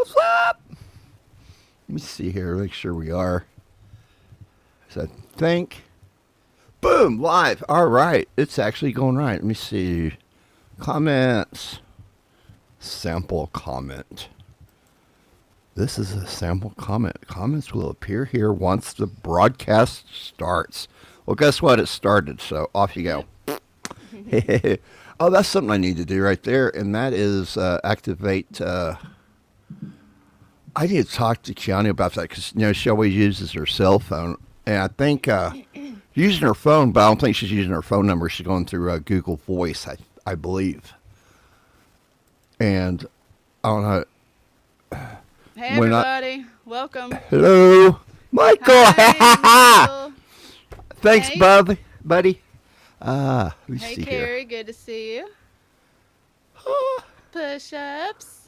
What's up? Let me see here. Make sure we are. So I think. Boom! Live. All right. It's actually going right. Let me see. Comments. Sample comment. This is a sample comment. Comments will appear here once the broadcast starts. Well, guess what? It started, so off you go. Oh, that's something I need to do right there, and that is activate. I need to talk to Kiani about that because she always uses her cell phone, and I think using her phone, but I don't think she's using her phone number. She's going through Google Voice, I believe, and I don't know. Hey everybody, welcome. Hello, Michael. Hi, Michael. Thanks, Hey. buddy. Let me Hey see Carrie, here. good to see you. Push-ups.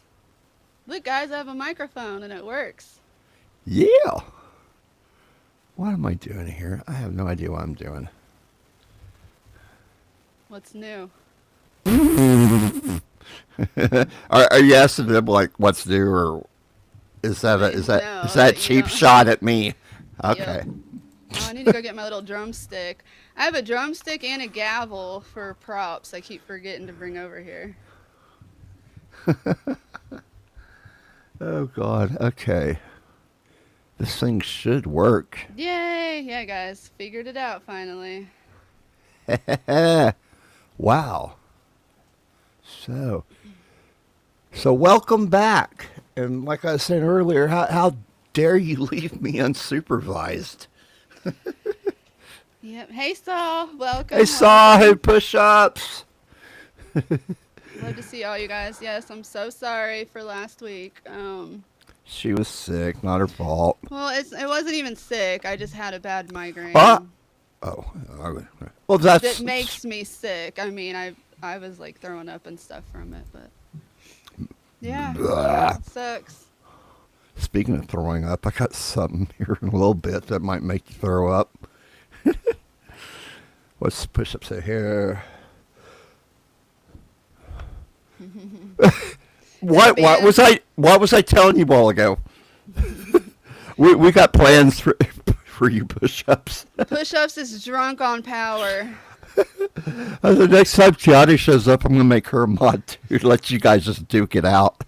Look guys, I have a microphone and it works. Yeah. What am I doing here? I have no idea what I'm doing. What's new? Are you asking them like what's new, or is that a cheap shot at me? Okay. Yep. Oh, I need to go get my little drumstick. I have a drumstick and a gavel for props. I keep forgetting to bring over here. Oh God. Okay. This thing should work. Yay! Yeah guys, figured it out finally. Wow. So welcome back. And like I said earlier, how dare you leave me unsupervised? Yep. Hey Saul, welcome. Hey, Saw, hey, push-ups. Love to see all you guys. Yes, I'm so sorry for last week. She was sick, not her fault. Well, it wasn't even sick. I just had a bad migraine. Oh, well, that's... That makes me sick. I mean, I was like throwing up and stuff from it, but yeah, it sucks. Speaking of throwing up, I got something here in a little bit that might make you throw up. What's the push-ups here? What was I telling you a while ago? we got plans for you push-ups. Push-ups is drunk on power. The next time Kiana shows up, I'm gonna make her a mod too. Let you guys just duke it out.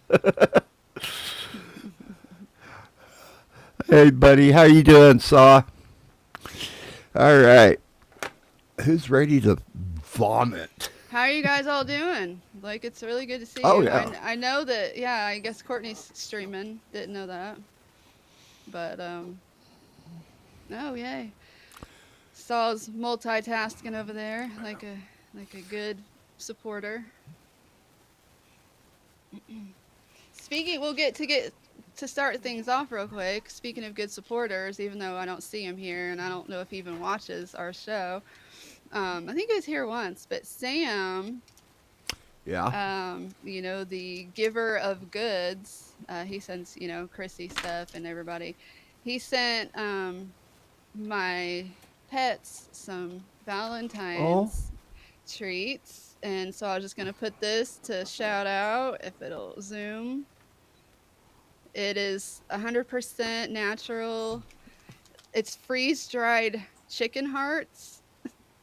Hey, buddy, how you doing, Saw? All right. Who's ready to vomit? How are you guys all doing? Like, it's really good to see Oh, you. yeah. I know that, yeah, I guess Courtney's streaming. Didn't know that. But, oh, yay. Saul's multitasking over there like a good supporter. We'll get to start things off real quick. Speaking of good supporters, even though I don't see him here and I don't know if he even watches our show. I think he was here once, but Sam, Yeah. the giver of goods, he sends, Chrissy stuff and everybody. He sent my pets some Valentine's treats, and so I was just going to put this to shout out if it'll zoom. It is 100% natural. It's freeze-dried chicken hearts.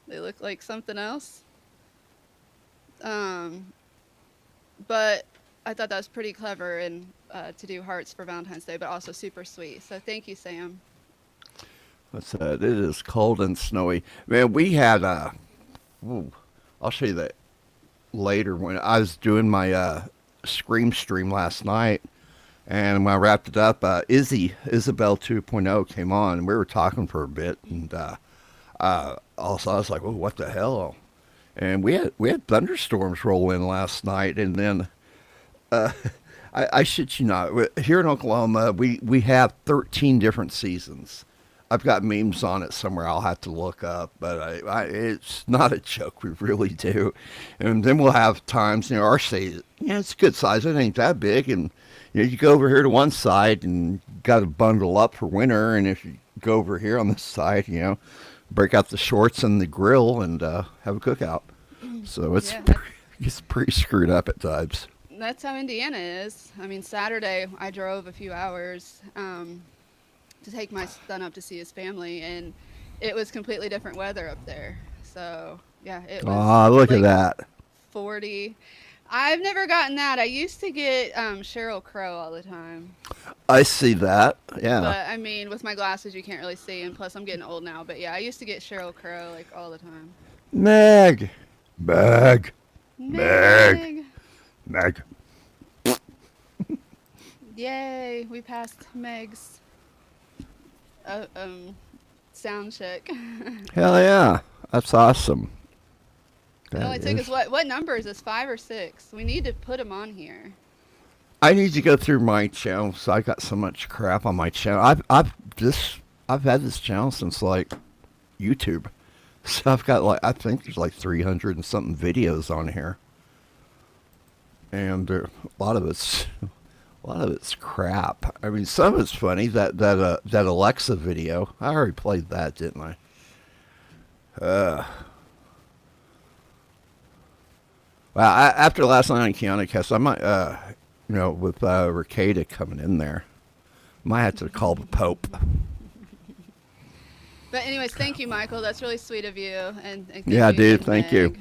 They look like something else. But I thought that was pretty clever and to do hearts for Valentine's Day, but also super sweet. So thank you, Sam. What's that? It is cold and snowy. Man, we had I'll show you that later when I was doing my Scream stream last night. And when I wrapped it up, Isabel 2.0 came on, and we were talking for a bit, and also I was like, "Oh, what the hell?" And we had thunderstorms roll in last night, and then I shit you not, here in Oklahoma, we have 13 different seasons. I've got memes on it somewhere I'll have to look up, but it's not a joke. We really do. And then we'll have times, our state, it's a good size. It ain't that big, and you go over here to one side and got to bundle up for winter, and if you go over here on this side, break out the shorts and the grill and have a cookout. So it's pretty screwed up at times. That's how Indiana is. I mean, Saturday I drove a few hours to take my son up to see his family, and it was completely different weather up there. So yeah, it was Ah, look at like that. 40. I've never gotten that. I used to get Cheryl Crow all the time. I see that. Yeah. But I mean, with my glasses, you can't really see, and plus, I'm getting old now. But yeah, I used to get Cheryl Crow like all the time. Meg. Meg. Meg. Meg! Meg. Yay! We passed Meg's uh, um sound check. It Hell yeah. That's awesome. That only took us is. what number is this? 5 or 6? We need to put them on here. I need to go through my channel. So I got so much crap on my channel. I've had this channel since like YouTube. So I've got like I think there's like 300 and something videos on here, and a lot of it's crap. I mean, some of it's funny. That Alexa video. I already played that, didn't I? Well, after last night on Keanu Cast, I might, with Ricada coming in there, might have to call the Pope. But anyways, thank you, Michael. That's really sweet of you, and thank Yeah, you dude, again, thank you. Meg.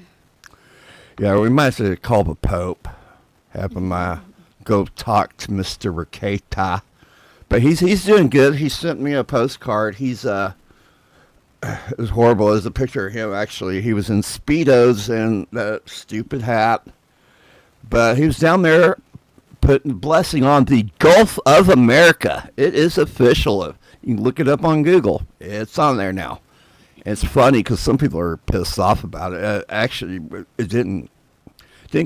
Yeah, we might have to call the Pope. Have him go talk to Mr. Ricada. But he's doing good. He sent me a postcard. He's it was horrible. There's a picture of him actually. He was in Speedos and that stupid hat. But he was down there putting blessing on the Gulf of America. It is official. You can look it up on Google. It's on there now. It's funny because some people are pissed off about it. Actually, it didn't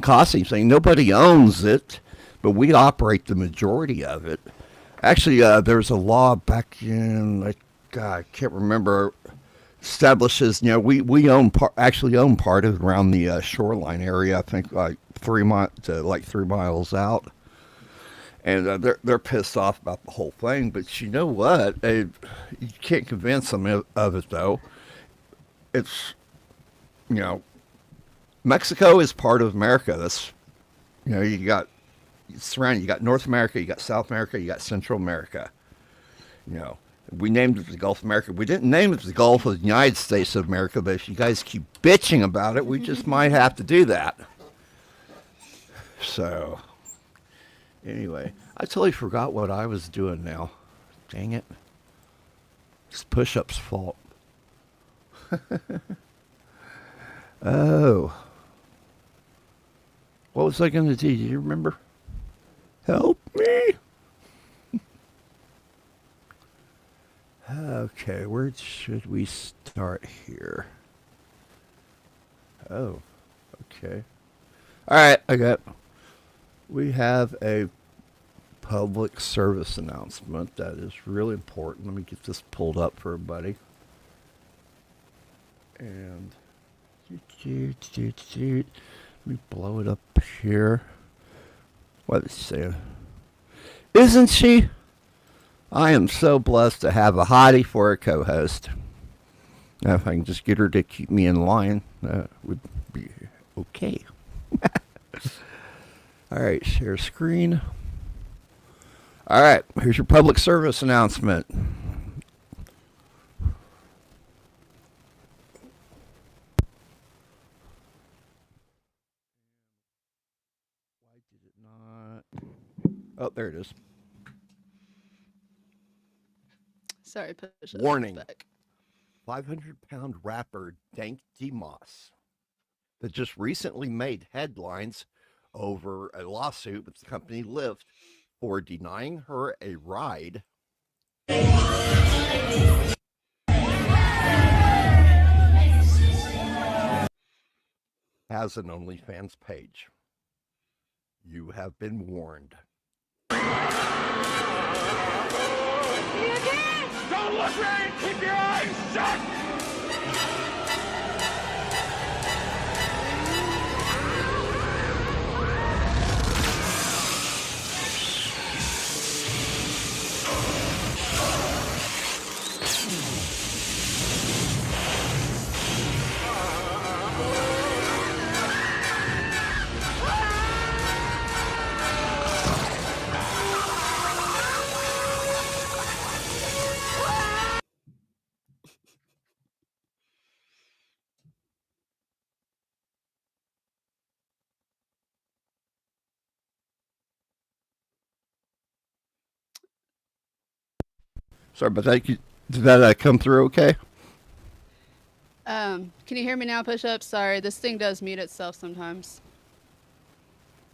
cost anything. Nobody owns it, but we operate the majority of it. Actually, there was a law back in God, I can't remember. Establishes, we actually own part of around the shoreline area. I think like 3 miles out. And they're pissed off about the whole thing. But you know what? You can't convince them of it, though. It's, Mexico is part of America. That's, you got surrounded. You got North America, you got South America, you got Central America. We named it the Gulf of America. We didn't name it the Gulf of the United States of America, but if you guys keep bitching about it, we just might have to do that. So, anyway, I totally forgot what I was doing now. Dang it. It's push-up's fault. Oh. What was I going to do? Do you remember? Help me. Okay, where should we start here? Oh, okay. All right, we have a public service announcement that is really important. Let me get this pulled up for everybody. And let me blow it up here. What is it saying? Isn't she? I am so blessed to have a hottie for a co-host. Now, if I can just get her to keep me in line, that would be okay. All right, share screen. All right, here's your public service announcement. Why did it not? Oh, there it is. Sorry, push up. Warning. Back. 500-pound rapper Dank DeMoss that just recently made headlines over a lawsuit with the company Lyft for denying her a ride. Has an OnlyFans page. You have been warned. Don't look right! Keep your eyes shut! Sorry about that. Did that come through okay? Can you hear me now, Push-Ups? Sorry, this thing does mute itself sometimes.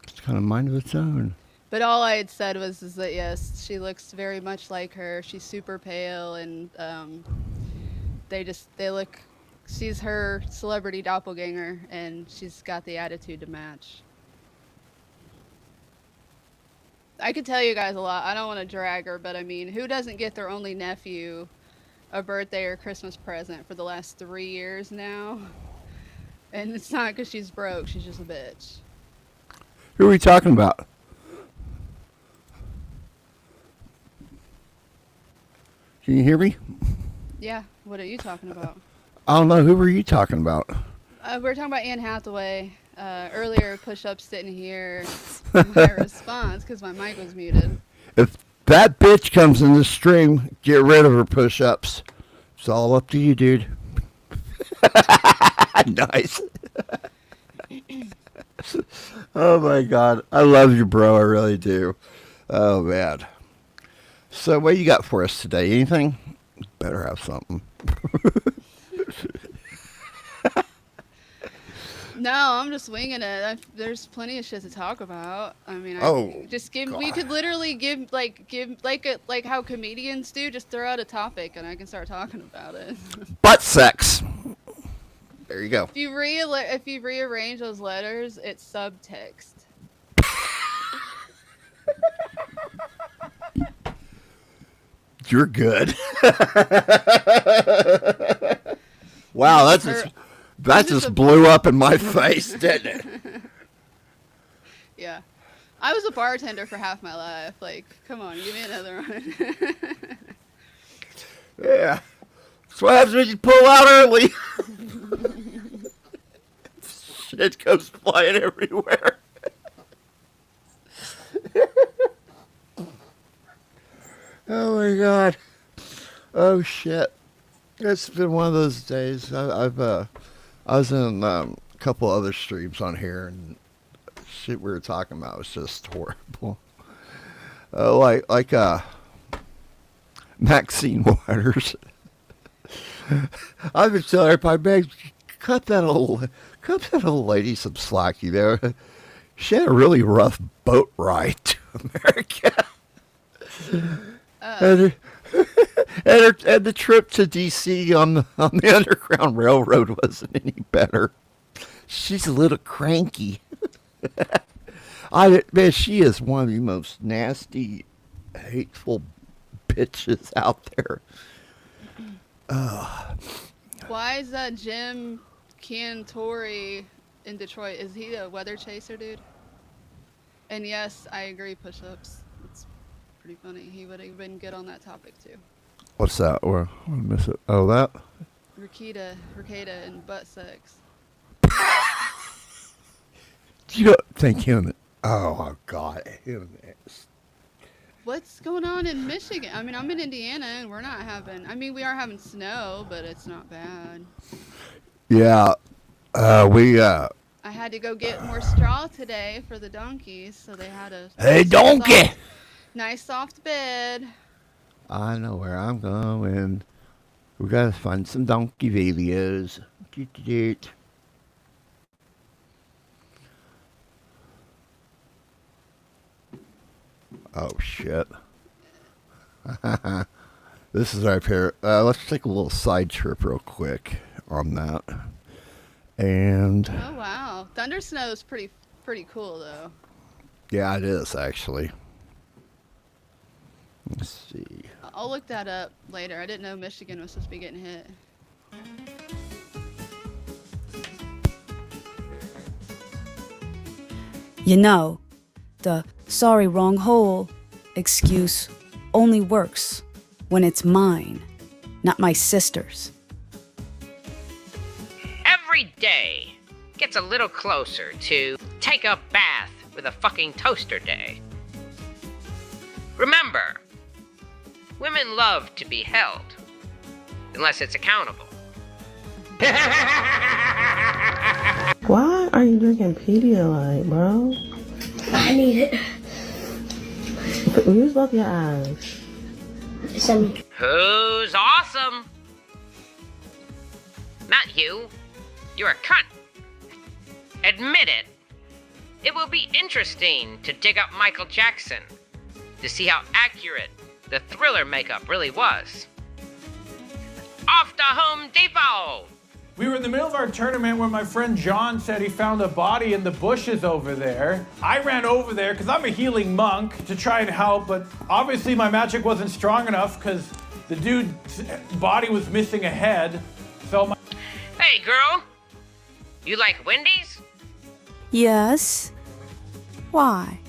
It's kind of mind of its own. But all I had said was is that yes, she looks very much like her. She's super pale, and they look. She's her celebrity doppelganger, and she's got the attitude to match. I could tell you guys a lot. I don't want to drag her, but I mean, who doesn't get their only nephew a birthday or Christmas present for the last 3 years now? And it's not because she's broke. She's just a bitch. Who are we talking about? Can you hear me? Yeah. What are you talking about? I don't know. Who were you talking about? We were talking about Anne Hathaway. Earlier, Push-Ups didn't hear my response because my mic was muted. If that bitch comes in the stream, get rid of her Push-Ups. It's all up to you, dude. Nice. Oh my God. I love you, bro. I really do. Oh man. So what you got for us today? Anything? Better have something. No, I'm just winging it. There's plenty of shit to talk about. I mean, we could literally give like how comedians do, just throw out a topic and I can start talking about it. Butt sex. There you go. If you rearrange those letters, it's subtext. You're good. Wow, that just blew up in my face, didn't it? Yeah. I was a bartender for half my life. Like, come on, give me another one. Yeah. That's what happens when you pull out early. Shit goes flying everywhere. Oh my God. Oh shit. It's been one of those days. I was in a couple other streams on here, and shit we were talking about was just horrible. Like Maxine Waters. I've been telling everybody, man, cut that old lady some slack. You know, she had a really rough boat ride to America. And the trip to DC on the Underground Railroad wasn't any better. She's a little cranky. Man, she is one of the most nasty, hateful bitches out there. Why is that Jim Cantori in Detroit? Is he a weather chaser dude? And yes, I agree, Push-Ups. It's pretty funny. He would have been good on that topic too. What's that? Or I miss it. Oh, that? Rikita and butt sex. You don't think him? Oh God, him. What's going on in Michigan? I mean, I'm in Indiana and we're not having. I mean, we are having snow, but it's not bad. Yeah, we. I had to go get more straw today for the donkeys, so they had a. Hey, donkey! Nice soft bed. I know where I'm going. We gotta find some donkey videos. Oh shit. This is our pair. Let's take a little side trip real quick on that. And oh wow, thunder snow is pretty cool though. Yeah, it is actually. Let's see. I'll look that up later. I didn't know Michigan was supposed to be getting hit. You know, the sorry wrong hole excuse only works when it's mine, not my sister's. Every day gets a little closer to take a bath with a fucking toaster day. Remember, women love to be held, unless it's accountable. Why are you drinking Pedialyte, bro? I need it. Use both your eyes. awesome. Who's awesome? Not you. You're a cunt. Admit it. It will be interesting to dig up Michael Jackson to see how accurate the Thriller makeup really was. Off to Home Depot! We were in the middle of our tournament when my friend John said he found a body in the bushes over there. I ran over there because I'm a healing monk to try and help, but obviously my magic wasn't strong enough because the dude's body was missing a head. So my... Hey, girl. You like Wendy's? Yes? Why?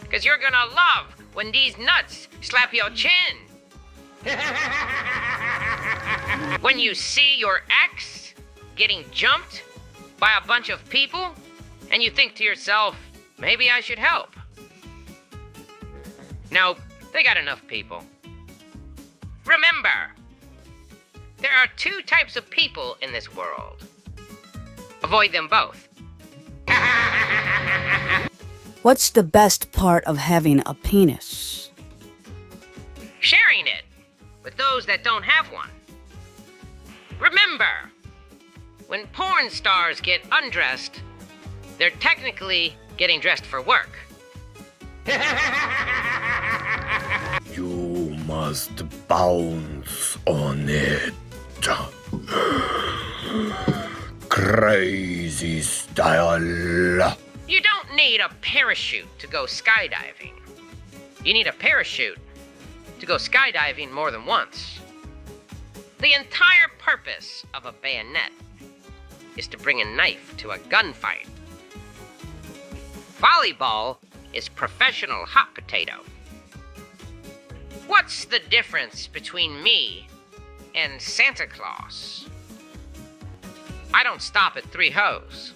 Because you're gonna love when these nuts slap your chin. When you see your ex getting jumped by a bunch of people, and you think to yourself, maybe I should help. No, they got enough people. Remember, there are two types of people in this world. Avoid them both. What's the best part of having a penis? Sharing it with those that don't have one. Remember, when porn stars get undressed, they're technically getting dressed for work. You must bounce on it. Crazy style. You don't need a parachute to go skydiving. You need a parachute to go skydiving more than once. The entire purpose of a bayonet is to bring a knife to a gunfight. Volleyball is professional hot potato. What's the difference between me and Santa Claus? I don't stop at 3 hoes.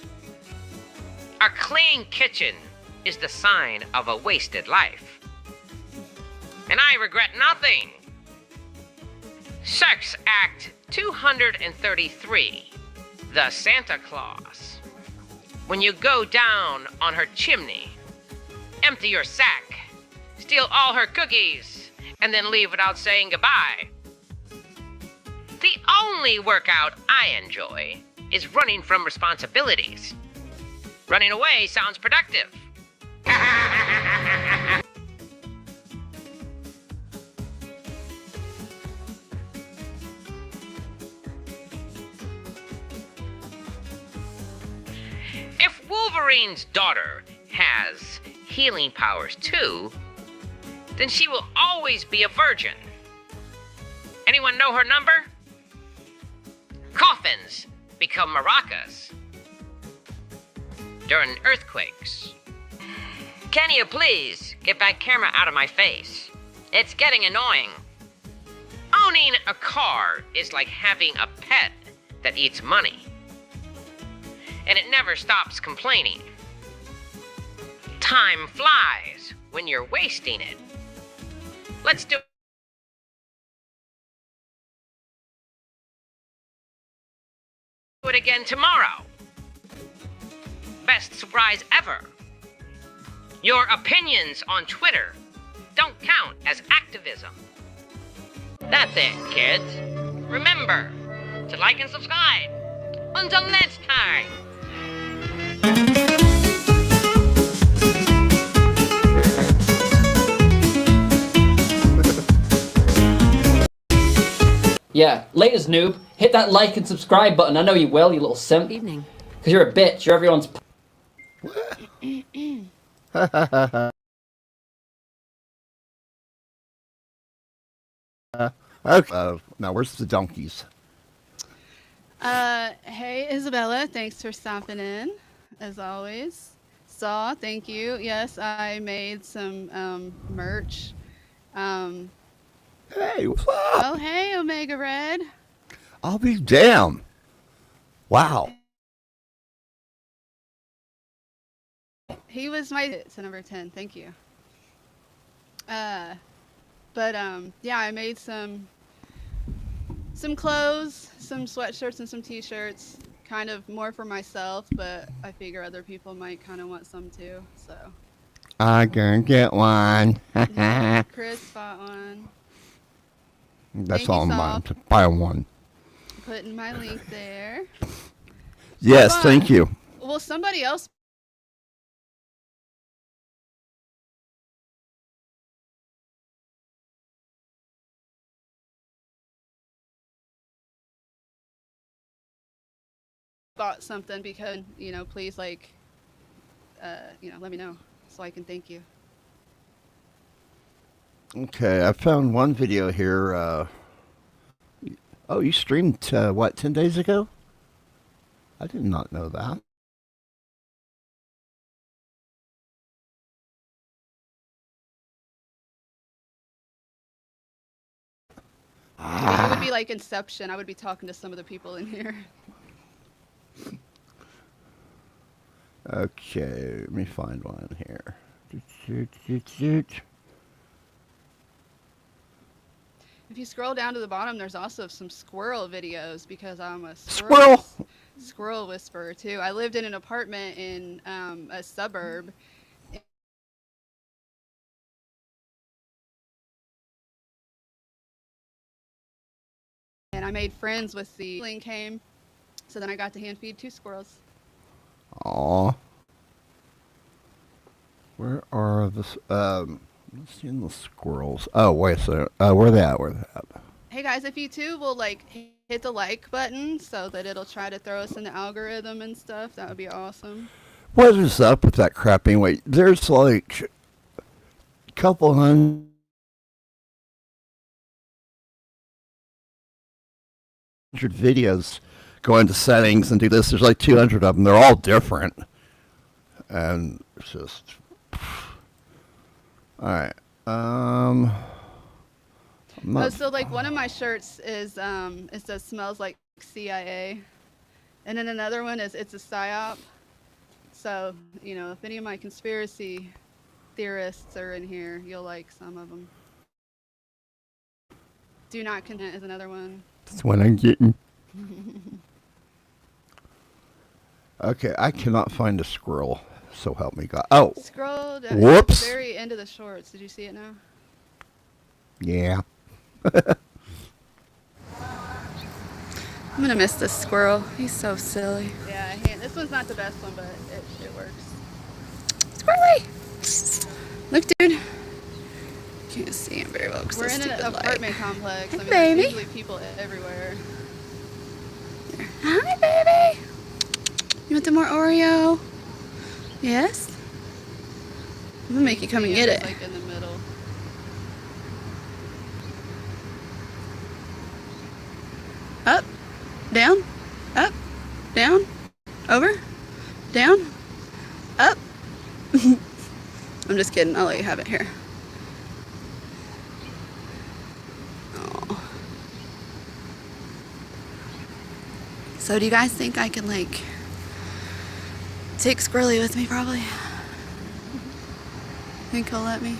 A clean kitchen is the sign of a wasted life. And I regret nothing. Sex Act 233, the Santa Claus. When you go down on her chimney, empty your sack, steal all her cookies, and then leave without saying goodbye. The only workout I enjoy is running from responsibilities. Running away sounds productive. If Wolverine's daughter has healing powers too, then she will always be a virgin. Anyone know her number? Coffins become maracas during earthquakes. Can you please get that camera out of my face? It's getting annoying. Owning a car is like having a pet that eats money, and it never stops complaining. Time flies when you're wasting it. Let's do it again tomorrow. Best surprise ever. Your opinions on Twitter don't count as activism. That's it, kids. Remember to like and subscribe. Until next time. Yeah, latest noob. Hit that like and subscribe button. I know you will, you little simp. Evening. Because you're a bitch. You're everyone's... Okay. Now, where's the donkeys? Hey, Isabella, thanks for stopping in, as always. Saw, thank you. Yes, I made some merch. Hey, what's up? Oh, hey, Omega Red. I'll be damned. Wow. He was my to number 10. Thank you. Yeah, I made some clothes, some sweatshirts, and some t-shirts. Kind of more for myself, but I figure other people might kind of want some too. So. I can get one. Chris bought one. That's Thank you, all Saul. mine. To buy one. Putting my link there. Yes, But- thank you. Well, somebody else bought something because, you know, please, like, you know, let me know so I can thank you. Okay, I found one video here. Oh, you streamed, what, 10 days ago? I did not know that. It would be like Inception. I would be talking to some of the people in here. Okay, let me find one here. If you scroll down to the bottom, there's also some squirrel videos because I'm a Squirrel! squirrel whisperer too. I lived in an apartment in a suburb. And I made friends with the link came, so then I got to hand feed 2 squirrels. Aw. Where are the, let's see the squirrels. Oh, wait a second. Where they at? Where they at? Hey guys, if you too will like hit the like button so that it'll try to throw us in the algorithm and stuff, that would be awesome. What is up with that crap anyway? There's like a couple hundred videos. Go into settings and do this. There's like 200 of them. They're all different. And it's just... Alright. I'm Oh, not- so like one of my shirts is it says smells like CIA, and then another one is it's a psyop. So you know, if any of my conspiracy theorists are in here, you'll like some of them. Do not content is another one. That's what I'm getting. Okay, I cannot find a squirrel. So help me God. Oh, Scroll down Whoops. to the very end of the shorts. Did you see it now? yeah. I'm gonna miss this squirrel. He's so silly. Yeah, this one's not the best one, but it works. Squirrely! Look, dude. Can't see him very well because we're in an apartment complex. I mean, baby. there's usually people everywhere. Hi, baby. You want the more Oreo? Yes. I'm gonna make you come and get it. Like in the middle. Up, down, up, down, over, down, up. I'm just kidding. I'll let you have it here. Oh. So do you guys think I can like take Squirrely with me probably? Think he'll let me?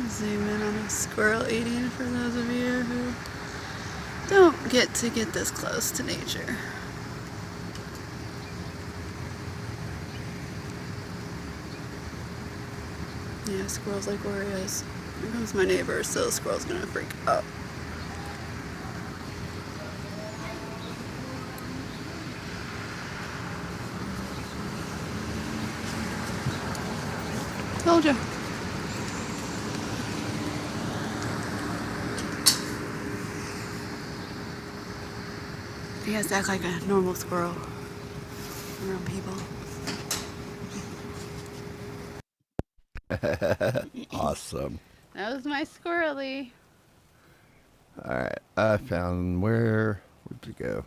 Zoom in on a squirrel eating for those of you who don't get to get this close to nature. Yeah, squirrels like Oreos. Here comes my neighbor, so the squirrel's gonna freak out. Told you. He has to act like a normal squirrel around people. Awesome. That was my squirrely. Alright, I found where'd it go?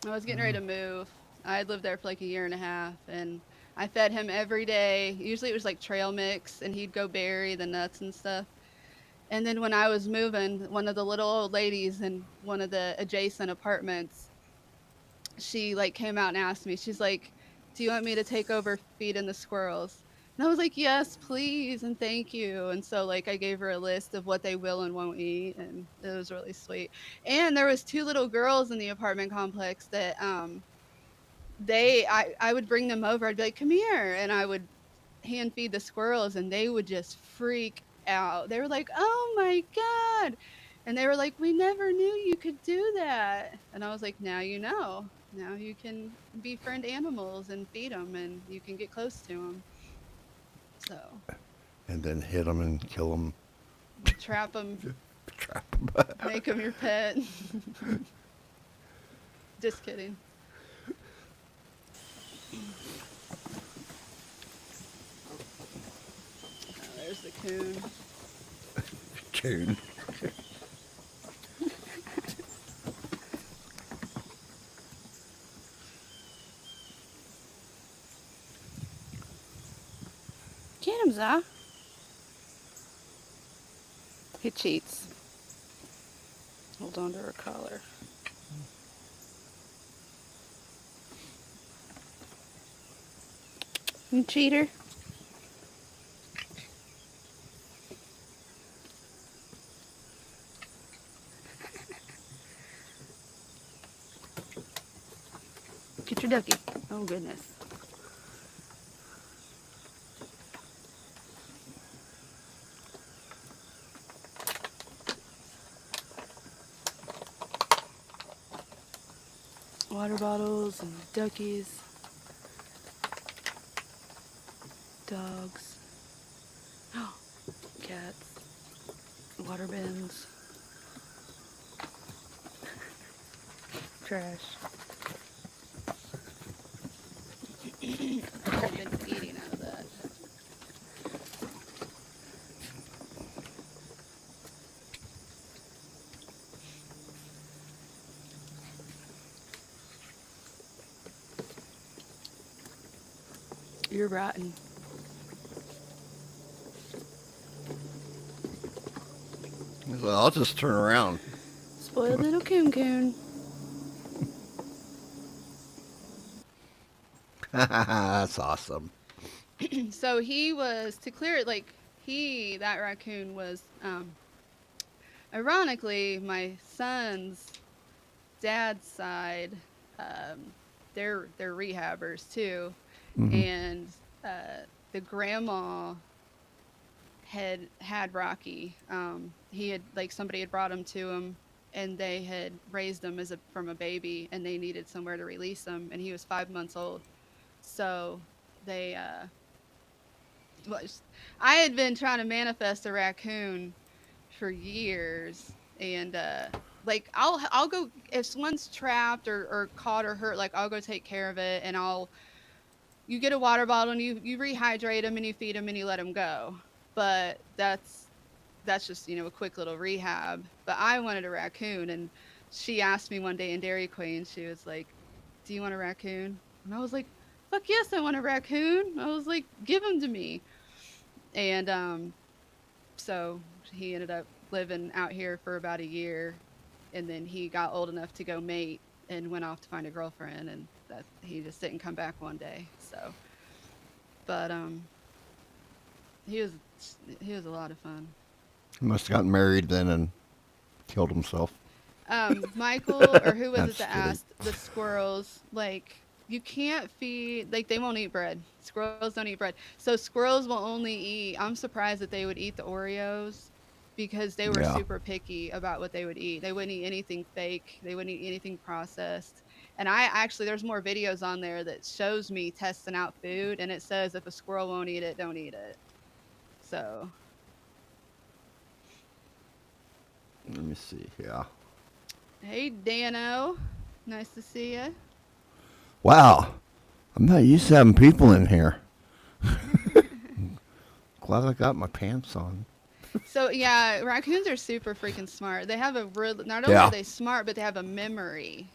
I was getting ready to move. I had lived there for like a year and a half, and I fed him every day. Usually it was like trail mix, and he'd go bury the nuts and stuff. And then when I was moving, one of the little old ladies in one of the adjacent apartments, she like came out and asked me, she's like, do you want me to take over feeding the squirrels? And I was like, yes, please, and thank you. And so like I gave her a list of what they will and won't eat, and it was really sweet. And there was 2 little girls in the apartment complex that I would bring them over. I'd be like, come here. And I would hand feed the squirrels and they would just freak out. They were like, oh my God. And they were like, we never knew you could do that. And I was like, now you know. Now you can befriend animals and feed them and you can get close to them. So. And then hit them and kill them. Trap them. Trap them. Make them your pet. Just kidding. Oh, there's the coon. Coon. Get him, Za. He cheats. Hold on to her collar. You cheater. Get your ducky. Oh, goodness. Water bottles and duckies. Dogs. Cats. Water bins. Trash. I've been eating out of that. You're rotten. Well, I'll just turn around. Spoiled little coon coon. That's awesome. So he was, to clear it, like, that raccoon was, ironically, my son's dad's side, they're rehabbers too. And the grandma had Rocky. He had, like, somebody had brought him to him and they had raised him from a baby and they needed somewhere to release him and he was 5 months old. So they, I had been trying to manifest a raccoon for years and, like, I'll go, if one's trapped or caught or hurt, like, I'll go take care of it and you get a water bottle and you rehydrate them and you feed them and you let them go. But that's just, a quick little rehab. But I wanted a raccoon and she asked me one day in Dairy Queen, she was like, do you want a raccoon? And I was like, fuck yes, I want a raccoon. I was like, give him to me. And so he ended up living out here for about a year and then he got old enough to go mate and went off to find a girlfriend and that he just didn't come back one day. So, but he was a lot of fun. He must have gotten married then and killed himself. Michael, or who was it that asked the squirrels, like, you can't feed, like, they won't eat bread. Squirrels don't eat bread. So squirrels will only eat, I'm surprised that they would eat the Oreos because they were super picky about what they would eat. They wouldn't eat anything fake. They wouldn't eat anything processed. And there's more videos on there that shows me testing out food and it says if a squirrel won't eat it, don't eat it. So. Let me see. Yeah. Hey, Dano. Nice to see you. Wow. I'm not used to having people in here. Glad I got my pants on. So, yeah, raccoons are super freaking smart. They have not only are they smart, but they have a memory.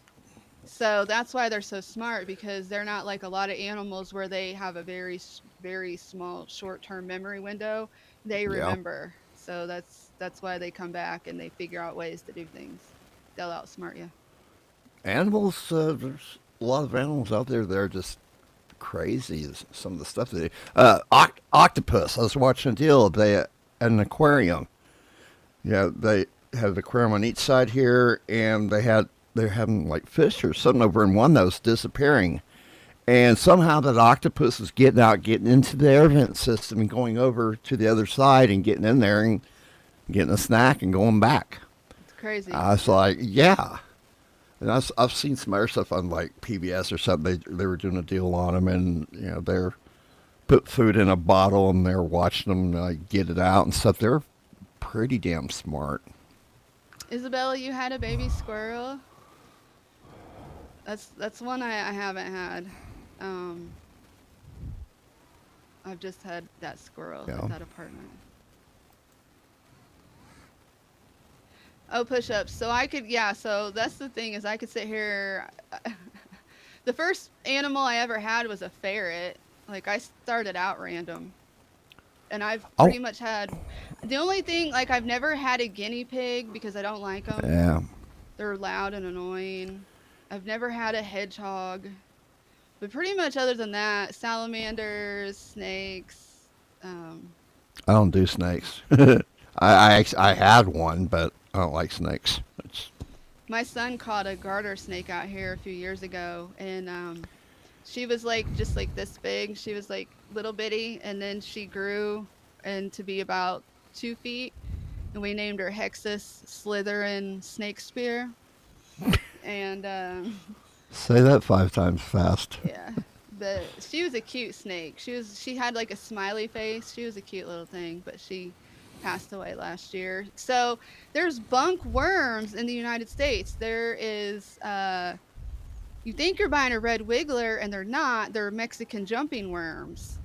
So that's why they're so smart, because they're not like a lot of animals where they have a very, very small short-term memory window. They remember. So that's why they come back and they figure out ways to do things. They'll outsmart you. Animals, there's a lot of animals out there that are just crazy. Some of the stuff they do. Octopus. I was watching a deal. They at an aquarium. Yeah, they had the aquarium on each side here, and they're having like fish or something over in one that was disappearing, And somehow that octopus is getting out, getting into the air vent system and going over to the other side and getting in there and getting a snack and going back. It's crazy. I was like, yeah. And I've seen some other stuff on like PBS or something. They were doing a deal on them, and they're put food in a bottle and they're watching them like get it out and stuff. They're pretty damn smart. Isabella, you had a baby squirrel. That's one I haven't had. I've just had that squirrel Yeah. at that apartment. Oh, push-ups. So I could, yeah, so that's the thing is I could sit here. The first animal I ever had was a ferret. Like, I started out random. And I've pretty much had, the only thing, like, I've never had a guinea pig because I don't like them. Yeah. They're loud and annoying. I've never had a hedgehog. But pretty much other than that, salamanders, snakes. I don't do snakes. I had one, but I don't like snakes. My son caught a garter snake out here a few years ago, and she was like just like this big. She was like little bitty, and then she grew and to be about 2 feet, and we named her Hexus Slytherin Snake Spear. And Say that 5 times fast. yeah, but she was a cute snake. She had like a smiley face. She was a cute little thing, but she passed away last year. So there's bunk worms in the United States. There is you think you're buying a red wiggler and they're not. They're Mexican jumping worms.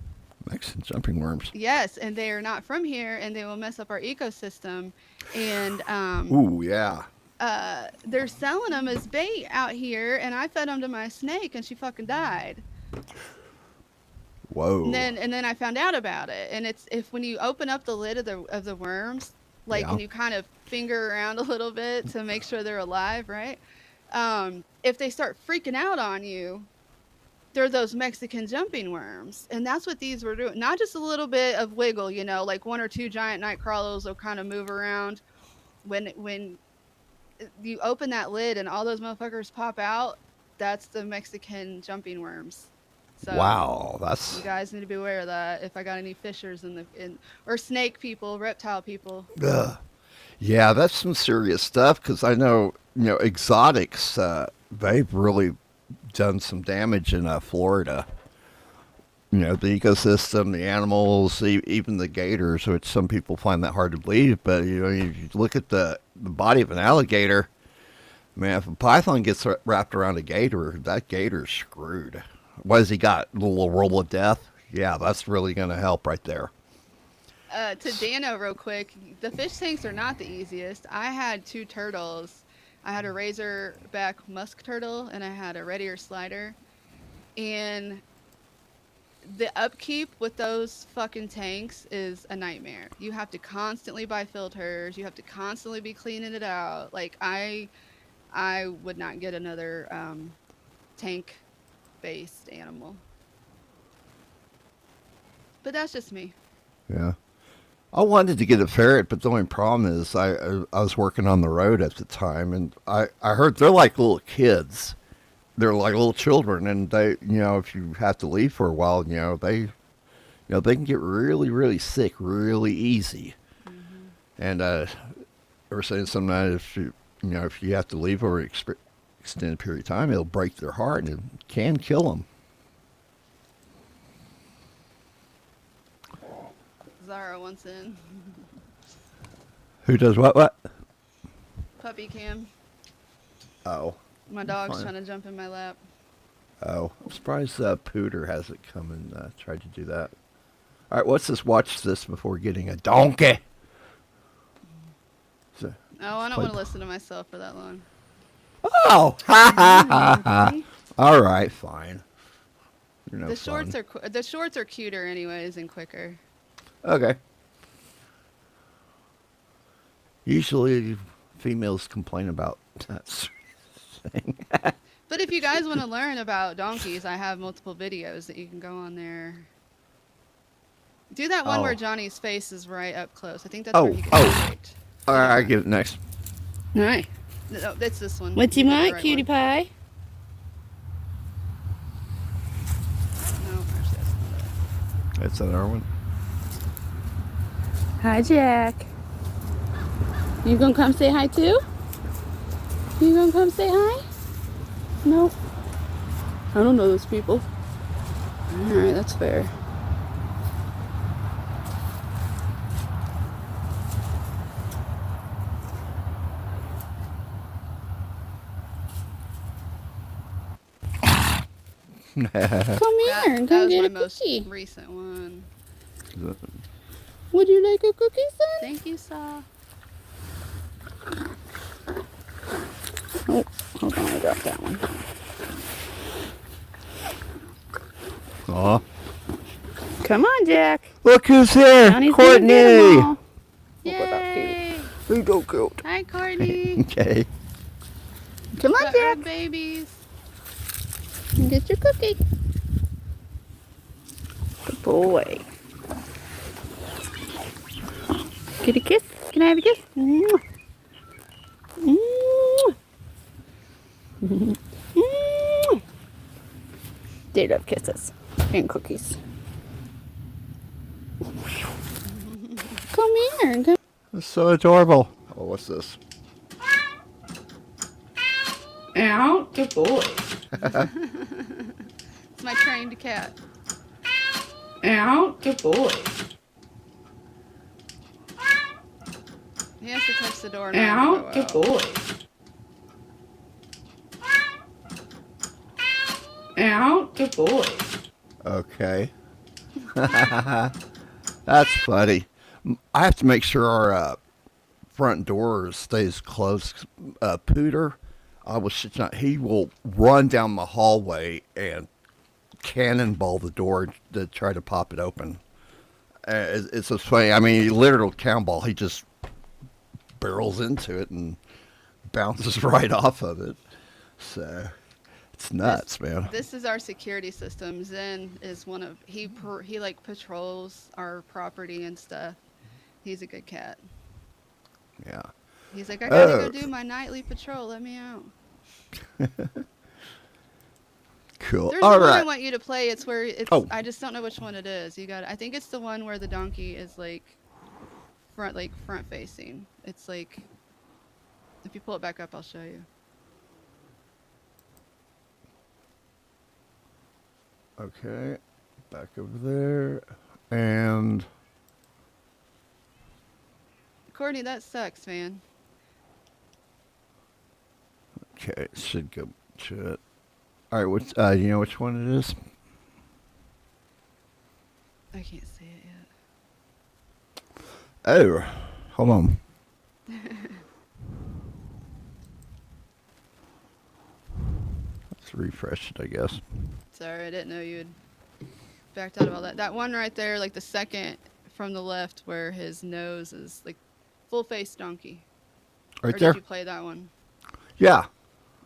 Mexican jumping worms. Yes, and they are not from here, and they will mess up our ecosystem. And Ooh, yeah. they're selling them as bait out here, and I fed them to my snake, and she fucking died. Whoa. And then I found out about it, and it's when you open up the lid of the worms, like, Yeah. and you kind of finger around a little bit to make sure they're alive, right? If they start freaking out on you, they're those Mexican jumping worms, and that's what these were doing. Not just a little bit of wiggle, like 1 or 2 giant night crawlers will kind of move around. When you open that lid and all those motherfuckers pop out, that's the Mexican jumping worms. So Wow, that's... you guys need to be aware of that. If I got any fishers or snake people, reptile people. Ugh. Yeah, that's some serious stuff, because I know, exotics, they've really done some damage in Florida. The ecosystem, the animals, even the gators, which some people find that hard to believe. But, if you look at the body of an alligator, man, if a python gets wrapped around a gator, that gator's screwed. What has he got? A little roll of death? Yeah, that's really going to help right there. To Dano real quick, the fish tanks are not the easiest. I had 2 turtles. I had a razorback musk turtle and I had a red ear slider. And the upkeep with those fucking tanks is a nightmare. You have to constantly buy filters. You have to constantly be cleaning it out. Like, I would not get another tank-based animal. But that's just me. Yeah. I wanted to get a ferret, but the only problem is I was working on the road at the time, and I heard they're like little kids. They're like little children, and they, if you have to leave for a while, they can get really, really sick really easy. Mm-hmm. And they were saying sometimes if you have to leave for an extended period of time, it'll break their heart and it can kill them. Zara wants in. Who does what? Puppy cam. Oh. My dog's Fine. trying to jump in my lap. Oh, I'm surprised Pooter hasn't come and tried to do that. All right, let's just watch this before getting a donkey. So, Oh, I don't want to listen to myself for that long. oh, ha ha ha ha. All right, fine. You're no The fun. shorts are cuter anyways and quicker. Okay. Usually, females complain about that sort of thing. But if you guys want to learn about donkeys, I have multiple videos that you can go on there. Do that one Oh. where Johnny's face is right up close. I think that's where he gets right. All right, I'll get it next. All right. No, it's this one. What you get the want, right cutie one. pie? It's another one. Hi, Jack. You gonna come say hi too? You gonna come say hi? No. I don't know those people. Alright, that's fair. Come here and that come was get my a most cookie. recent one. Would you like a cookie, son? Thank you, Saw. Oh, hold on, I dropped that one. Aw. Come on, Jack. Look who's here. Johnny's gonna Courtney. get 'em all. Yay! He's so cute. Hi, Courtney. Okay. Come on, Got Jack. red babies. And get your cookie. Good boy. Get a kiss. Can I have a kiss? Mwah. Mwah. Mwah. They love kisses and cookies. Come here. Come. That's so adorable. Oh, what's this? Out. Good boy. It's my trained cat. Out. Good boy. He has to touch the door now. Out. Good boy. Out. Good boy. Okay. That's funny. I have to make sure our front door stays closed. Pooter, he will run down the hallway and cannonball the door to try to pop it open. It's so funny. I mean, literal cannonball. He just barrels into it and bounces right off of it. So it's nuts, man. This is our security system. Zen is one of he like patrols our property and stuff. He's a good cat. Yeah. He's like, I gotta go do my nightly patrol. Let me out. Cool. There's All one I right. want you to play. It's where it's. Oh. I just don't know which one it is. I think it's the one where the donkey is like front facing. It's like, if you pull it back up, I'll show you. Okay. Back over there. And Courtney, that sucks, man. okay, it should go to it. All right, what's you know which one it is? I can't see it yet. Oh, hold on. Let's refresh it, I guess. Sorry, I didn't know you had backed out of all that. That one right there, like the second from the left where his nose is like full face donkey. Right or there? Did you play that one? Yeah,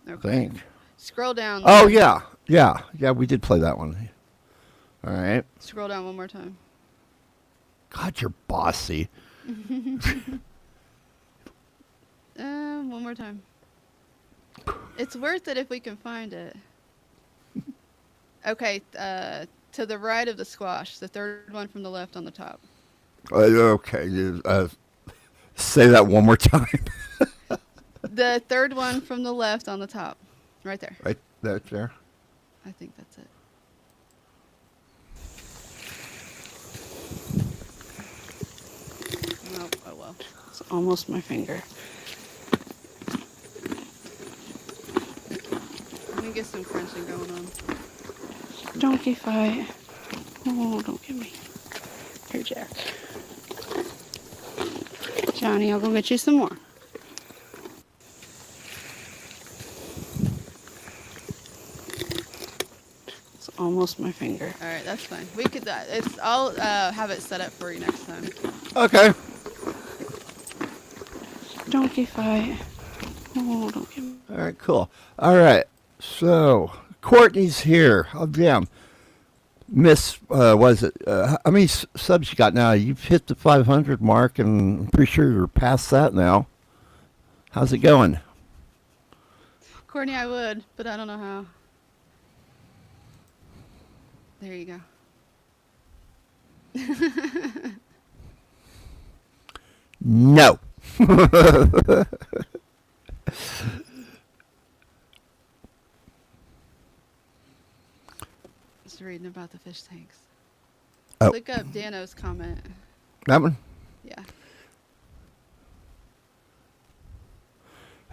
I Okay. think. Scroll down. Oh, yeah. Yeah, we did play that one. All right. Scroll down one more time. God, you're bossy. One more time. It's worth it if we can find it. Okay, to the right of the squash, the third one from the left on the top. Okay, say that one more time. The third one from the left on the top. Right there. Right there. I think that's it. Oh well. It's almost my finger. Let me get some crunching going on. Donkey fight. Oh, don't get me. Here, Jack. Johnny, I'll go get you some more. It's almost my finger. All right, that's fine. We could. I'll have it set up for you next time. Okay. Donkey fight. Oh, don't get me. All right, cool. All right, so Courtney's here. Oh, damn. Miss, was it, how many subs you got now? You've hit the 500 mark, and I'm pretty sure you're past that now. How's it going? Courtney, I would, but I don't know how. There you go. No. Just reading about the fish tanks. Oh. Look up Dano's comment. That one? Yeah.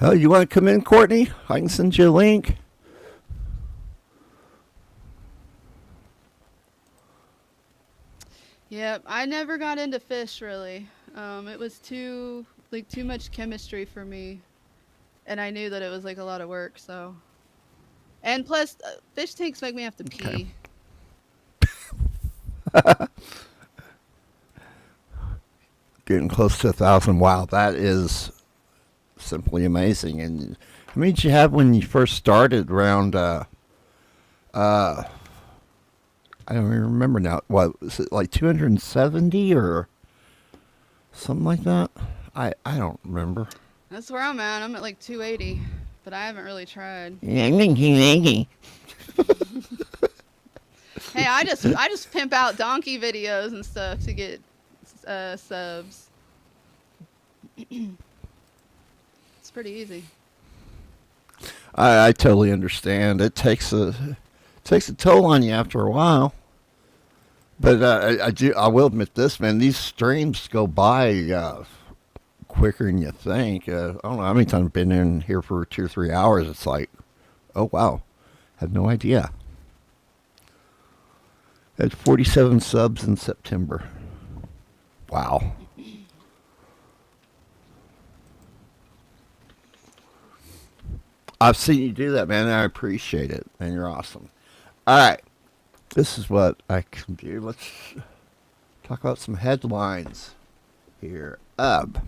Oh, you want to come in, Courtney? I can send you a link. Yep, I never got into fish really. It was too much chemistry for me, and I knew that it was like a lot of work. So, and plus, fish tanks make me have to pee. Okay. Getting close to 1,000. Wow, that is simply amazing. And how many did you have when you first started? Around I don't even remember now. What was it, like 270 or something like that? I don't remember. That's where I'm at. I'm at like 280, but I haven't really tried. Hey, Hey, I just pimp out donkey videos and stuff to get subs. It's pretty easy. I totally understand. It takes a toll on you after a while. But I will admit this, man. These streams go by quicker than you think. I don't know how many times I've been in here for 2 or 3 hours. It's like, oh wow, had no idea. Had 47 subs in September. Wow. I've seen you do that, man, and I appreciate it, and you're awesome. All right. This is what I can do. Let's talk about some headlines here. Haven't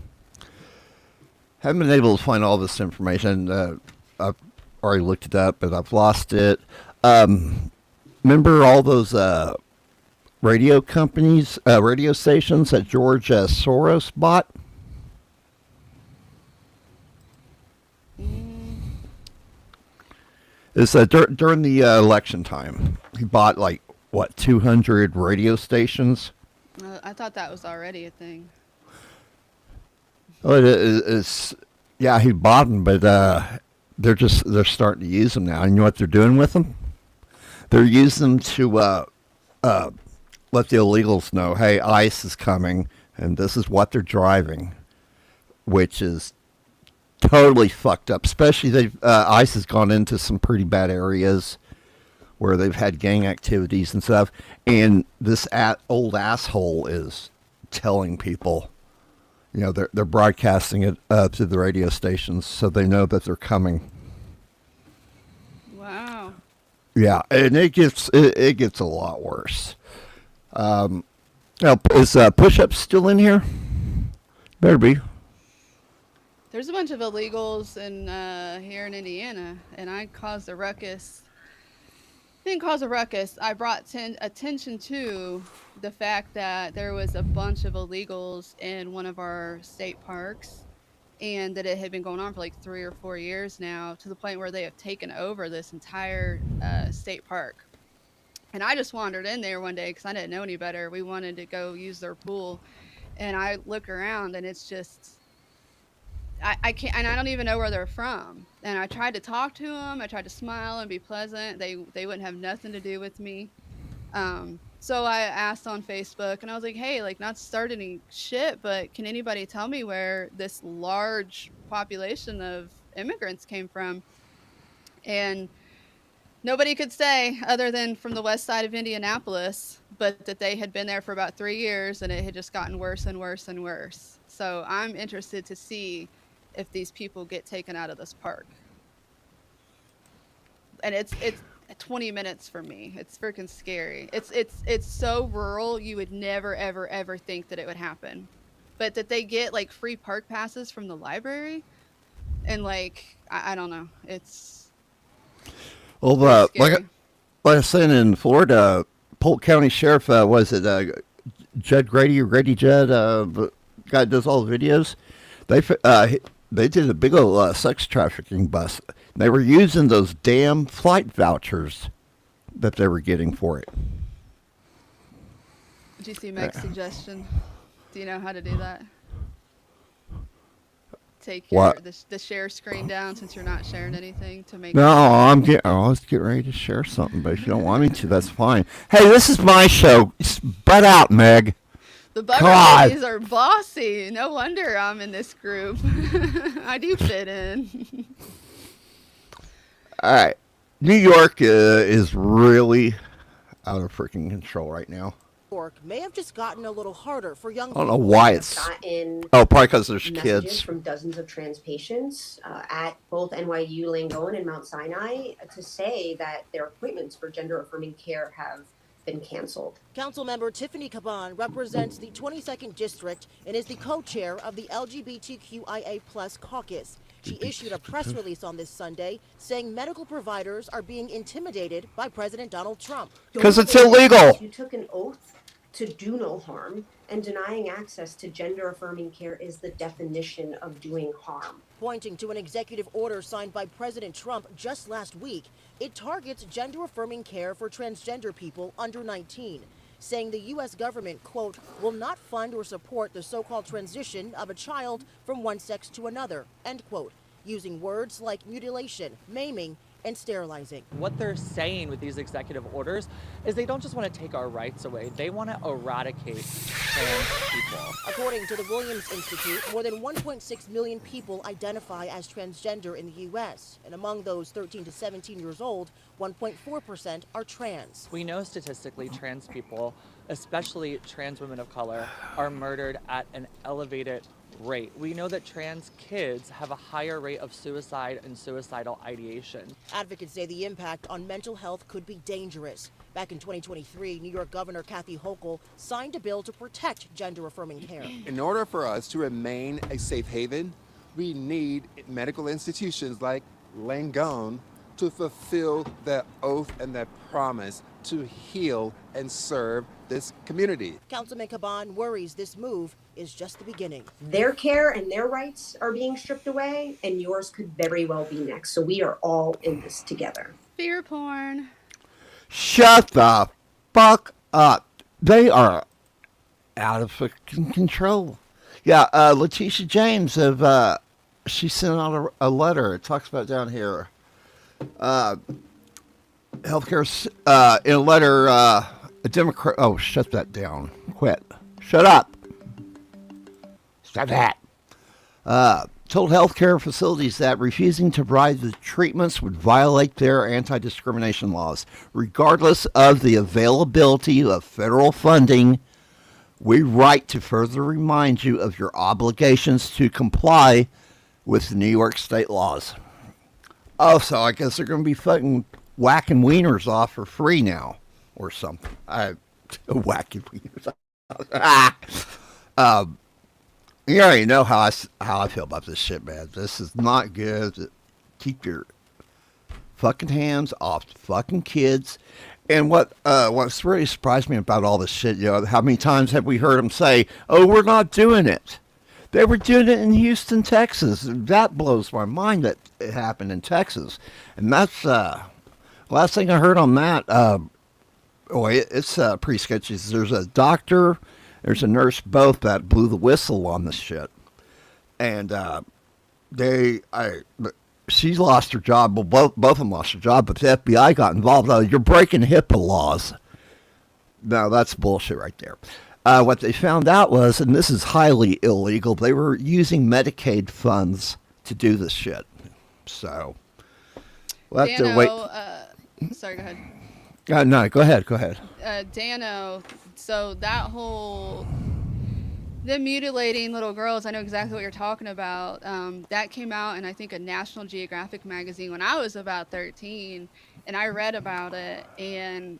been able to find all this information. I've already looked it up, but I've lost it. Remember all those radio companies, radio stations that George Soros bought? It's during the election time. He bought like, what, 200 radio stations? I thought that was already a thing. Oh, it's yeah, he bought them, but they're starting to use them now. And you know what they're doing with them? They're using them to let the illegals know, hey, ICE is coming, and this is what they're driving, which is totally fucked up. Especially ICE has gone into some pretty bad areas where they've had gang activities and stuff, and this old asshole is telling people, you know, they're broadcasting it to the radio stations so they know that they're coming. Wow. Yeah, and it gets a lot worse. Now, is Push-Up still in here? Better be. There's a bunch of illegals here in Indiana, and I caused a ruckus. I didn't cause a ruckus. I brought attention to the fact that there was a bunch of illegals in one of our state parks, and that it had been going on for like 3 or 4 years now, to the point where they have taken over this entire state park. And I just wandered in there one day because I didn't know any better. We wanted to go use their pool, and I look around, and it's just, I can't, and I don't even know where they're from. And I tried to talk to them. I tried to smile and be pleasant. They wouldn't have nothing to do with me. So I asked on Facebook, and I was like, hey, like, not to start any shit, but can anybody tell me where this large population of immigrants came from? And nobody could say, other than from the west side of Indianapolis, but that they had been there for about 3 years, and it had just gotten worse and worse and worse. So I'm interested to see if these people get taken out of this park. And it's 20 minutes from me. It's freaking scary. It's so rural, you would never ever think that it would happen. But that they get like free park passes from the library, and like I don't know. It's well, like I was saying, in Florida, Polk County Sheriff, was it Judd Grady or Grady Judd, the guy that does all the videos? They did a big old sex trafficking bust. They were using those damn flight vouchers that they were getting for it. Did you see Meg's suggestion? Do you know how to do that? Take your What? the share screen down since you're not sharing anything to make. No, I was getting ready to share something, but if you don't want me to, that's fine. Hey, this is my show. Butt out, Meg. The Bugger God. ladies are bossy. No wonder I'm in this group. I do fit in. All right. New York is really out of freaking control right now. York may have just gotten a little harder for young I people. don't know why it's. Gotten Oh, probably because there's messages kids. from dozens of trans patients at both NYU Langone and Mount Sinai to say that their appointments for gender affirming care have been canceled. Councilmember Tiffany Caban represents the 22nd District and is the co-chair of the LGBTQIA+ caucus. She issued a press release on this Sunday saying medical providers are being intimidated by President Donald Trump. Because it's illegal. You took an oath to do no harm, and denying access to gender affirming care is the definition of doing harm. Pointing to an executive order signed by President Trump just last week, it targets gender affirming care for transgender people under 19, saying the U.S. government, quote, will not fund or support the so-called transition of a child from one sex to another, end quote, using words like mutilation, maiming, and sterilizing. What they're saying with these executive orders is they don't just want to take our rights away, they want to eradicate trans people. According to the Williams Institute, more than 1.6 million people identify as transgender in the U.S., and among those 13 to 17 years old, 1.4% are trans. We know statistically trans people, especially trans women of color, are murdered at an elevated rate. We know that trans kids have a higher rate of suicide and suicidal ideation. Advocates say the impact on mental health could be dangerous. Back in 2023, New York Governor Kathy Hochul signed a bill to protect gender-affirming care. In order for us to remain a safe haven, we need medical institutions like Langone to fulfill that oath and that promise to heal and serve this community. Councilman Caban worries this move is just the beginning. Their care and their rights are being stripped away, and yours could very well be next. So we are all in this together. Fear porn. Shut the fuck up. They are out of fucking control. Yeah, Letitia James she sent out a letter. It talks about down here. Healthcare in a letter. A Democrat. Oh, shut that down. Quit. Shut up. Stop that. Told healthcare facilities that refusing to provide the treatments would violate their anti-discrimination laws. Regardless of the availability of federal funding, we write to further remind you of your obligations to comply with the New York state laws. Oh, so I guess they're going to be fucking whacking wieners off for free now or something. Whacking wieners off. You already know how I feel about this shit, man. This is not good. Keep your fucking hands off the fucking kids. And what's really surprised me about all this shit, how many times have we heard them say, "Oh, we're not doing it." They were doing it in Houston, Texas. That blows my mind that it happened in Texas. And that's last thing I heard on that. It's pretty sketchy. There's a doctor. There's a nurse, both that blew the whistle on this shit, and she lost her job. Well, both of them lost their job, but the FBI got involved. You're breaking HIPAA laws. No, that's bullshit right there. What they found out was, and this is highly illegal, they were using Medicaid funds to do this shit. So we'll have to wait. Sorry, go ahead. No, go ahead. Dano, so that whole them mutilating little girls, I know exactly what you're talking about. That came out in, I think, a National Geographic magazine when I was about 13, and I read about it. And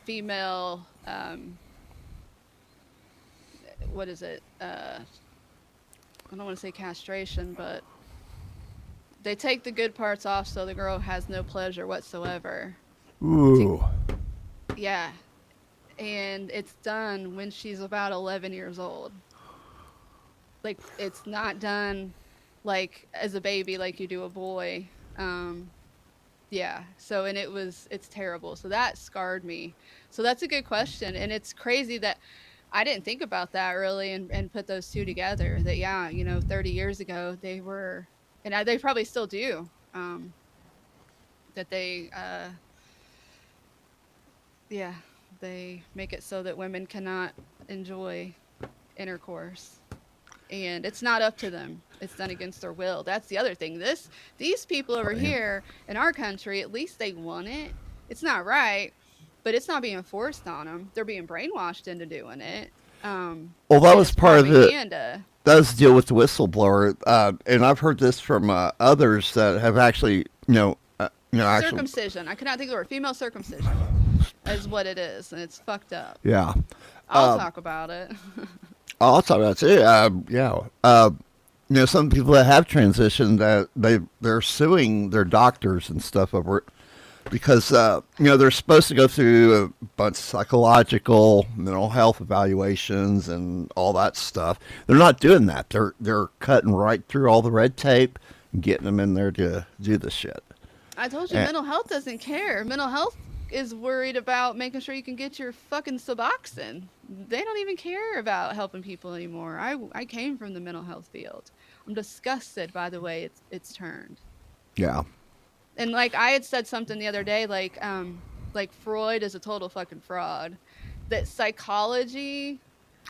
female, what is it? I don't want to say castration, but they take the good parts off so the girl has no pleasure whatsoever. Ooh. Yeah. And it's done when she's about 11 years old. Like, it's not done like as a baby like you do a boy. Yeah. So, and it's terrible. So that scarred me. So that's a good question. And it's crazy that I didn't think about that really and put those two together. That, yeah, 30 years ago they were, and they probably still do, that they, yeah, they make it so that women cannot enjoy intercourse. And it's not up to them. It's done against their will. That's the other thing. These people over here in our country, at least they want it. It's not right, but it's not being forced on them. They're being brainwashed into doing it. Well, that was part of the. propaganda. That was the deal with the whistleblower, and I've heard this from others that have actually, actually. Circumcision. I cannot think of the word. Female circumcision is what it is, and it's fucked up. Yeah. I'll talk about it. I'll talk about it too. Yeah. Some people that have transitioned, that they're suing their doctors and stuff over it because they're supposed to go through a bunch of psychological, mental health evaluations and all that stuff. They're not doing that. They're cutting right through all the red tape and getting them in there to do this shit. I told you, mental health doesn't care. Mental health is worried about making sure you can get your fucking Suboxone. They don't even care about helping people anymore. I came from the mental health field. I'm disgusted by the way it's turned. Yeah. And like I had said something the other day, like Freud is a total fucking fraud. That psychology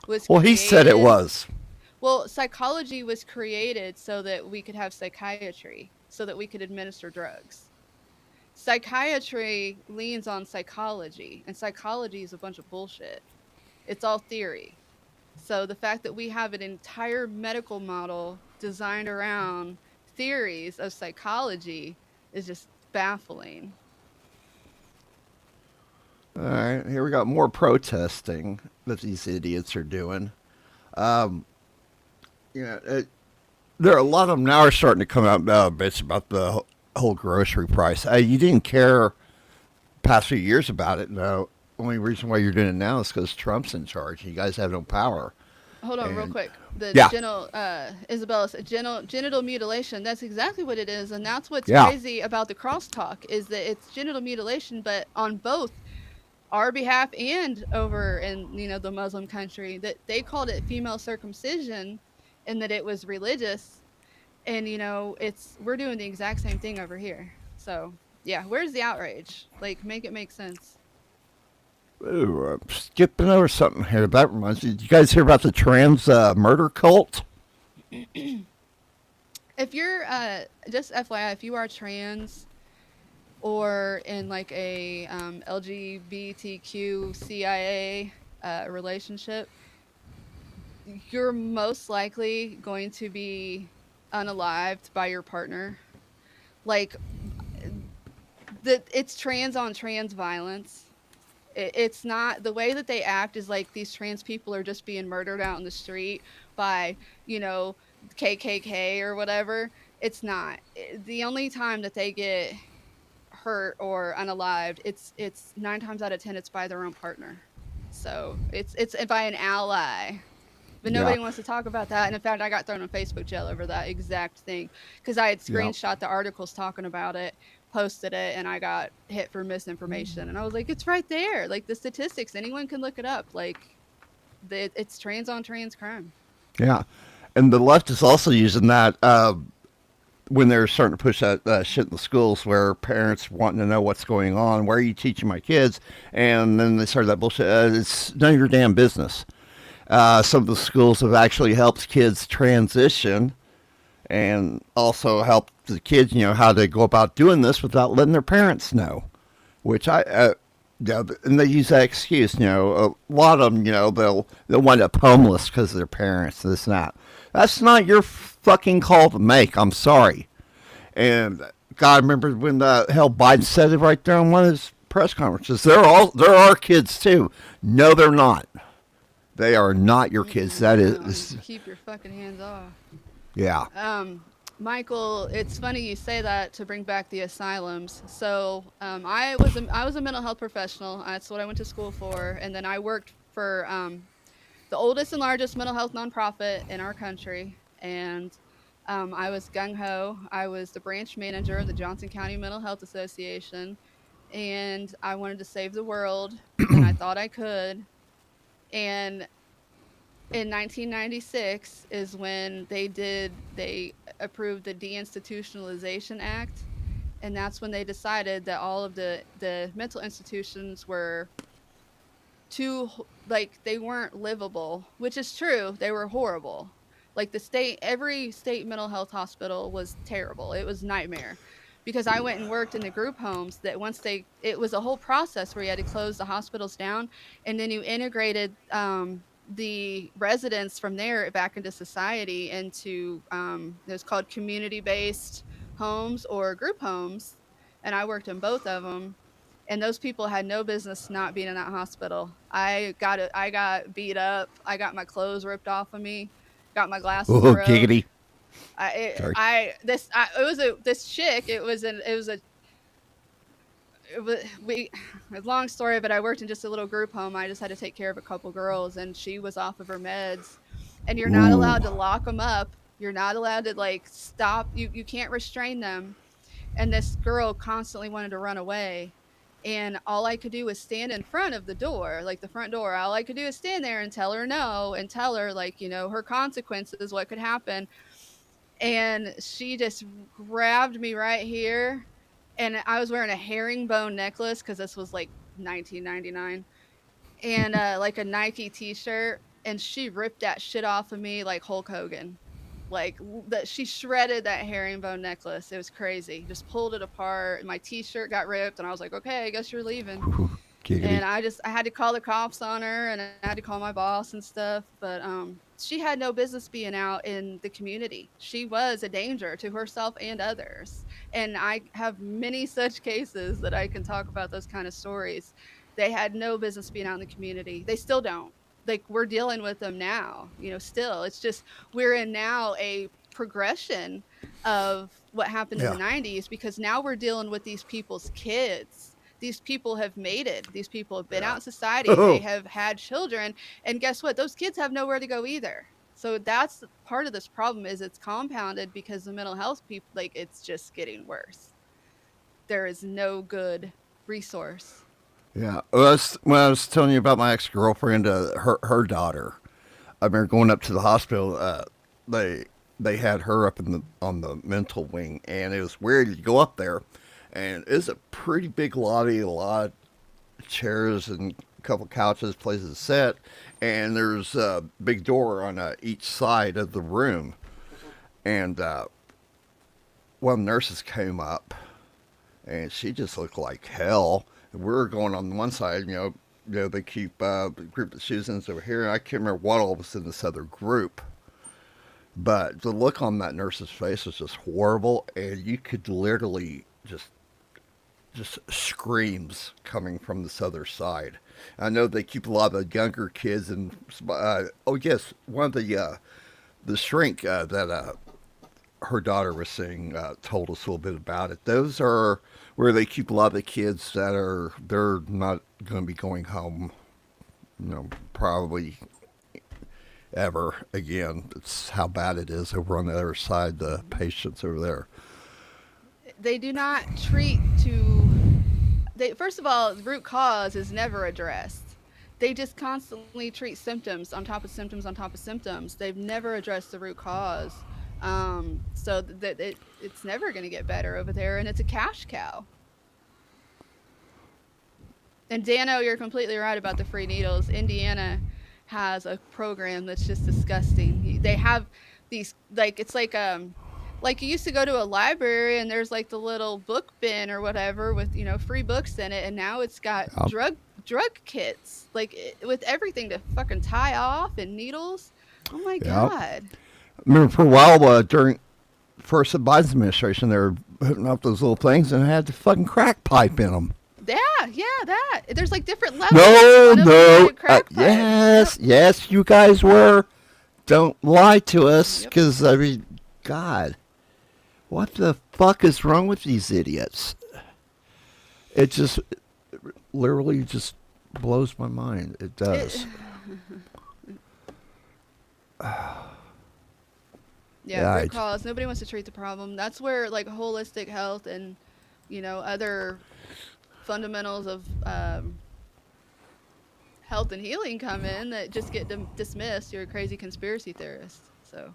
was Well, he said it was. Well, psychology was created so that we could have psychiatry, so that we could administer drugs. Psychiatry leans on psychology, and psychology is a bunch of bullshit. It's all theory. So the fact that we have an entire medical model designed around theories of psychology is just baffling. All right, here we got more protesting that these idiots are doing. There are a lot of them now are starting to come out bitch about the whole grocery price. You didn't care past few years about it. No, only reason why you're doing it now is because Trump's in charge. You guys have no power. Hold on, real quick. The Isabella's genital mutilation. That's exactly what it is, and that's what's crazy about the crosstalk is that it's genital mutilation, but on both our behalf and over in the Muslim country, that they called it female circumcision, and that it was religious, and we're doing the exact same thing over here. So yeah, where's the outrage? Like, make it make sense. Ooh, I'm skipping over something here. That reminds me. Did you guys hear about the trans murder cult? If you're, just FYI, if you are trans or in like a LGBTQCIA relationship, you're most likely going to be unalived by your partner. Like, it's trans on trans violence. It's not, the way that they act is like these trans people are just being murdered out in the street by, KKK or whatever. It's not. The only time that they get hurt or unalived, it's 9 times out of 10, it's by their own partner. So it's by an ally. But nobody wants to talk about that. And in fact, I got thrown in Facebook jail over that exact thing because I had screenshot the articles talking about it, posted it, and I got hit for misinformation. And I was like, it's right there. Like, the statistics, anyone can look it up. Like, it's trans on trans crime. Yeah. And the left is also using that when they're starting to push that shit in the schools where parents wanting to know what's going on. Where are you teaching my kids? And then they started that bullshit. It's none of your damn business. Some of the schools have actually helped kids transition and also helped the kids, how to go about doing this without letting their parents know, which and they use that excuse, a lot of them, they'll wind up homeless because of their parents, this and that. That's not your fucking call to make. I'm sorry. And God, I remember when the hell Biden said it right there on one of his press conferences. There are kids too. No, they're not. They are not your kids. That is. Keep your fucking hands off. Yeah. Michael, it's funny you say that to bring back the asylums. So I was a mental health professional. That's what I went to school for. And then I worked for the oldest and largest mental health nonprofit in our country. And I was gung-ho. I was the branch manager of the Johnson County Mental Health Association, and I wanted to save the world, and I thought I could. And in 1996 is when they approved the Deinstitutionalization Act, and that's when they decided that all of the mental institutions were too, like, they weren't livable, which is true. They were horrible. Like every state mental health hospital was terrible. It was nightmare, because I went and worked in the group homes that it was a whole process where you had to close the hospitals down, and then you integrated the residents from there back into society, into it was called community-based homes or group homes, and I worked in both of them. And those people had no business not being in that hospital. I got beat up. I got my clothes ripped off of me. Got my glasses Oh, broke. giggity. This chick. It was a long story, but I worked in just a little group home. I just had to take care of a couple girls, and she was off of her meds. And you're not allowed to lock them up. You're not allowed to, like, stop. You can't restrain them. And this girl constantly wanted to run away. And all I could do was stand in front of the door, like the front door. All I could do is stand there and tell her no, and tell her, like, her consequences, what could happen. And she just grabbed me right here. And I was wearing a herringbone necklace, because this was like 1999, and like a Nike t-shirt. And she ripped that shit off of me like Hulk Hogan. Like, that she shredded that herringbone necklace. It was crazy. Just pulled it apart, and my t-shirt got ripped, and I was like, okay, I guess you're leaving. And I had to call the cops on her, and I had to call my boss and stuff. But she had no business being out in the community. She was a danger to herself and others. And I have many such cases that I can talk about, those kind of stories. They had no business being out in the community. They still don't. Like, we're dealing with them now, still. It's just, we're in now a progression of what happened in the 90s, because now we're dealing with these people's kids. These people have made it. These people have been out in society. They have had children. And guess what? Those kids have nowhere to go either. So that's part of this problem, is it's compounded because the mental health people, like, it's just getting worse. There is no good resource. Yeah, when I was telling you about my ex-girlfriend, her daughter, I remember going up to the hospital. They had her up on the mental wing, and it was weird. You go up there, and it's a pretty big lobby, a lot of chairs and a couple couches, places to sit, and there's a big door on each side of the room. And one of the nurses came up, and she just looked like hell. We're going on one side, they keep the group that she was in over here, and I can't remember what all was in this other group. But the look on that nurse's face was just horrible, and you could literally just screams coming from this other side. I know they keep a lot of the younger kids, and oh yes, one of the shrink that her daughter was seeing told us a little bit about it. Those are where they keep a lot of the kids that they're not going to be going home, probably ever again. It's how bad it is over on the other side, the patients over there. They do not first of all, the root cause is never addressed. They just constantly treat symptoms on top of symptoms on top of symptoms. They've never addressed the root cause. So that it's never going to get better over there, and it's a cash cow. And Dano, you're completely right about the free needles. Indiana has a program that's just disgusting. They have these, like, it's like you used to go to a library and there's like the little book bin or whatever with free books in it, and now it's got drug kits, like, with everything to fucking tie off and needles. Oh my God. I remember for a while during first Biden's administration, they were putting up those little things and had the fucking crack pipe in them. Yeah, that. There's like different levels. No. Yes, you guys were. Don't lie to us, because, I mean, God, what the fuck is wrong with these idiots? It literally just blows my mind. It does. Yeah, root cause. Nobody wants to treat the problem. That's where like holistic health and, other fundamentals of health and healing come in that just get dismissed. You're a crazy conspiracy theorist. So.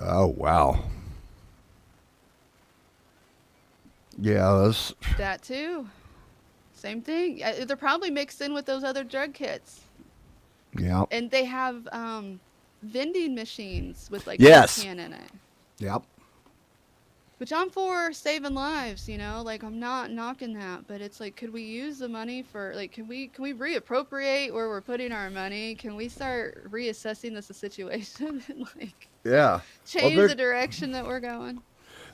Oh, wow. Yeah, that's... That too. Same thing. They're probably mixed in with those other drug kits. Yeah. And they have vending machines with like Yes. can in it. Yep. Which I'm for saving lives, like I'm not knocking that, but it's like, could we use the money for like, can we reappropriate where we're putting our money? Can we start reassessing this situation and like change the direction that we're going?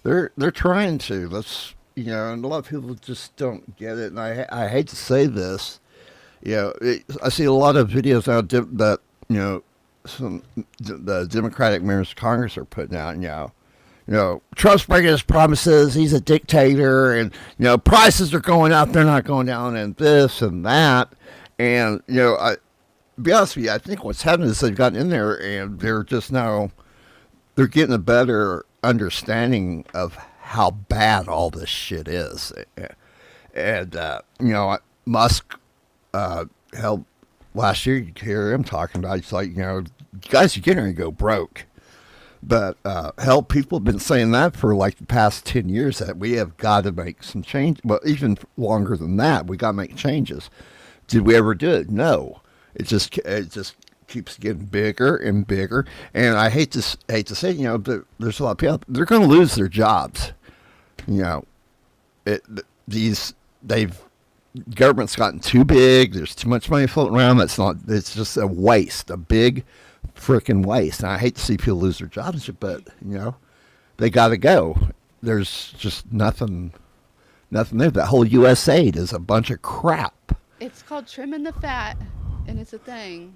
They're trying to. That's and a lot of people just don't get it. And I hate to say this, I see a lot of videos now that the Democratic members of Congress are putting out. Trump's breaking his promises. He's a dictator, and prices are going up. They're not going down, and this and that. And I be honest with you, I think what's happening is they've gotten in there, and they're just now they're getting a better understanding of how bad all this shit is. And Musk held last year. You hear him talking about it's like guys, you're getting ready to go broke. But hell, people have been saying that for like the past 10 years that we have got to make some change. Well, even longer than that, we got to make changes. Did we ever do it? No. It just keeps getting bigger and bigger. And I hate to say, there's a lot of people, they're going to lose their jobs. Government's gotten too big. There's too much money floating around. It's just a waste, a big freaking waste. And I hate to see people lose their jobs, but they got to go. There's just nothing there. That whole USAID is a bunch of crap. It's called trimming the fat, and it's a thing,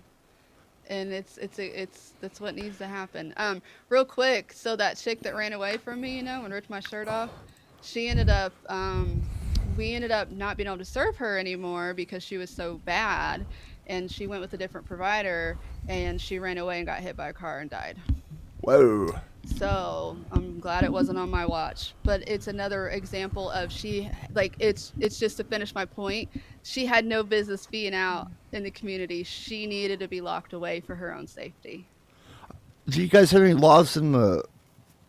and it's that's what needs to happen. Real quick, so that chick that ran away from me, and ripped my shirt off, she ended up we ended up not being able to serve her anymore because she was so bad, and she went with a different provider, and she ran away and got hit by a car and died. Whoa. So I'm glad it wasn't on my watch, but it's another example of it's just to finish my point. She had no business being out in the community. She needed to be locked away for her own safety. Do you guys have any laws in the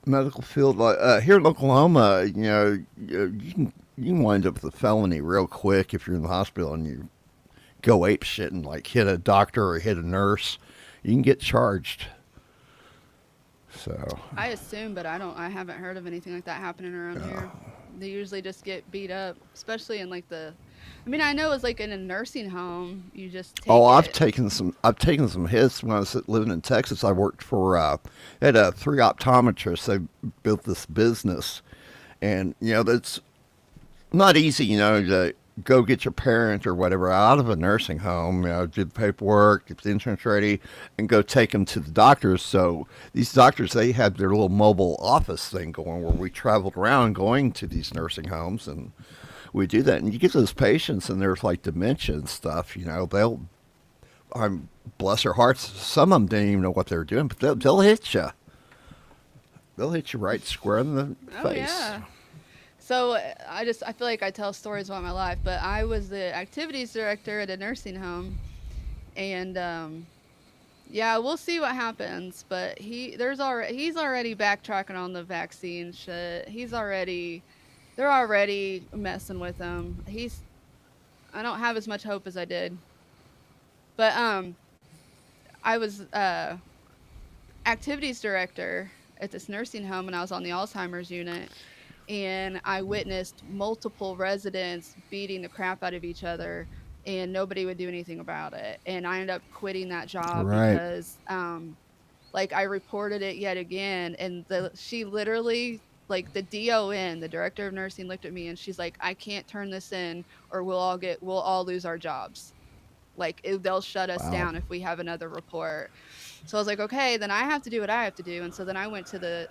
medical field? Like here in Oklahoma, you can wind up with a felony real quick if you're in the hospital and you go ape shit and like hit a doctor or hit a nurse. You can get charged. So I assume, but I haven't heard of anything like that happening around here. They usually just get beat up, especially in like I know it's like in a nursing home, you just take I've taken some hits when I was living in Texas. I worked for had 3 optometrists. They built this business, and that's not easy, to go get your parent or whatever out of a nursing home, do the paperwork, get the insurance ready, and go take them to the doctors. So these doctors, they had their little mobile office thing going where we traveled around going to these nursing homes, and we do that. And you get those patients, and there's like dementia and stuff, bless their hearts, some of them didn't even know what they were doing, but they'll hit you. They'll hit you right square in the face. Yeah. So I feel like I tell stories about my life, but I was the activities director at a nursing home, and we'll see what happens. But he's already backtracking on the vaccine shit. They're already messing with him. I don't have as much hope as I did. But I was activities director at this nursing home, and I was on the Alzheimer's unit. And I witnessed multiple residents beating the crap out of each other, and nobody would do anything about it. And I ended up quitting that job because, I reported it yet again, and she literally, the DON, the director of nursing, looked at me and she's like, "I can't turn this in, or we'll all lose our jobs. They'll shut us down if we have another report." So I was like, okay, then I have to do what I have to do. And so then I went to the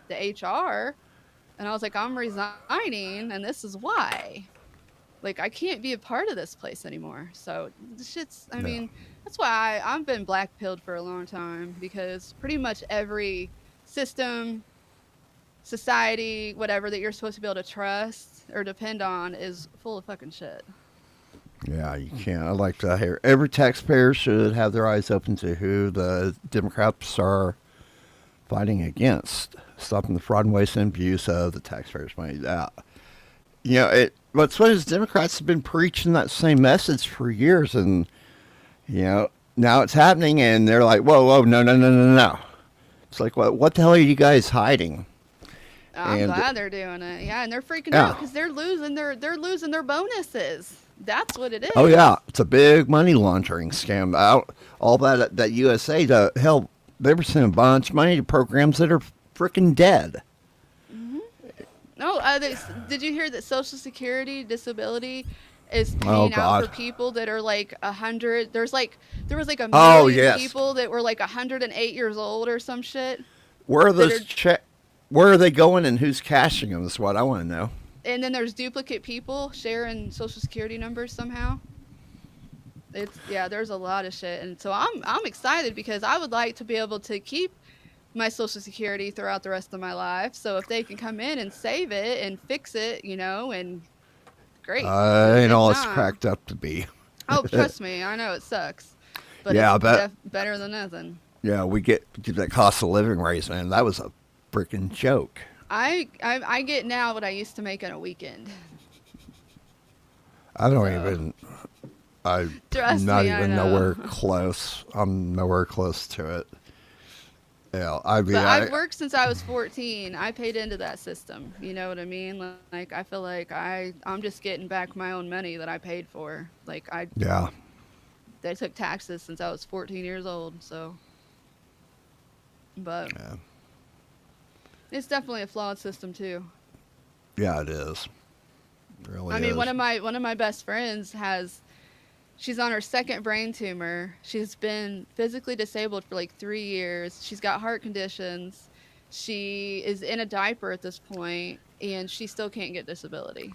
HR. And I was like, "I'm resigning, and this is why." Like, I can't be a part of this place anymore. So the shit's, I Yeah. mean, that's why I've been black pilled for a long time, because pretty much every system, society, whatever that you're supposed to be able to trust or depend on is full of fucking shit. Yeah, you can't. I like to hear every taxpayer should have their eyes open to who the Democrats are fighting against, stopping the fraud and waste and abuse of the taxpayers' money. You know, what's what is Democrats have been preaching that same message for years, and you know now it's happening, and they're like, whoa, no, no, no, no, no. It's like, what the hell are you guys hiding? I'm glad they're doing it. Yeah, and they're freaking out because they're losing their bonuses. That's what it is. Oh yeah, it's a big money laundering scam. All that USA to hell, they were sending a bunch of money to programs that are freaking dead. No, did you hear that Social Security disability is paying out for people that are like 100? There was like a million people that were like 108 years old or some shit. Where are those where are they going and who's cashing them? Is what I want to know. And then there's duplicate people sharing Social Security numbers somehow. There's a lot of shit, and so I'm excited because I would like to be able to keep my Social Security throughout the rest of my life. So if they can come in and save it and fix it, you know, and great. Ain't all it's cracked up to be. Oh, trust me, I know it sucks, but yeah, it's better than nothing. Yeah, we get that cost of living raise, man. That was a freaking joke. I get now what I used to make on a weekend. I don't even. I'm not even nowhere close. I'm nowhere close to it. Yeah, I've worked since I was 14. I paid into that system. You know what I mean? Like, I feel like I'm just getting back my own money that I paid for. Like, they took taxes since I was 14 years old. So, but it's definitely a flawed system too. Yeah, it is. It really I mean, is. one of my best friends she's on her second brain tumor. She's been physically disabled for like 3 years. She's got heart conditions. She is in a diaper at this point, and she still can't get disability.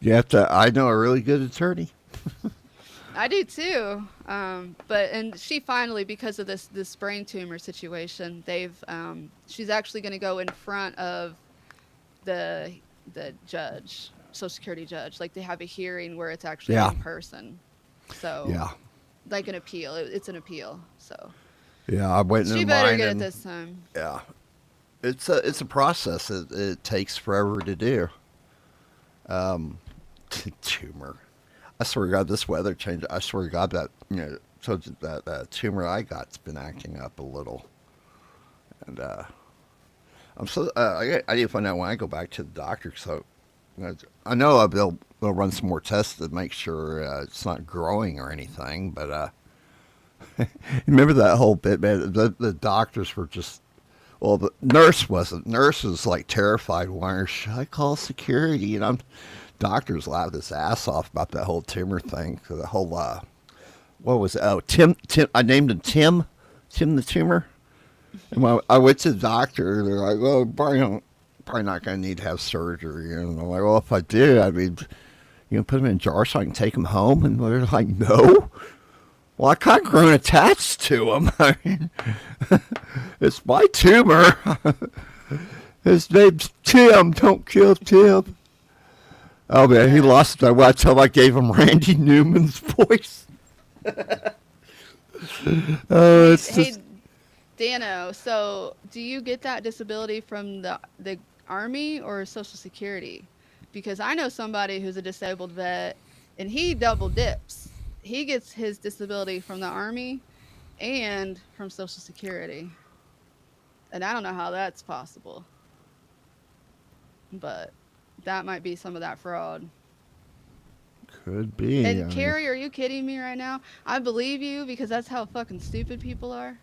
You have to. I know a really good attorney. I do too. And she finally, because of this brain tumor situation, she's actually going to go in front of the judge. Social Security judge, like they have a hearing where it's actually in person. So like an appeal. It's an appeal. So I'm waiting in line. She better get it this time. Yeah, it's a process. It takes forever to do. Tumor. I swear to God, this weather change. I swear to God that so that tumor I got's been acting up a little, and I'm so I need to find out when I go back to the doctor. So. I know they'll run some more tests to make sure it's not growing or anything, but remember that whole bit, man? The doctors were just, well, the nurse wasn't. Nurse was like terrified. Why should I call security? And doctors laughed his ass off about that whole tumor thing. The whole, what was it? Oh, Tim. I named him Tim the tumor. And when I went to the doctor, they're like, well, probably not going to need to have surgery. And I'm like, well, if I do, I mean, put them in a jar so I can take them home. And they're like, no. Well, I kind of grown attached to them. I mean, it's my tumor. His name's Tim. Don't kill Tim. Oh, man, he lost it. I tell him I gave him Randy Newman's voice. It's just... Dano, so do you get that disability from the Army or Social Security? Because I know somebody who's a disabled vet, and he double dips. He gets his disability from the Army and from Social Security. And I don't know how that's possible. But that might be some of that fraud. Could be. And Carrie, are you kidding me right now? I believe you because that's how fucking stupid people are.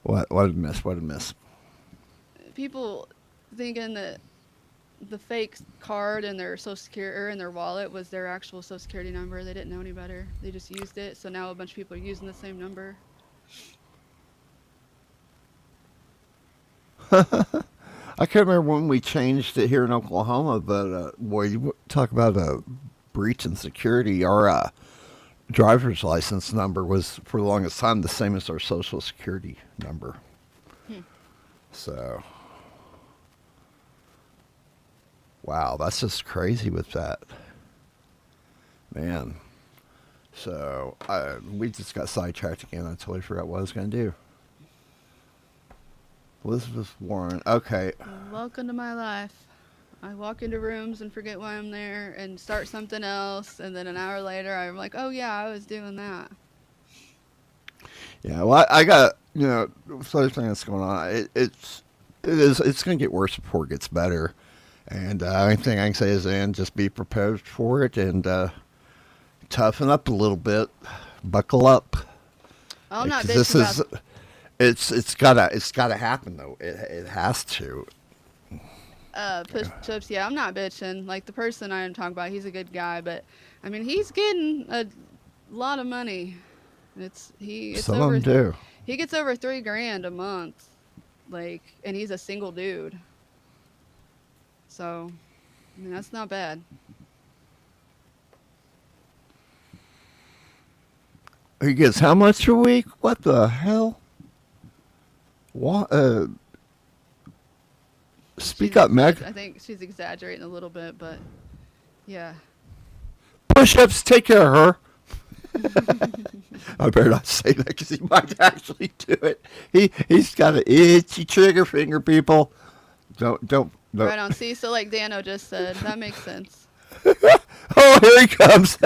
What a miss. What a miss. People thinking that the fake card in their Social Security or in their wallet was their actual Social Security number. They didn't know any better. They just used it. So now a bunch of people are using the same number. I can't remember when we changed it here in Oklahoma, but boy, you talk about a breach in security. Our driver's license number was for the longest time the same as our social security number. So, wow, that's just crazy with that, man. So we just got sidetracked again. I totally forgot what I was going to do. Elizabeth Warren. Okay. Welcome to my life. I walk into rooms and forget why I'm there and start something else, and then an hour later I'm like, oh yeah, I was doing that. Yeah, well, I got, the other thing that's going on, it's going to get worse before it gets better. And the only thing I can say is, just be prepared for it and toughen up a little bit. Buckle up. I'm not bitching about it's gotta happen though. It has to. push-ups. Yeah, I'm not bitching. Like the person I am talking about, he's a good guy, but I mean, he's getting a lot of money. Some of them do. He gets over $3,000 a month, like, and he's a single dude. So, I mean, that's not bad. He gets how much a week? What the hell? What? Speak up, Meg. I think she's exaggerating a little bit, but yeah. Push-ups, take care of her. I better not say that because he might actually do it. He's got an itchy trigger finger, people. Don't. Right on. See, so like Dano just said, that makes sense. Oh, here he comes.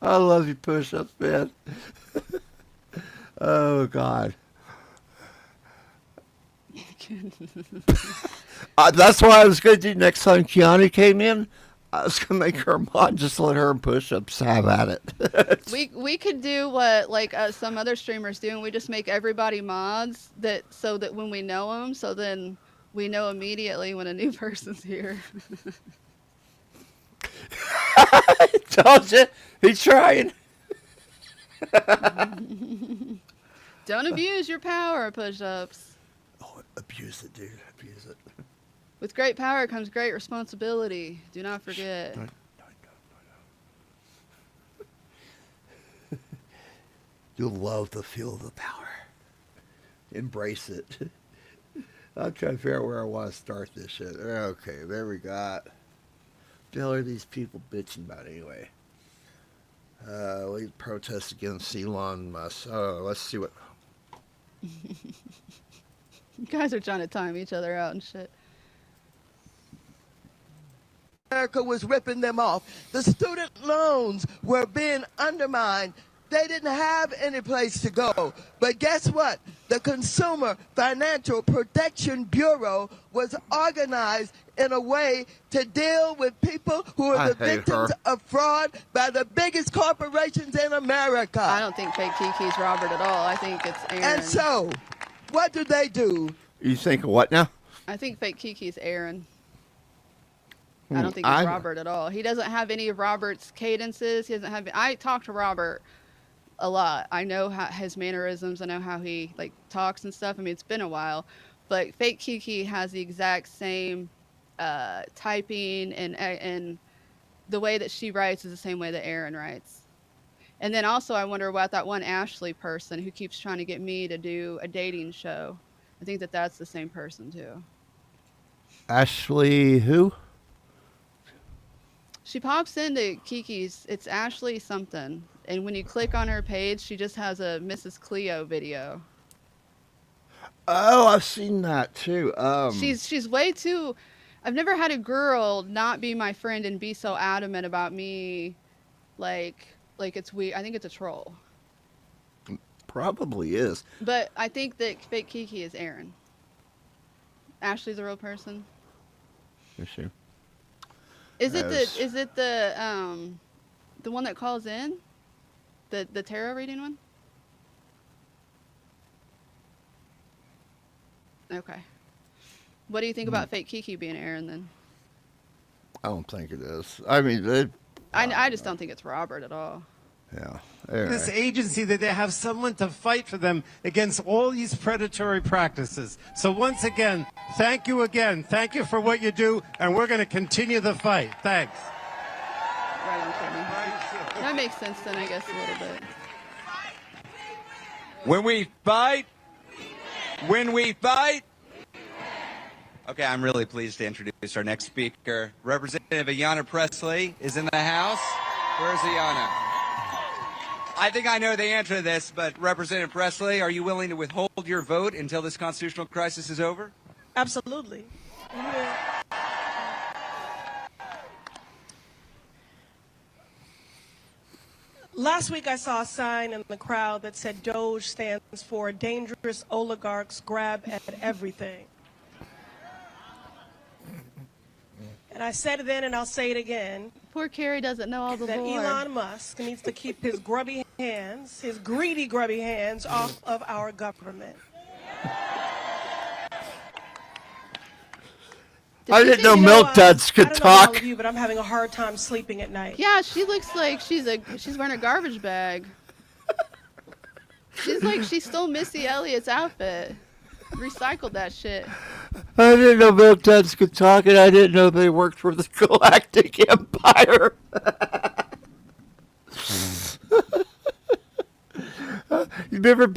I love you push-ups, man. Oh, God. That's what I was going to do next time Kiani came in. I was going to make her mod, just let her and push-ups have at it. we could do what like some other streamers do, and we just make everybody mods so that when we know them, so then we know immediately when a new person's here. Told you, he's trying. Don't abuse your power, push-ups. Oh, abuse it, dude. Abuse it. With great power comes great responsibility. Do not forget. No. You'll love the feel of the power. Embrace it. I'm trying to figure out where I want to start this shit. Okay, there we got. What the hell are these people bitching about anyway? We protest against Elon Musk. Oh, let's see what. You guys are trying to time each other out and shit. America was ripping them off. The student loans were being undermined. They didn't have any place to go. But guess what? The Consumer Financial Protection Bureau was organized in a way to deal with people who are the victims of fraud by the biggest corporations in America. I don't think Fake Kiki's Robert at all. I think it's Aaron. And so, what do they do? You think of what now? I think Fake Kiki's Aaron. I don't think he's Robert at all. He doesn't have any of Robert's cadences. He doesn't have. I talk to Robert a lot. I know his mannerisms. I know how he like talks and stuff. I mean, it's been a while, but Fake Kiki has the exact same typing and the way that she writes is the same way that Aaron writes. And then also, I wonder about that one Ashley person who keeps trying to get me to do a dating show. I think that's the same person too. Ashley who? She pops into Kiki's. It's Ashley something. And when you click on her page, she just has a Mrs. Cleo video. Oh, I've seen that too. She's way too. I've never had a girl not be my friend and be so adamant about me, like it's weird. I think it's a troll. Probably is. But I think that Fake Kiki is Aaron. Ashley's a real person. Is she? Is it the one that calls in? The tarot reading one? Okay. What do you think about Fake Kiki being Aaron then? I don't think it is. I mean, I just don't think it's Robert at all. Yeah. This agency that they have someone to fight for them against all these predatory practices. So once again, thank you again. Thank you for what you do, and we're going to continue the fight. Thanks. Right on, Courtney. That makes sense then, I guess, a little bit. When we fight, Okay, I'm really pleased to introduce our next speaker. Representative Ayanna Pressley is in the house. Where's Ayanna? I think I know the answer to this, but Representative Pressley, are you willing to withhold your vote until this constitutional crisis is over? Absolutely. Last week I saw a sign in the crowd that said DOGE stands for Dangerous Oligarchs Grab at Everything. And I said it then and I'll say it again. Poor Carrie doesn't know all the that lore. Elon Musk needs to keep his grubby hands, his greedy grubby hands off of our government. I didn't know milk duds could I don't know about all talk. of you, but I'm having a hard time sleeping at night. Yeah, she looks like she's wearing a garbage bag. She's like she stole Missy Elliott's outfit. Recycled that shit. I didn't know milk duds could talk, and I didn't know they worked for the Galactic Empire. You remember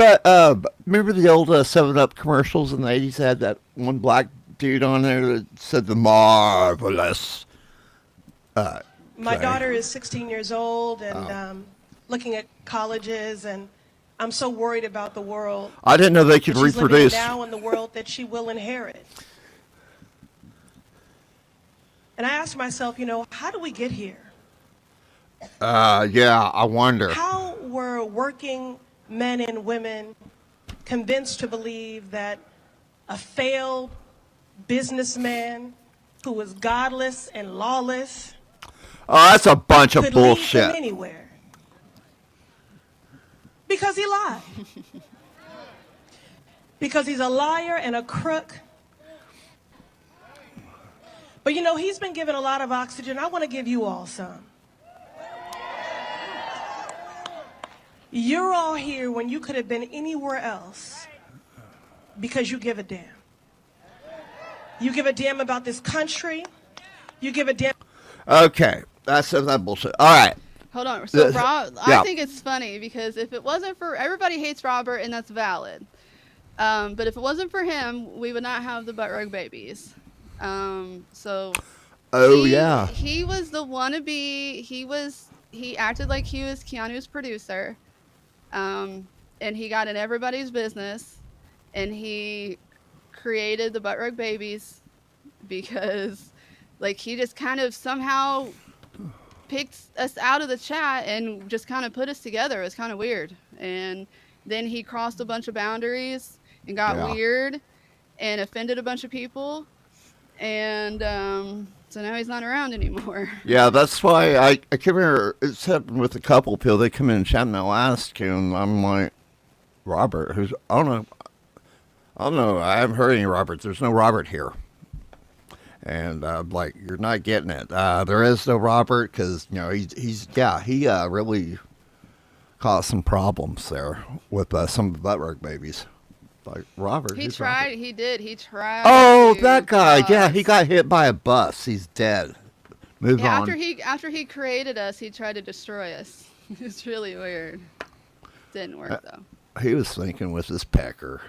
the old 7-Up commercials in the 80s? Had that one black dude on there that said the marvelous. My daughter is 16 years old and looking at colleges, and I'm so worried about the world. I didn't know they could that she's reproduce. living now in the world that she will inherit. And I asked myself, how do we get here? Yeah, I wonder. How were working men and women convinced to believe that a failed businessman who was godless and lawless Oh, that's a bunch of could lead them bullshit. anywhere? Because he lied. Because he's a liar and a crook. But he's been given a lot of oxygen. I want to give you all some. You're all here when you could have been anywhere else because you give a damn. You give a damn about this country. You give a damn. Okay, that's that bullshit. All right. Hold on. So Rob, yeah. I think it's funny because if it wasn't for everybody hates Robert and that's valid. But if it wasn't for him, we would not have the butt rug babies. So. Oh yeah. He was the wannabe. He acted like he was Keanu's producer. And he got in everybody's business, and he created the butt rug babies because, he just kind of somehow picked us out of the chat and just kind of put us together. It was kind of weird. And then he crossed a bunch of boundaries and got weird and offended a bunch of people. And so now he's not around anymore. Yeah, that's why I came here. It's happened with a couple people. They come in and chat and they'll ask you, and I'm like, Robert, who's, I don't know. I haven't heard any Roberts. There's no Robert here. And like, you're not getting it. There is no Robert because, he really caused some problems there with some of the butt rug babies. Like, Robert. He who's tried. Robert? He did. He tried. Oh, to that guy. cause- Yeah, he got hit by a bus. He's dead. Move Yeah, on. after he created us, he tried to destroy us. It's really weird. Didn't work though. He was thinking with his pecker.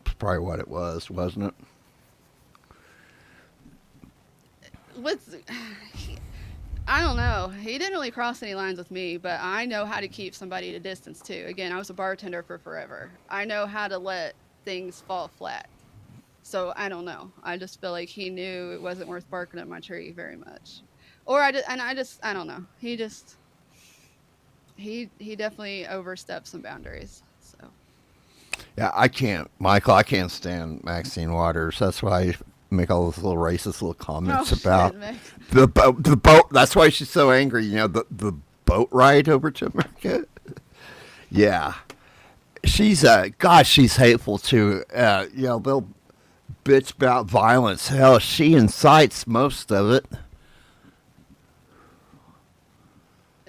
That's probably what it was, wasn't it? I don't know. He didn't really cross any lines with me, but I know how to keep somebody at a distance too. Again, I was a bartender for forever. I know how to let things fall flat. So I don't know. I just feel like he knew it wasn't worth barking at my tree very much. Or I don't know. He definitely overstepped some boundaries. So. Yeah, Michael, I can't stand Maxine Waters. That's why I make all those little racist little comments about the boat. That's why she's so angry. The boat ride over to America. Yeah. She's she's hateful too. They'll bitch about violence. Hell, she incites most of it.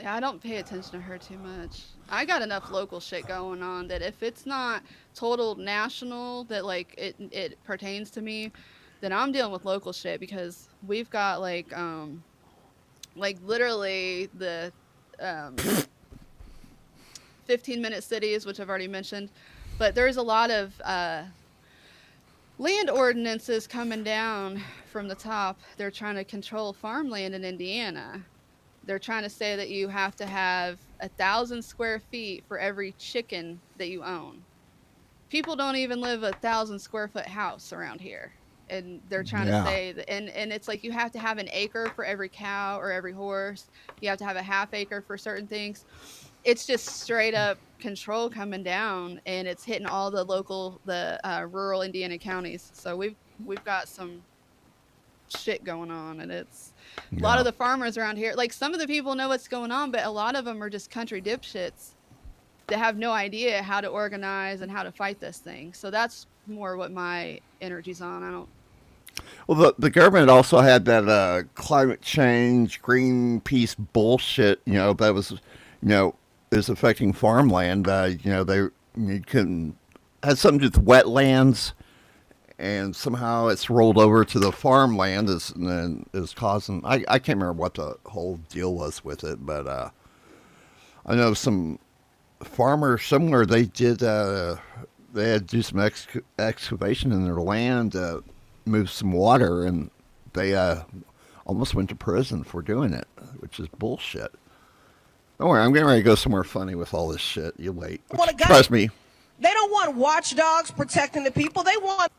Yeah, I don't pay attention to her too much. I got enough local shit going on that if it's not total national that like it pertains to me, then I'm dealing with local shit because we've got like literally the 15-minute cities, which I've already mentioned, but there's a lot of land ordinances coming down from the top. They're trying to control farmland in Indiana. They're trying to say that you have to have 1,000 square feet for every chicken that you own. People don't even live 1,000 square foot house around here. And they're trying to say that, and it's like you have to have an acre for every cow or every horse. You have to have a half acre for certain things. It's just straight up control coming down, and it's hitting all the local, rural Indiana counties. So we've got some shit going on, and it's a lot of the farmers around here. Like some of the people know what's going on, but a lot of them are just country dipshits that have no idea how to organize and how to fight this thing. So that's more what my energy's on. I don't. Well, the government also had that climate change, Greenpeace bullshit. That was, is affecting farmland. They couldn't had something to do with wetlands, and somehow it's rolled over to the farmland and is causing. I can't remember what the whole deal was with it, but I know some farmers somewhere they had to do some excavation in their land. Move some water, and they almost went to prison for doing it, which is bullshit. Don't worry, I'm getting ready to go somewhere funny with all this shit. You wait. Trust me. They don't want watchdogs protecting the people. They want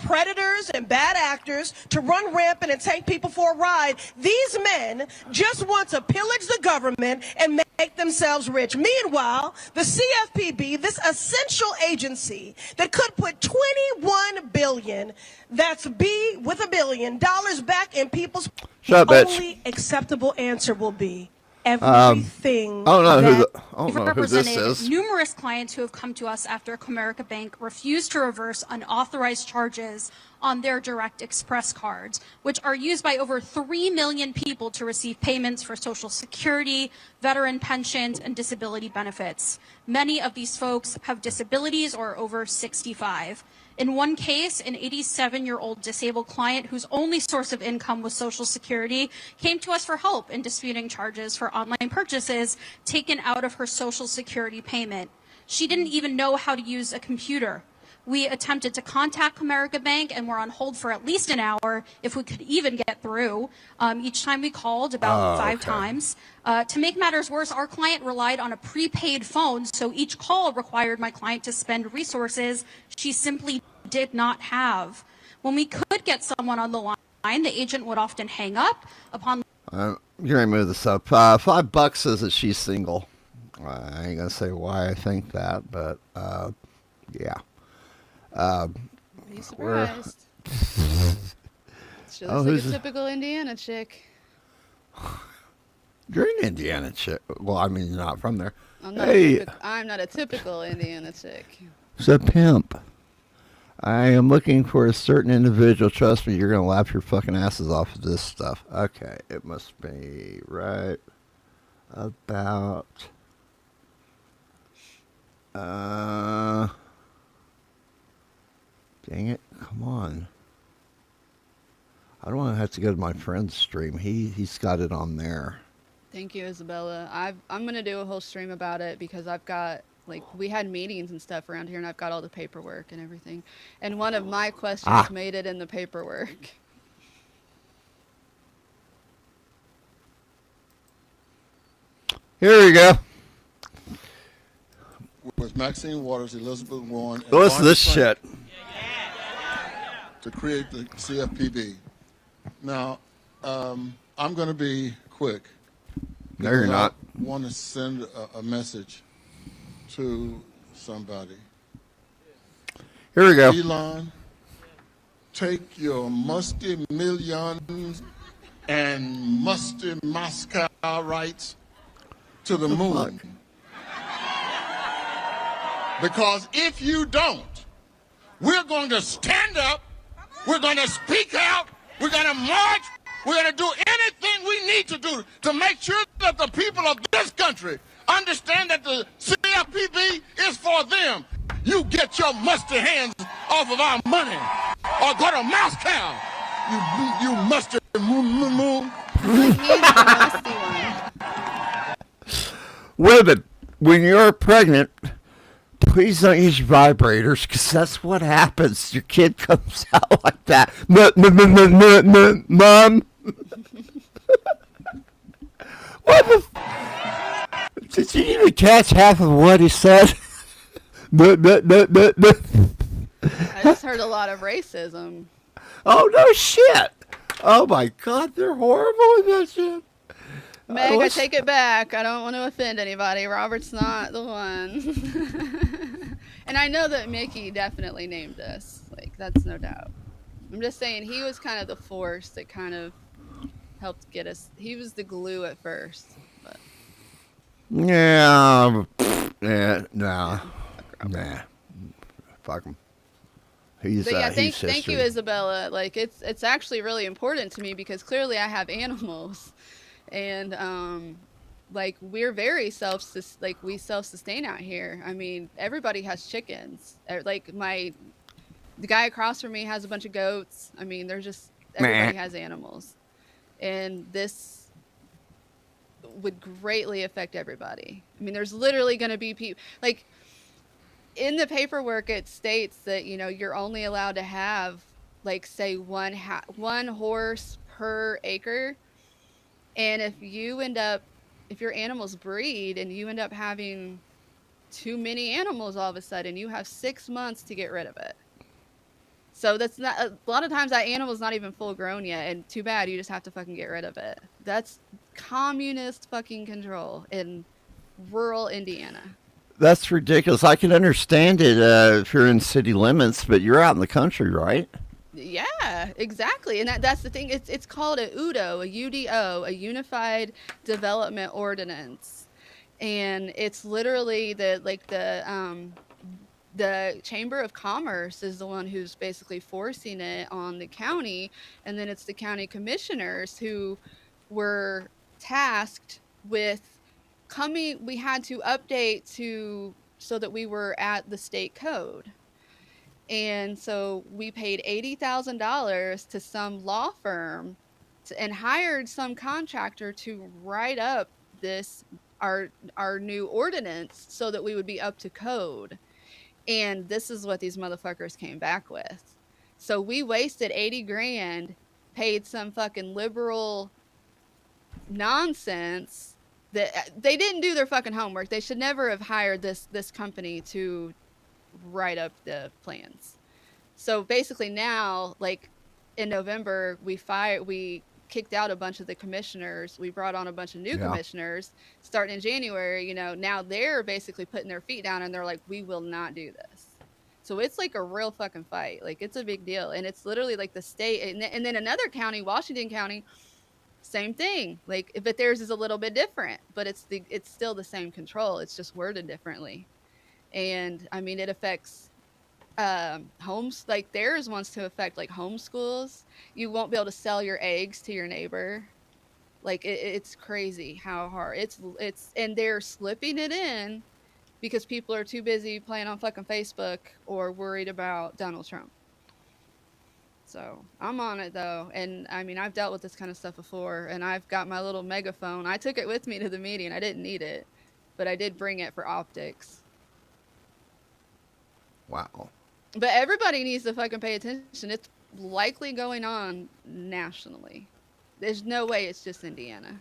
predators and bad actors to run rampant and take people for a ride. These men just want to pillage the government and make themselves rich. Meanwhile, the CFPB, this essential agency that could put $21 billion, that's B with $1 billion, back in people's only acceptable answer will be everything. I don't know who this is. Numerous clients who have come to us after Comerica Bank refused to reverse unauthorized charges on their Direct Express cards, which are used by over 3 million people to receive payments for Social Security, veteran pensions, and disability benefits. Many of these folks have disabilities or are over 65. In one case, an 87-year-old disabled client whose only source of income was Social Security came to us for help in disputing charges for online purchases taken out of her Social Security payment. She didn't even know how to use a computer. We attempted to contact Comerica Bank and were on hold for at least an hour if we could even get through. Each time we called about 5 times. To make matters worse, our client relied on a prepaid phone, so each call required my client to spend resources she simply did not have. When we could get someone on the line, the agent would often hang up upon... You're going to move this up. $5 says that she's single. I ain't going to say why I think that, but yeah. Are you surprised? She looks like a typical Indiana chick. You're an Indiana chick. Well, I mean, you're not from there. I'm not a typical Indiana chick. It's a pimp. I am looking for a certain individual. Trust me, you're going to laugh your fucking asses off at this stuff. Okay, it must be right about... Dang it, come on. I don't want to have to go to my friend's stream. He's got it on there. Thank you, Isabella. I'm going to do a whole stream about it because I've got, we had meetings and stuff around here, and I've got all the paperwork and everything. And one of my questions made it in the paperwork. Here we go. With Maxine Waters, Elizabeth Warren, and listen to this shit. To create the CFPB. Now, I'm going to be quick. No, you're not. I want to send a message to somebody. Here we go. Elon, take your musty millions and musty Moscow rights to the moon. Because if you don't, we're going to stand up, we're going to speak out, we're going to march, we're going to do anything we need to do to make sure that the people of this country understand that the CFPB is for them. You get your musty hands off of our money or go to Moscow. You musty moo. Women, when you're pregnant, please don't use vibrators because that's what happens. Your kid comes out like that. Mom. What the? Did you even catch half of what he said? I just heard a lot of racism. Oh, no shit. Oh, my God. They're horrible in that shit. Meg, I take it back. I don't want to offend anybody. Robert's not the one. And I know that Mickey definitely named us. Like, that's no doubt. I'm just saying he was kind of the force that kind of helped get us. He was the glue at first. But. Yeah. Nah. Fuck him. He's, but yeah, he's thank you, Isabella. Like, it's actually really important to me because clearly I have animals. And like we're very we self-sustain out here. I mean, everybody has chickens. Like the guy across from me has a bunch of goats. I mean, everybody has animals, and this would greatly affect everybody. I mean, there's literally going to be people like in the paperwork. It states that you're only allowed to have like say one horse per acre. And if your animals breed and you end up having too many animals all of a sudden, you have 6 months to get rid of it. So that's not, a lot of times that animal's not even full grown yet, and too bad, you just have to fucking get rid of it. That's communist fucking control in rural Indiana. That's ridiculous. I can understand it if you're in city limits, but you're out in the country, right? Yeah, exactly. And that's the thing. It's called a UDO, a UDO, a Unified Development Ordinance. And it's literally the Chamber of Commerce is the one who's basically forcing it on the county. And then it's the county commissioners who were tasked with we had to update so that we were at the state code. And so we paid $80,000 to some law firm and hired some contractor to write up our new ordinance so that we would be up to code. And this is what these motherfuckers came back with. So we wasted 80 grand, paid some fucking liberal nonsense that they didn't do their fucking homework. They should never have hired this company to write up the plans. So basically now, like in November, we kicked out a bunch of the commissioners. We brought on a bunch of new commissioners starting in January. Now they're basically putting their feet down and they're like, we will not do this. So it's like a real fucking fight. Like it's a big deal. And it's literally like the state. And then another county, Washington County, same thing. Like, but theirs is a little bit different, but it's still the same control. It's just worded differently. And I mean, it affects homes. Like theirs wants to affect like homeschools. You won't be able to sell your eggs to your neighbor. Like it's crazy how hard it's and they're slipping it in because people are too busy playing on fucking Facebook or worried about Donald Trump. So I'm on it though. And I mean, I've dealt with this kind of stuff before, and I've got my little megaphone. I took it with me to the meeting. I didn't need it, but I did bring it for optics. Wow. But everybody needs to fucking pay attention. It's likely going on nationally. There's no way it's just Indiana.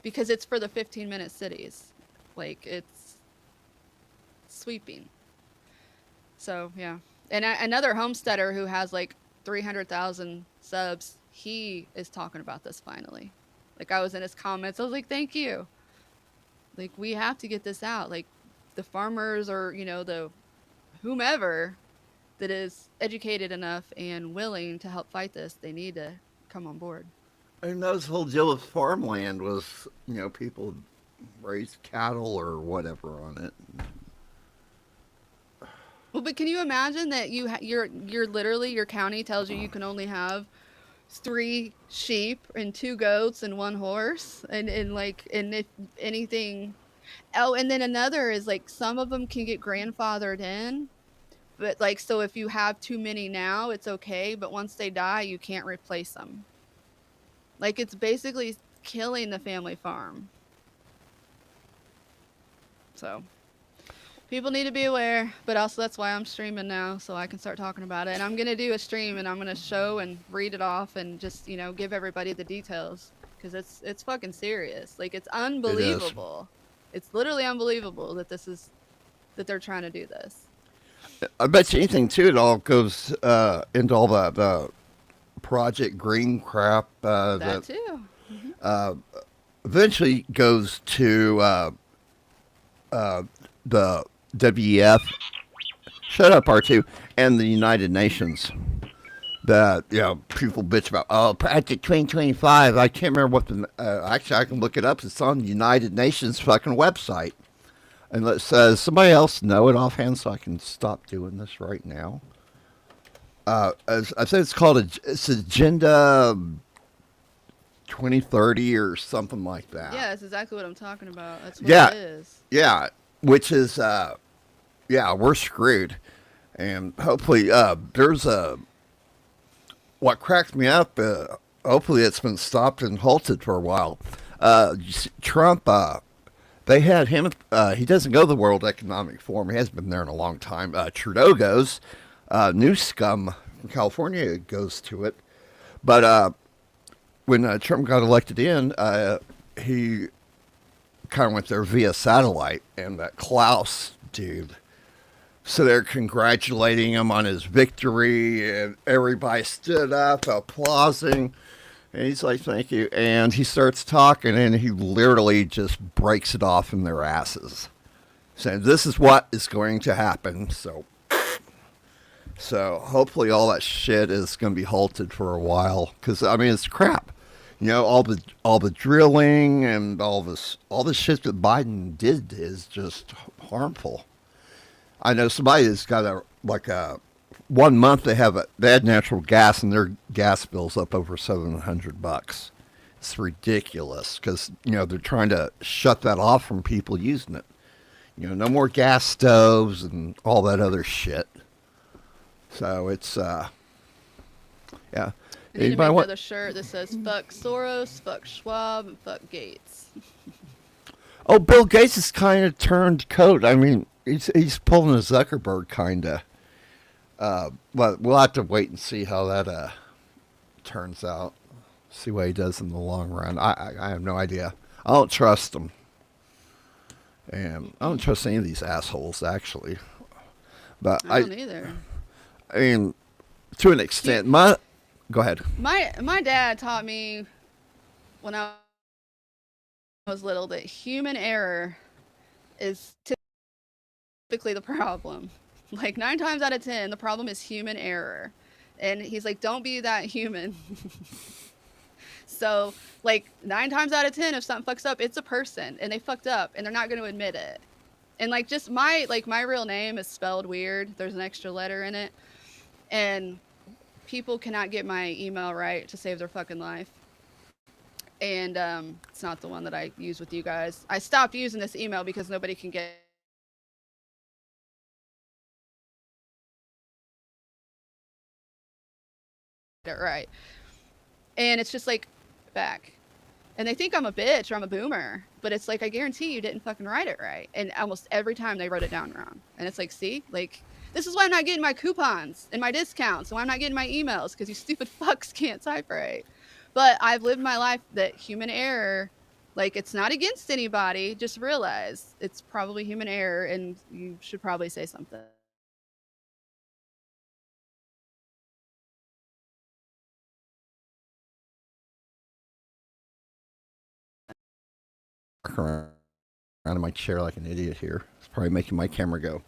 Because it's for the 15-minute cities. Like, it's sweeping. So, yeah. And another homesteader who has, like, 300,000 subs, he is talking about this finally. Like, I was in his comments. I was like, thank you. Like, we have to get this out. Like, the farmers or, the whomever that is educated enough and willing to help fight this, they need to come on board. And that whole deal with farmland was, people raised cattle or whatever on it. Well, but can you imagine that you're literally, your county tells you can only have 3 sheep and 2 goats and 1 horse, and if anything. Oh, and then another is like some of them can get grandfathered in, but like so if you have too many now, it's okay, but once they die, you can't replace them. Like it's basically killing the family farm. So people need to be aware, but also that's why I'm streaming now, so I can start talking about it. And I'm gonna do a stream, and I'm gonna show and read it off, and just give everybody the details, because it's fucking serious. Like it's unbelievable. It's literally unbelievable that they're trying to do this. I bet you anything too. It all goes into all the Project Green crap. That too. Eventually goes to the WEF. Shut up, R2, and the United Nations. That people bitch about. Project 2025. I can't remember what the. Actually, I can look it up. It's on the United Nations fucking website. And it says somebody else know it offhand, so I can stop doing this right now. I think it's called it's Agenda 2030 or something like that. Yeah, that's exactly what I'm talking about. That's what it is. Yeah, which is we're screwed, and hopefully there's a. What cracks me up, hopefully it's been stopped and halted for a while. Trump, they had him, he doesn't go to the World Economic Forum. He hasn't been there in a long time. Trudeau goes. New scum from California goes to it. But when Trump got elected in, he kind of went there via satellite. And that Klaus dude, so they're congratulating him on his victory, and everybody stood up, applauding. And he's like, thank you. And he starts talking, and he literally just breaks it off in their asses, saying, this is what is going to happen. So hopefully all that shit is going to be halted for a while, because, I mean, it's crap. All the drilling and all the shit that Biden did is just harmful. I know somebody has got a 1 month they had natural gas, and their gas bill's up over $700. It's ridiculous, because they're trying to shut that off from people using it. No more gas stoves and all that other shit. So it's I need to make another shirt that says "fuck Soros, fuck Schwab, and fuck Gates." Oh, Bill Gates has kind of turned coat. I mean, he's pulling a Zuckerberg kind of. But we'll have to wait and see how that turns out. See what he does in the long run. I have no idea. I don't trust him. And I don't trust any of these assholes, actually. But I don't either. I mean, to an extent. Go ahead. My dad taught me when I was little that human error is typically the problem. Like 9 times out of 10, the problem is human error. And he's like, don't be that human. So, like 9 times out of 10, if something fucks up, it's a person, and they fucked up, and they're not going to admit it. And like just my real name is spelled weird. There's an extra letter in it, and people cannot get my email right to save their fucking life. And it's not the one that I use with you guys. I stopped using this email because nobody can get it right. And it's just like back. And they think I'm a bitch or I'm a boomer, but it's like, I guarantee you didn't fucking write it right. And almost every time they wrote it down wrong. And it's like, see, like, this is why I'm not getting my coupons and my discounts, and why I'm not getting my emails, because you stupid fucks can't type right. But I've lived my life that human error, like, it's not against anybody. Just realize it's probably human error, and you should probably say something. Around in my chair like an idiot here. It's probably making my camera go.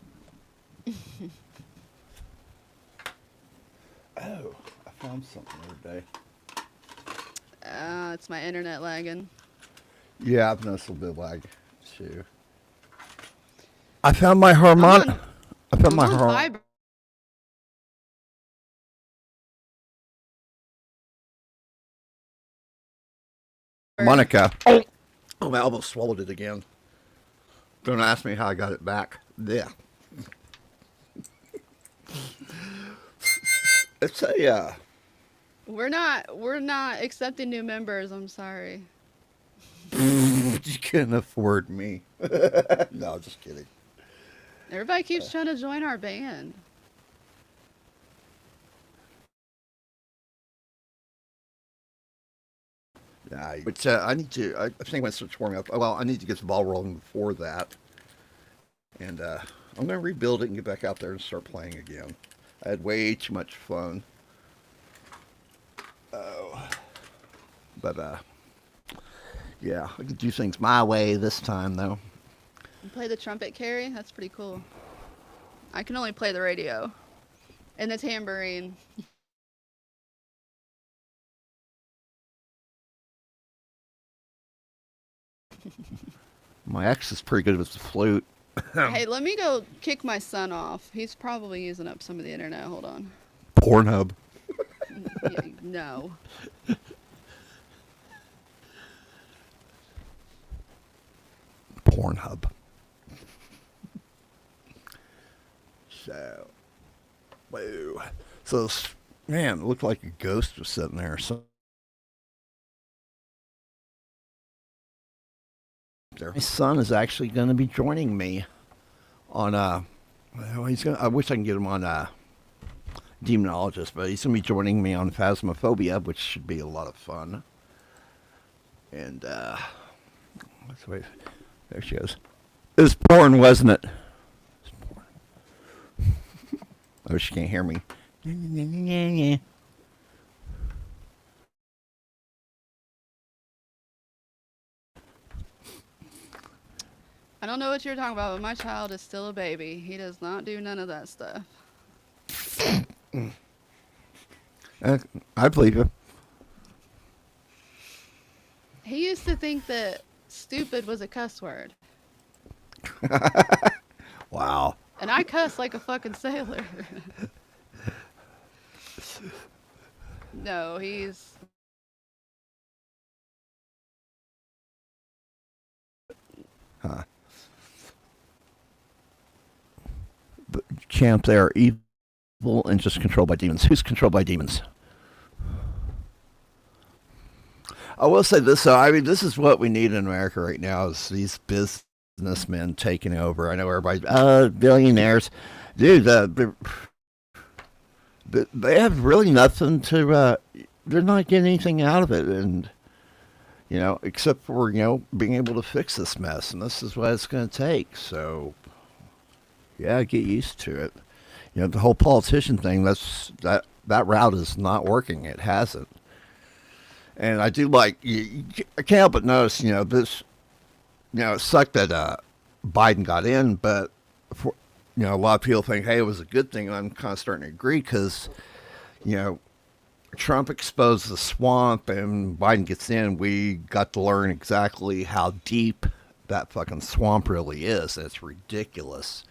Oh, I found something the other day. It's my internet lagging. Yeah, I've noticed a little bit of lag too. I found my harmonic. I found my harmonic. Monica. Oh, I almost swallowed it again. Don't ask me how I got it back. Yeah. It's a We're not accepting new members. I'm sorry. you can't afford me. No, just kidding. Everybody keeps trying to join our band. But I need to. I think when it starts warming up. Well, I need to get the ball rolling before that, and I'm going to rebuild it and get back out there and start playing again. I had way too much fun. Oh, but yeah, I can do things my way this time though. You play the trumpet, Carrie? That's pretty cool. I can only play the radio and the tambourine. My ex is pretty good with the flute. Hey, let me go kick my son off. He's probably using up some of the internet. Hold on. Pornhub. Yeah, no. Pornhub. So, whoa. So, man, it looked like a ghost was sitting there. So, my son is actually going to be joining me on well, he's going. I wish I can get him on Demonologist, but he's going to be joining me on Phasmophobia, which should be a lot of fun. And let's wait. There she goes. It was porn, wasn't it? Oh, she can't hear me. I don't know what you're talking about, but my child is still a baby. He does not do none of that stuff. I believe you. He used to think that stupid was a cuss word. Wow. And I cuss like a fucking sailor. No, he's... Huh. But champ, they are evil and just controlled by demons. Who's controlled by demons? I will say this, though. I mean, this is what we need in America right now is these businessmen taking over. I know everybody, billionaires. Dude, they have really nothing to, they're not getting anything out of it. And, you know, except for, you know, being able to fix this mess. And this is what it's going to take. So, yeah, get used to it. You know, the whole politician thing, that route is not working. It hasn't. And I do like, I can't help but notice, you know, this, you know, it sucked that Biden got in, but, for, you know, a lot of people think, hey, it was a good thing. And I'm kind of starting to agree because, you know, Trump exposed the swamp and Biden gets in. We got to learn exactly how deep that fucking swamp really is. It's ridiculous.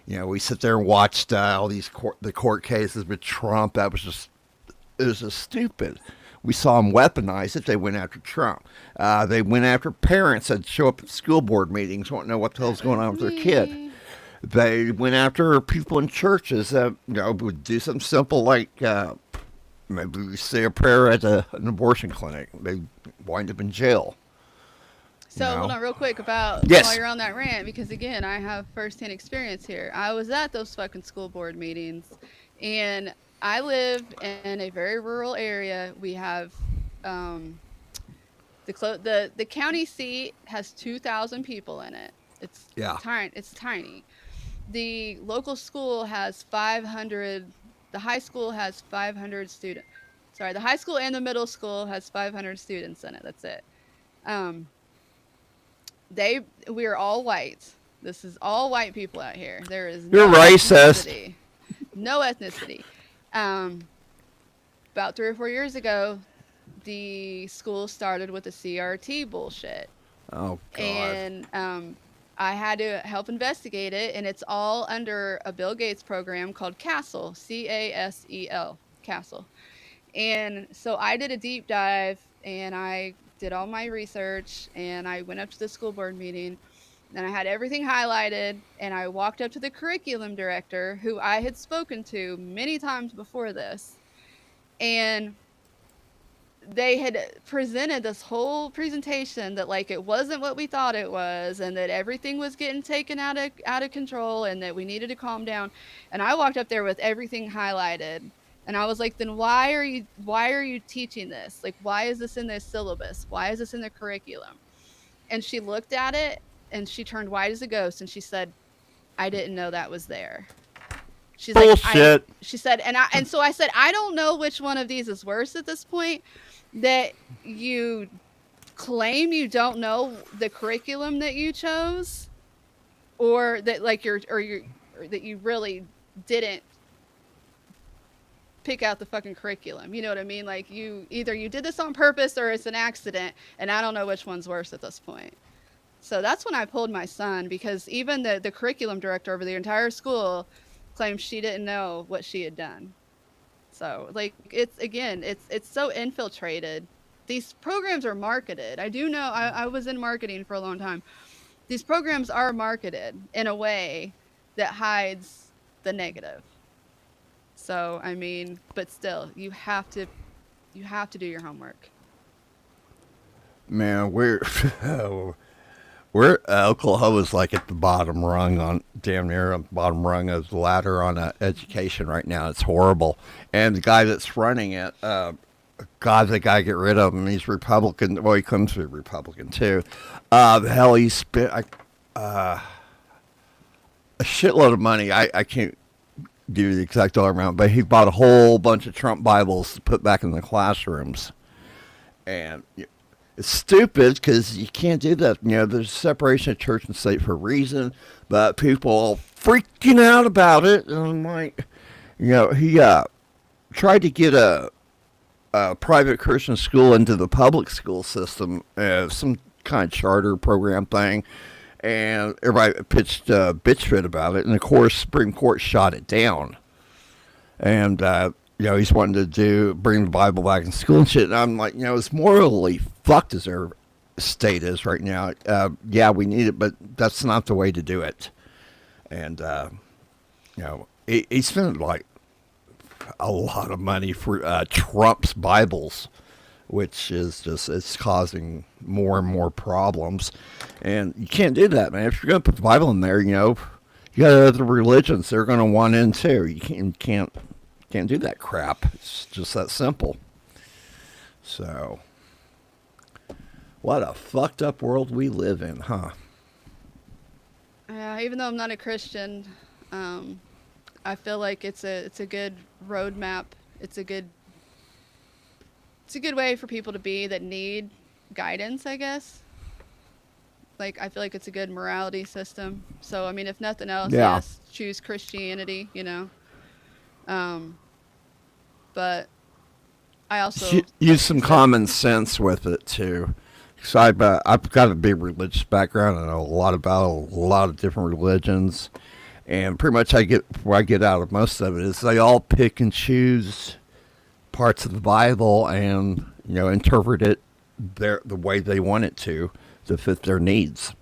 You know, we sit there and watched all these the court cases with Trump. It was just stupid. We saw them weaponize it. They went after Trump. They went after parents that show up at school board meetings, want to know what the hell's going on with their kid. They went after people in churches that, you know, would do something simple like maybe say a prayer at an abortion clinic. They wind up in jail. So you know? hold on real quick about Yes. while you're on that rant, because again, I have firsthand experience here. I was at those fucking school board meetings, and I live in a very rural area. We have the county seat has 2,000 people in it. It's tiny. It's tiny. The local school has 500. The high school has 500 students. Sorry, the high school and the middle school has 500 students in it. That's it. We are all white. This is all white people out here. There is no You're racist. ethnicity. No ethnicity. About 3 or 4 years ago, the school started with the CRT bullshit. Oh, God. And I had to help investigate it, and it's all under a Bill Gates program called CASEL, CASEL, CASEL. And so I did a deep dive, and I did all my research, and I went up to the school board meeting, and I had everything highlighted, and I walked up to the curriculum director, who I had spoken to many times before this, and they had presented this whole presentation that like it wasn't what we thought it was, and that everything was getting taken out of control, and that we needed to calm down. And I walked up there with everything highlighted, and I was like, then why are you teaching this? Like, why is this in this syllabus? Why is this in the curriculum? And she looked at it, and she turned white as a ghost, and she said, I didn't know that was there. She's Bullshit. She said, and so I said, I don't know which one of these is worse at this point, that you claim you don't know the curriculum that you chose, or that like or that you really didn't pick out the fucking curriculum. You know what I mean? Like, you did this on purpose or it's an accident, and I don't know which one's worse at this point. So that's when I pulled my son, because even the curriculum director over the entire school claimed she didn't know what she had done. So like, it's so infiltrated. These programs are marketed. I do know, I was in marketing for a long time. These programs are marketed in a way that hides the negative. So, I mean, but still, you have to do your homework. Man, we're Oklahoma's like at the bottom rung on damn near the bottom rung of the ladder on education right now. It's horrible. And the guy that's running it, God, they gotta get rid of him. He's Republican. Well, he comes to be Republican too. Hell, he spent a shitload of money. I can't give you the exact dollar amount, but he bought a whole bunch of Trump Bibles to put back in the classrooms. And it's stupid because you can't do that. You know, there's separation of church and state for a reason, but people are freaking out about it. And I'm like, you know, he tried to get a private Christian school into the public school system, some kind of charter program thing, and everybody pitched a bitch fit about it, and of course Supreme Court shot it down. And you know, he's wanting to bring the Bible back in school and shit. And I'm like, you know, as morally fucked as our state is right now, yeah, we need it, but that's not the way to do it. And you know, he spent like a lot of money for Trump's Bibles, which is just, it's causing more and more problems. And you can't do that, man. If you're going to put the Bible in there, you know, you got other religions they're going to want in too. You can't do that crap. It's just that simple. So, what a fucked up world we live in, huh? Even though I'm not a Christian, I feel like it's a good roadmap. It's a good way for people to be that need guidance, I guess. Like, I feel like it's a good morality system. So, I mean, if nothing else, yeah, yes, choose Christianity, you know. But I also use some common sense with it too. So I've got a big religious background. I know a lot about a lot of different religions, and pretty much what I get out of most of it is they all pick and choose parts of the Bible and, you know, interpret it the way they want it to fit their needs.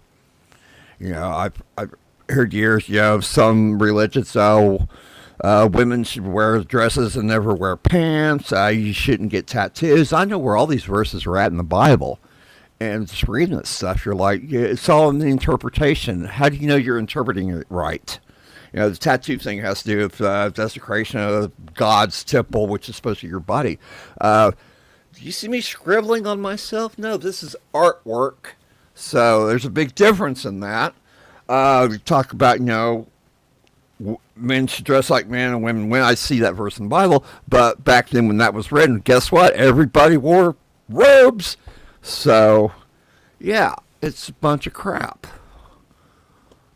You know, I've heard years, you know, some religions, women should wear dresses and never wear pants. You shouldn't get tattoos. I know where all these verses are at in the Bible. And just reading this stuff, you're like, yeah, it's all in the interpretation. How do you know you're interpreting it right? You know, the tattoo thing has to do with desecration of God's temple, which is supposed to be your body. Do you see me scribbling on myself? No, this is artwork. So there's a big difference in that. We talk about, you know, men should dress like men and women. When I see that verse in the Bible, but back then when that was written, guess what? Everybody wore robes. So, yeah, it's a bunch of crap.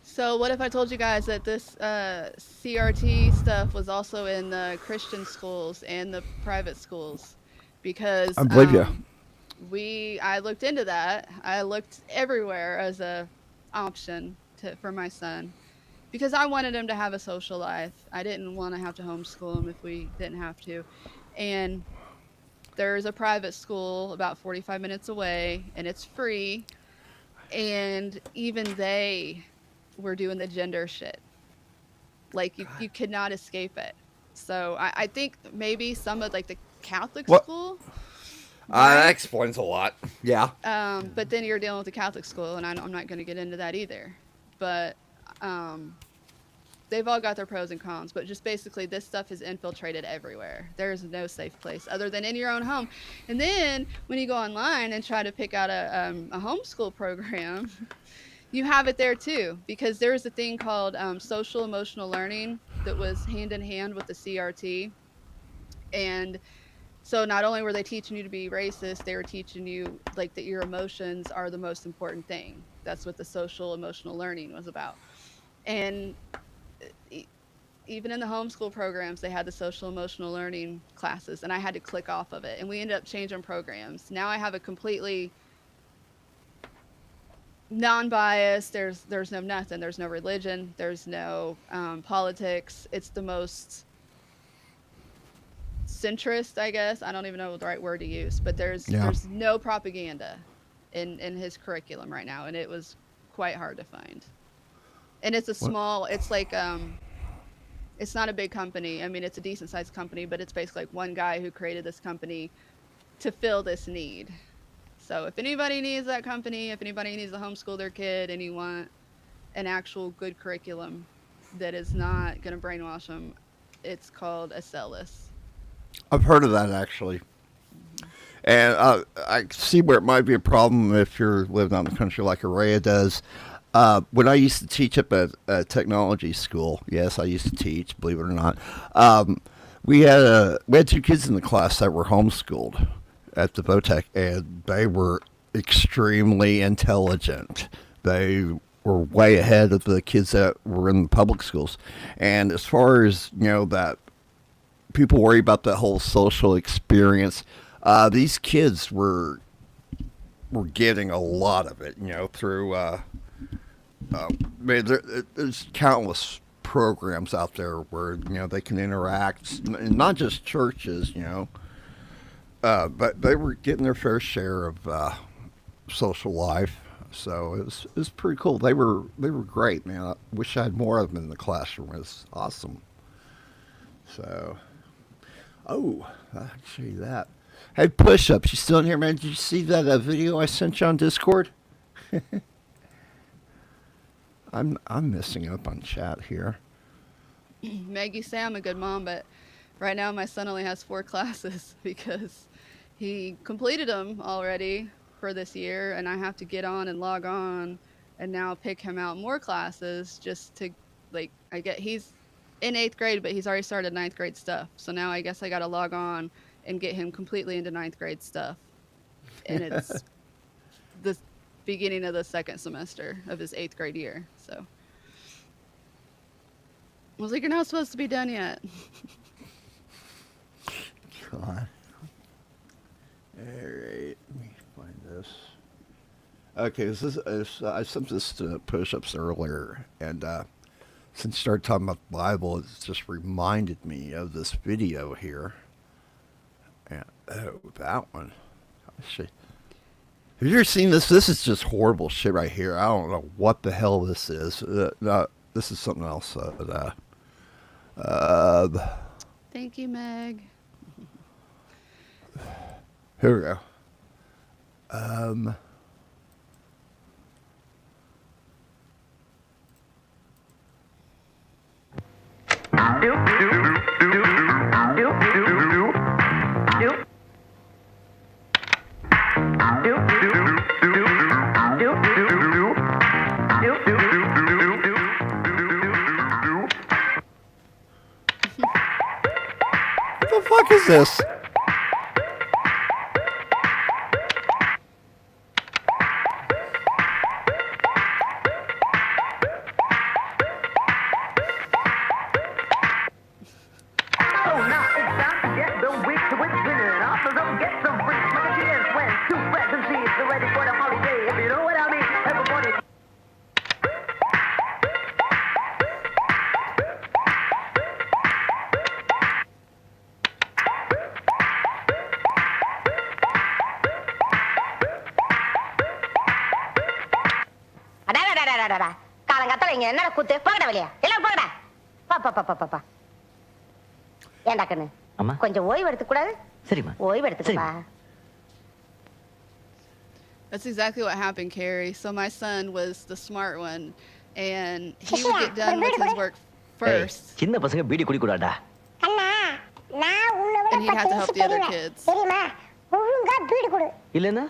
So what if I told you guys that this CRT stuff was also in the Christian schools and the private schools? Because I believe you. I looked into that. I looked everywhere as a option for my son, because I wanted him to have a social life. I didn't want to have to homeschool him if we didn't have to. And there's a private school about 45 minutes away, and it's free. And even they were doing the gender shit. Like, you could not escape it. So I think maybe some of, like, the Catholic school. That explains a lot. Yeah. But then you're dealing with the Catholic school, and I'm not going to get into that either. But they've all got their pros and cons. But just basically, this stuff is infiltrated everywhere. There's no safe place other than in your own home. And then when you go online and try to pick out a homeschool program, you have it there too. Because there's a thing called social emotional learning that was hand in hand with the CRT. And so not only were they teaching you to be racist, they were teaching you like that your emotions are the most important thing. That's what the social emotional learning was about. And even in the homeschool programs, they had the social emotional learning classes, and I had to click off of it. And we ended up changing programs. Now I have a completely non-biased. There's no nothing. There's no religion. There's no politics. It's the most centrist, I guess. I don't even know the right word to use, but there's no propaganda in his curriculum right now, and it was quite hard to find. And it's it's like it's not a big company. I mean, it's a decent sized company, but it's basically like one guy who created this company to fill this need. So if anybody needs that company, if anybody needs to homeschool their kid and you want an actual good curriculum that is not going to brainwash them, it's called Acellus. I've heard of that, actually. And I see where it might be a problem if you're living out in the country like ARAYA does. When I used to teach up at a technology school, yes, I used to teach, believe it or not, we had two kids in the class that were homeschooled at the VOTEC, and they were extremely intelligent. They were way ahead of the kids that were in the public schools. And as far as, that people worry about the whole social experience, these kids were getting a lot of it, through there's countless programs out there where they can interact, not just churches, but they were getting their fair share of social life. So it was pretty cool. They were great, man. I wish I had more of them in the classroom. It was awesome. So, actually that. Hey, Push-Ups, you still in here, man? Did you see that video I sent you on Discord? I'm missing up on chat here. Meg, you say I'm a good mom, but right now my son only has 4 classes because he completed them already for this year, and I have to get on and log on and now pick him out more classes just to, he's in 8th grade, but he's already started 9th grade stuff. So now I guess I got to log on and get him completely into 9th grade stuff. And it's the beginning of the 2nd semester of his 8th grade year. So I was like, you're not supposed to be done yet. God. All right, let me find this. Okay, I sent this to Push-Ups earlier, and since you started talking about the Bible, it just reminded me of this video here. And that one. Shit. Have you ever seen this? This is just horrible shit right here. I don't know what the hell this is. This is something else. Thank you, Meg. Here we go. What the fuck is this? வைங்க என்ன கூத்து போங்கடா வெளிய எல்லாம் போங்கடா பா பா பா பா பா ஏண்டா கண்ணு அம்மா கொஞ்சம் ஓய்வு எடுத்துக்க கூடாது சரிம்மா ஓய்வு எடுத்துக்கப்பா That's exactly what happened, Carrie. So my son was the smart one, and he would get done with his work first. சின்ன பசங்க பீடி குடி கூடாடா. அண்ணா நான் உன்னை விட And he'd have to help the other kids. தெரியுமா ஒழுங்கா பீடி கொடு இல்லனா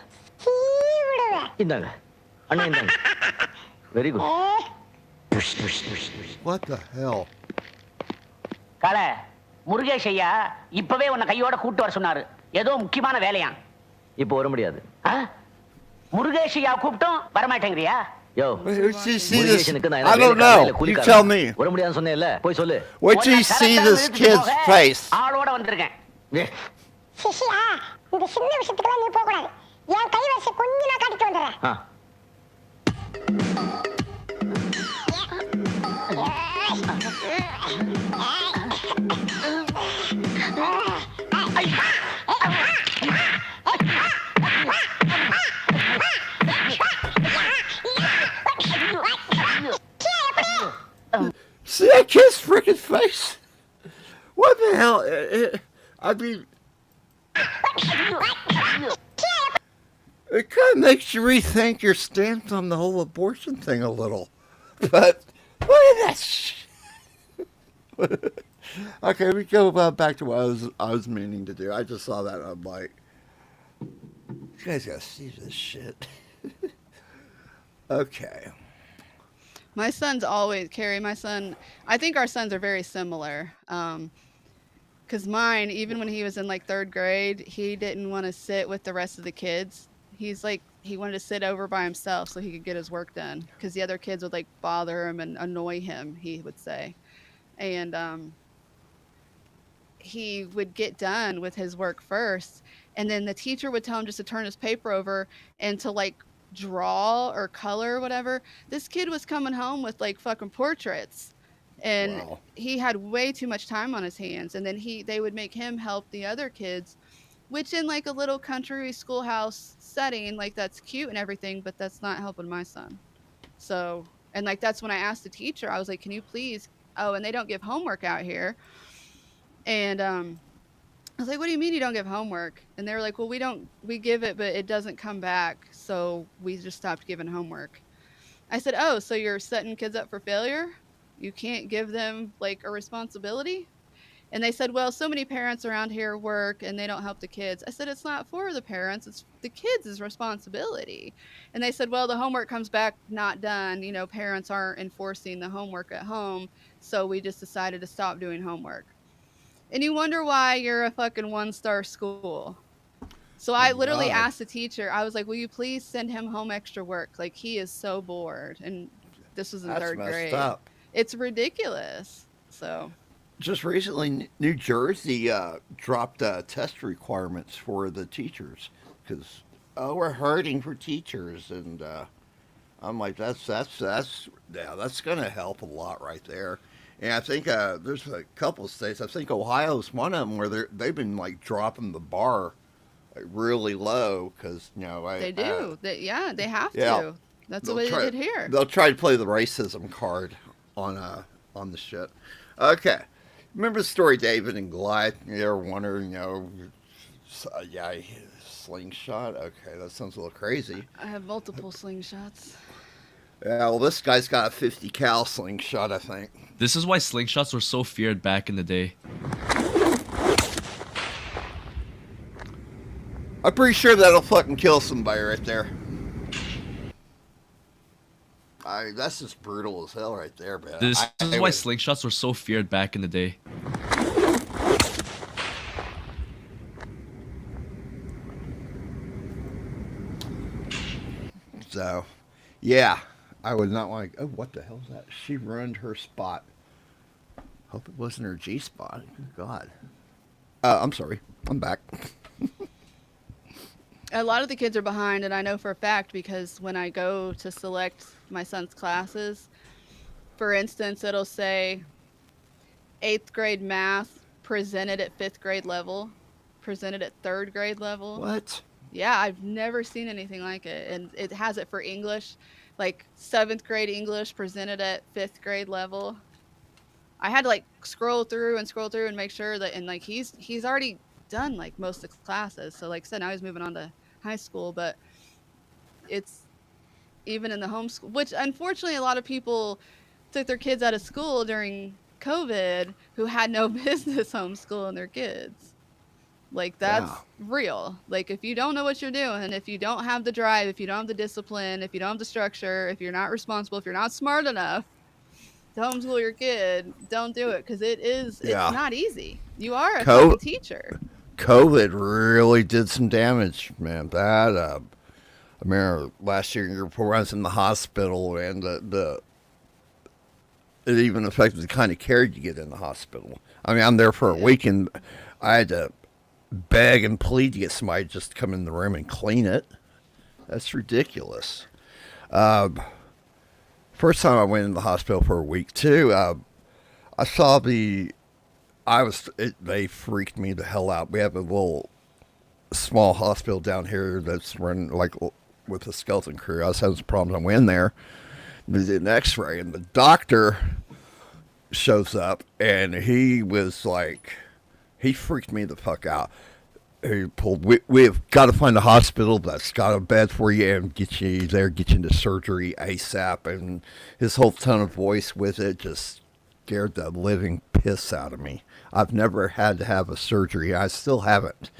விடுவேன் இந்தாங்க அண்ணா இந்தாங்க very good. What the hell? கால முருகேஷ் ஐயா இப்பவே உன்னை கையோட கூட்டு வர சொன்னாரு ஏதோ முக்கியமான வேலையா இப்போ வர முடியாது. முருகேஷ் ஐயா கூப்பிட்டோம் வர மாட்டேங்கறியா யோ I don't know. You tell me. வர முடியாதுன்னு சொன்னேல்ல போய் சொல்லு. What do you see this kid's face? ஆளோட வந்திருக்கேன் சிசியா இந்த சின்ன விஷயத்துக்குலாம் நீ போக கூடாது என் கை வச்சு கொஞ்சம் நான் காட்டிட்டு வந்துறேன் See that kid's freaking face? What the hell? I mean, it kind of makes you rethink your stance on the whole abortion thing a little. But look at that shit. Okay, we go back to what I was meaning to do. I just saw that and I'm like, you guys gotta see this shit. Okay. My son's always, Carrie, my son, I think our sons are very similar. Because mine, even when he was in like 3rd grade, he didn't want to sit with the rest of the kids. He's like, he wanted to sit over by himself so he could get his work done. Because the other kids would like bother him and annoy him, he would say. And he would get done with his work first. And then the teacher would tell him just to turn his paper over and to like draw or color or whatever. This kid was coming home with like fucking portraits. And wow. He had way too much time on his hands. And then they would make him help the other kids, which in like a little country schoolhouse setting, like that's cute and everything, but that's not helping my son. So, and like that's when I asked the teacher, I was like, can you please, oh, and they don't give homework out here. And I was like, what do you mean you don't give homework? And they were like, well, we give it, but it doesn't come back. So we just stopped giving homework. I said, oh, so you're setting kids up for failure? You can't give them like a responsibility? And they said, well, so many parents around here work and they don't help the kids. I said, it's not for the parents, it's the kids' responsibility. And they said, well, the homework comes back not done. You know, parents aren't enforcing the homework at home. So we just decided to stop doing homework. And you wonder why you're a fucking 1-star school. So I literally asked the teacher, I was like, will you please send him home extra work? Like, he is so bored. And this was in That's 3rd messed grade. up. It's ridiculous. So just recently, New Jersey dropped test requirements for the teachers because we're hurting for teachers, and I'm like, that's gonna help a lot right there. And I think there's a couple of states. I think Ohio's one of them where they've been like dropping the bar like really low because they do. They have to. That's the way they did here. They'll try to play the racism card on the shit. Okay. Remember the story David and Goliath? You ever wonder, slingshot? Okay, that sounds a little crazy. I have multiple slingshots. Yeah, well, this guy's got a 50 cal slingshot, I think. This is why slingshots were so feared back in the day. I'm pretty sure that'll fucking kill somebody right there. That's just brutal as hell right there, man. This is why slingshots were so feared back in the day. So, yeah, I would not want to. Oh, what the hell is that? She ruined her spot. Hope it wasn't her G spot. Good God. I'm sorry. I'm back. A lot of the kids are behind, and I know for a fact because when I go to select my son's classes, for instance, it'll say 8th grade math presented at 5th grade level, presented at 3rd grade level. What? Yeah, I've never seen anything like it. And it has it for English, like 7th grade English presented at 5th grade level. I had to like scroll through and make sure that, and like he's already done like most of the classes. So like I said, now he's moving on to high school, but it's even in the homeschool, which unfortunately a lot of people took their kids out of school during COVID who had no business homeschooling their kids. Like that's real. Like if you don't know what you're doing, if you don't have the drive, if you don't have the discipline, if you don't have the structure, if you're not responsible, if you're not smart enough to homeschool your kid, don't do it, because it's not easy. You are a fucking teacher. COVID really did some damage, man. That I remember last year before I was in the hospital, and it even affected the kind of care you get in the hospital. I mean, I'm there for a week, and I had to beg and plead to get somebody just to come in the room and clean it. That's ridiculous. First time I went in the hospital for a week too, I saw they freaked me the hell out. We have a little small hospital down here that's run like with a skeleton crew. I was having some problems. I went in there, they did an x-ray, and the doctor shows up, and he was like, he freaked me the fuck out. He pulled, we've got to find a hospital that's got a bed for you and get you there, get you into surgery ASAP. And his whole tone of voice with it just scared the living piss out of me. I've never had to have a surgery. I still haven't.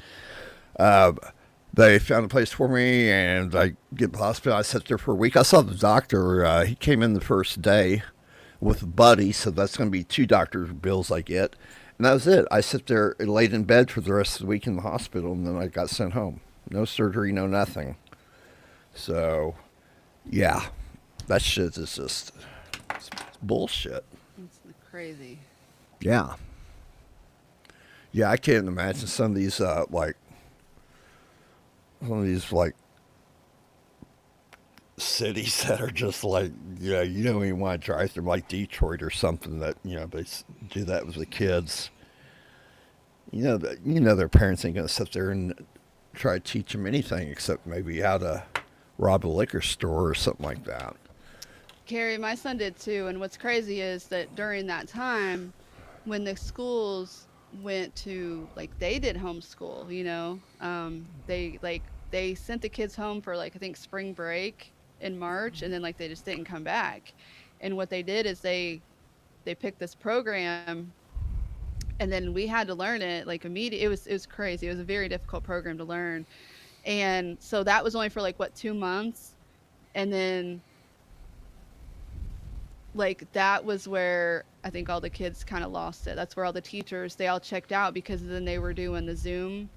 They found a place for me, and I get to the hospital. I sat there for a week. I saw the doctor. He came in the first day with a buddy, so that's going to be 2 doctor's bills I get. And that was it. I sit there and laid in bed for the rest of the week in the hospital, and then I got sent home. No surgery, no nothing. So, yeah, that shit is just it's bullshit. It's crazy. Yeah. Yeah, I can't imagine some of these, cities that are just like, you don't even want to drive through, like Detroit or something that, they do that with the kids. Their parents ain't going to sit there and try to teach them anything except maybe how to rob a liquor store or something like that. Carrie, my son did too, and what's crazy is that during that time when the schools went to, like, they did homeschool, they sent the kids home for, like, I think spring break in March, and then like they just didn't come back. And what they did is they picked this program, and then we had to learn it like immediately. It was crazy. It was a very difficult program to learn, and so that was only for like 2 months, and then like that was where I think all the kids kind of lost it. That's where all the teachers, they all checked out, because then they were doing the Zoom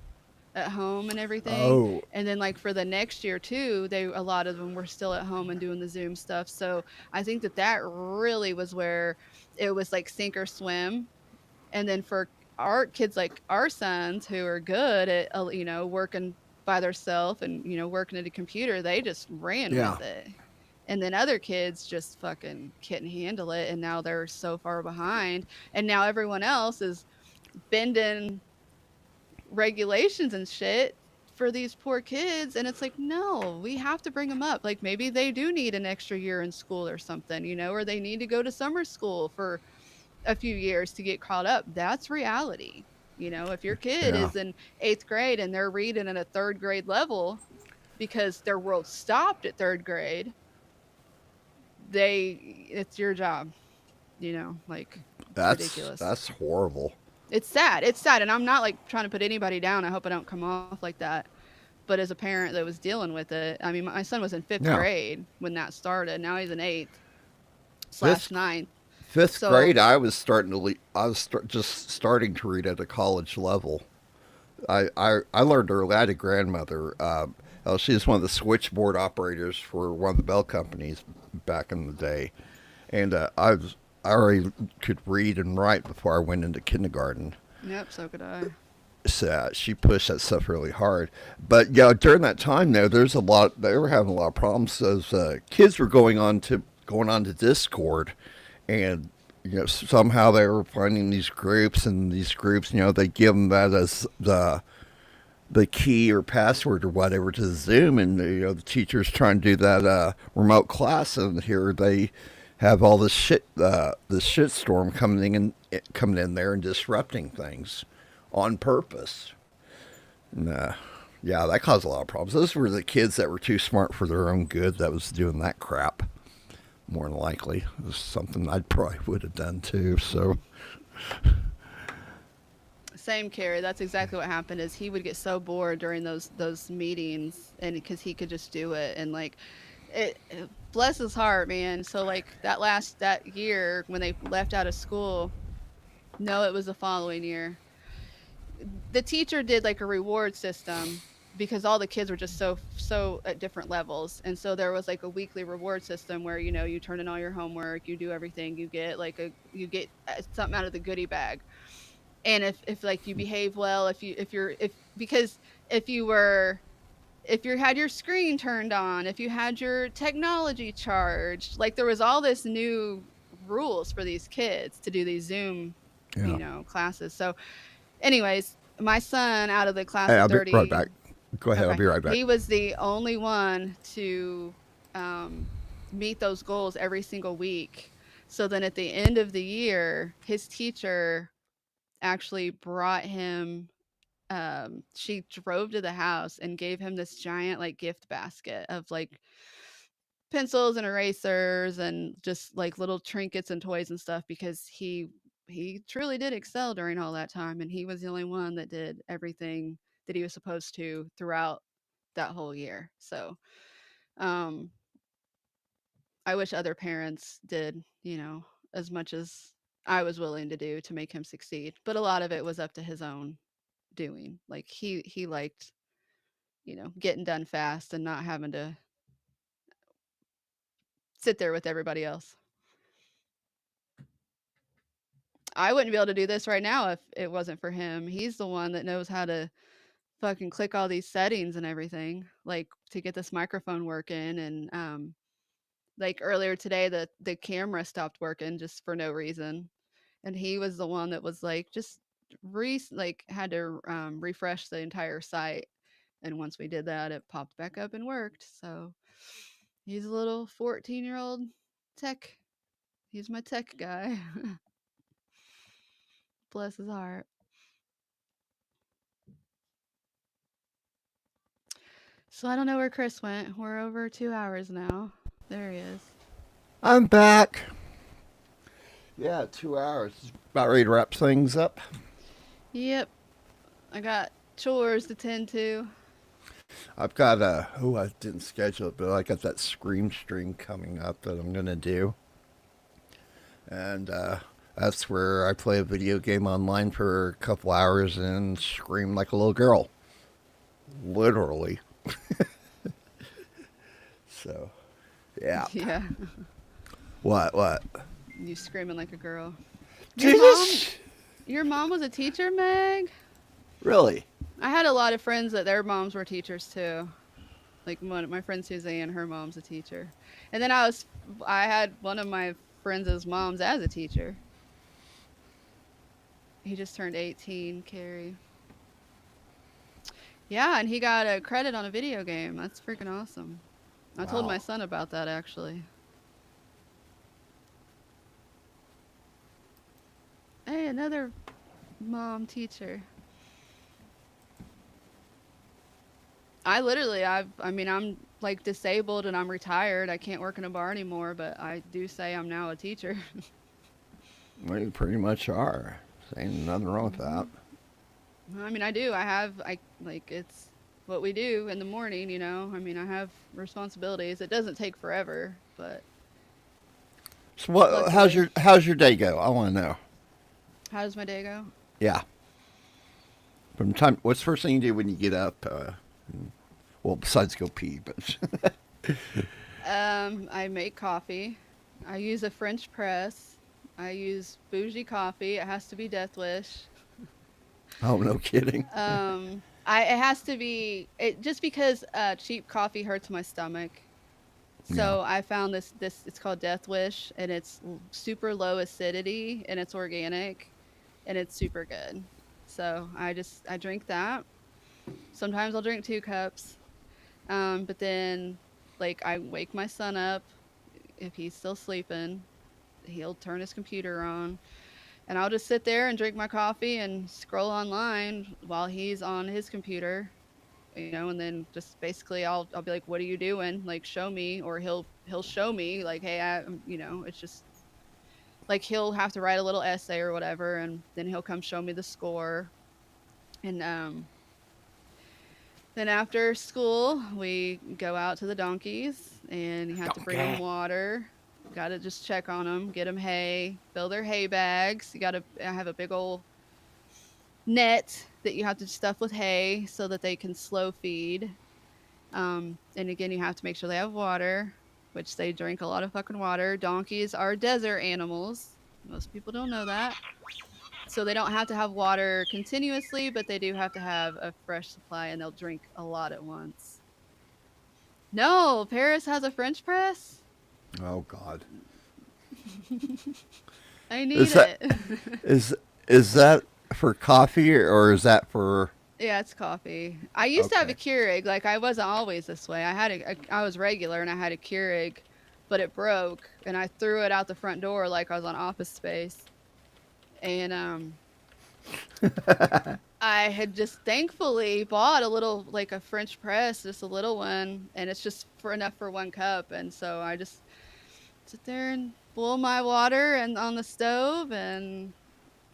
at home and everything. Oh. And then like for the next year too, a lot of them were still at home and doing the Zoom stuff. So I think that really was where it was like sink or swim. And then for our kids, like our sons who are good at working by themselves and working at a computer, they just ran with it. And then other kids just fucking couldn't handle it, and now they're so far behind, and now everyone else is bending regulations and shit for these poor kids. And it's like, no, we have to bring them up. Like maybe they do need an extra year in school or something, or they need to go to summer school for a few years to get caught up. That's reality. If your kid is in 8th grade and they're reading at a 3rd grade level because their world stopped at 3rd grade, it's your job, like that's ridiculous. That's horrible. It's sad, and I'm not like trying to put anybody down. I hope I don't come off like that, but as a parent that was dealing with it, I mean, my son was in 5th grade when that started. Now he's in 8th/9th. 5th grade, I was starting to just starting to read at a college level. I learned early. I had a grandmother. She was one of the switchboard operators for one of the bell companies back in the day, and I already could read and write before I went into kindergarten. Yep, so could I. So she pushed that stuff really hard. But during that time there, they were having a lot of problems. Those kids were going on to Discord, and somehow they were finding these groups, and these groups, they give them that as the key or password or whatever to Zoom, and the teacher's trying to do that remote class, and here they have all this shit storm coming in there and disrupting things on purpose. And, yeah, that caused a lot of problems. Those were the kids that were too smart for their own good that was doing that crap. More than likely, it was something I probably would have done too. So. Same, Carrie. That's exactly what happened. Is he would get so bored during those meetings, and because he could just do it, and like, bless his heart, man. So like that year when they left out of school, no, it was the following year. The teacher did like a reward system because all the kids were just so at different levels, and so there was like a weekly reward system where you turn in all your homework, you do everything, you get something out of the goodie bag. And if like you behave well, if you had your screen turned on, if you had your technology charged, like there was all this new rules for these kids to do these Zoom, classes. So anyways, my son out of the class Hey, of I'll 30. be right back. Go ahead, Okay. I'll be right back. He was the only one to meet those goals every single week. So then at the end of the year, his teacher actually brought him, she drove to the house and gave him this giant like gift basket of like pencils and erasers and just like little trinkets and toys and stuff, because he truly did excel during all that time, and he was the only one that did everything that he was supposed to throughout that whole year. So um I wish other parents did, as much as I was willing to do to make him succeed. But a lot of it was up to his own doing. Like he liked, getting done fast and not having to sit there with everybody else. I wouldn't be able to do this right now if it wasn't for him. He's the one that knows how to fucking click all these settings and everything, like to get this microphone working. And like earlier today, the camera stopped working just for no reason, and he was the one that was like just had to refresh the entire site. And once we did that, it popped back up and worked. So he's a little 14-year-old tech. He's my tech guy. Bless his heart. So I don't know where Chris went. We're over 2 hours now. There he is. I'm back. Yeah, 2 hours. About ready to wrap things up. Yep. I got chores to tend to. I've got I didn't schedule it, but I got that Scream stream coming up that I'm gonna do, and that's where I play a video game online for a couple hours and scream like a little girl, literally. So, yeah. Yeah. What? You screaming like a girl. Jesus. Your mom was a teacher, Meg? Really? I had a lot of friends that their moms were teachers too. Like one of my friend Suzanne, her mom's a teacher. And then I had one of my friends' moms as a teacher. He just turned 18, Carrie. Yeah, and he got a credit on a video game. That's freaking awesome. I told my son about that actually. Hey, another mom teacher. I'm like disabled and I'm retired. I can't work in a bar anymore, but I do say I'm now a teacher. Well, you pretty much are. Ain't nothing wrong with that. I mean, I do. It's what we do in the morning, I mean, I have responsibilities. It doesn't take forever, but. So how's your day go? I want to know. How does my day go? Yeah. What's the first thing you do when you get up? Well, besides go pee, but. I make coffee. I use a French press. I use bougie coffee. It has to be Death Wish. Oh, no kidding. It has to be just because cheap coffee hurts my stomach. So I found this it's called Death Wish, and it's super low acidity, and it's organic, and it's super good. So I drink that. Sometimes I'll drink 2 cups. But then, like, I wake my son up. If he's still sleeping, he'll turn his computer on. And I'll just sit there and drink my coffee and scroll online while he's on his computer. You know, and then just basically I'll be like, "What are you doing? Like, show me," or he'll show me like, "Hey, you know," it's just like he'll have to write a little essay or whatever, and then he'll come show me the score. And then after school, we go out to the donkeys, and you have to bring them water. Got to just check on them, get them hay, fill their hay bags. You got to have a big old net that you have to stuff with hay so that they can slow feed. And again, you have to make sure they have water, which they drink a lot of fucking water. Donkeys are desert animals. Most people don't know that. So they don't have to have water continuously, but they do have to have a fresh supply, and they'll drink a lot at once. No, Paris has a French press? Oh, God. I need it. Is that for coffee or is that for? Yeah, it's coffee. I used to have a Keurig. Like, I wasn't always this way. I was regular, and I had a Keurig, but it broke, and I threw it out the front door like I was on Office Space. And I had just thankfully bought a little, like a French press, just a little one, and it's just enough for 1 cup. And so I just sit there and boil my water and on the stove, and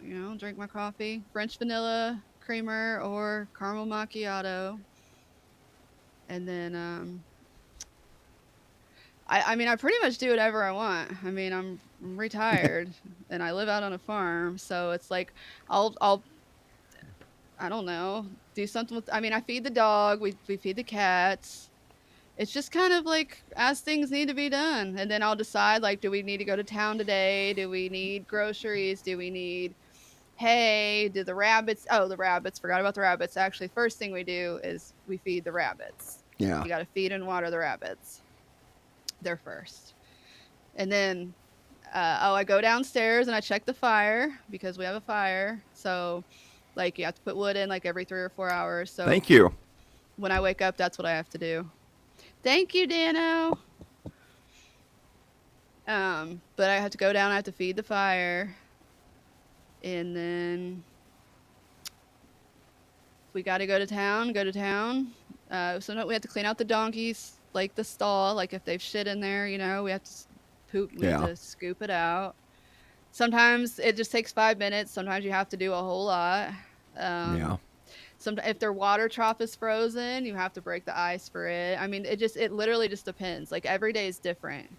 you know, drink my coffee, French vanilla creamer or caramel macchiato. And then I mean, I pretty much do whatever I want. I mean, I'm retired and I live out on a farm, so it's like I'll I don't know, do something with. I mean, I feed the dog, we feed the cats. It's just kind of like as things need to be done, and then I'll decide, like, do we need to go to town today? Do we need groceries? Do we need hay? Do the rabbits? Oh, the rabbits! Forgot about the rabbits. Actually, first thing we do is we feed the rabbits. Yeah. You got to feed and water the rabbits. They're first, and then I go downstairs and I check the fire because we have a fire. So, like, you have to put wood in like every 3 or 4 hours. So Thank you. when I wake up, that's what I have to do. Thank you, Dano. But I have to go down. I have to feed the fire, and then if we got to go to town. Go to town. Sometimes we have to clean out the donkeys, like the stall. Like if they've shit in there, you know, we have to poop. We have to scoop it out. Sometimes it just takes 5 minutes. Sometimes you have to do a whole lot. Yeah. If their water trough is frozen, you have to break the ice for it. I mean, it literally just depends. Like every day is different.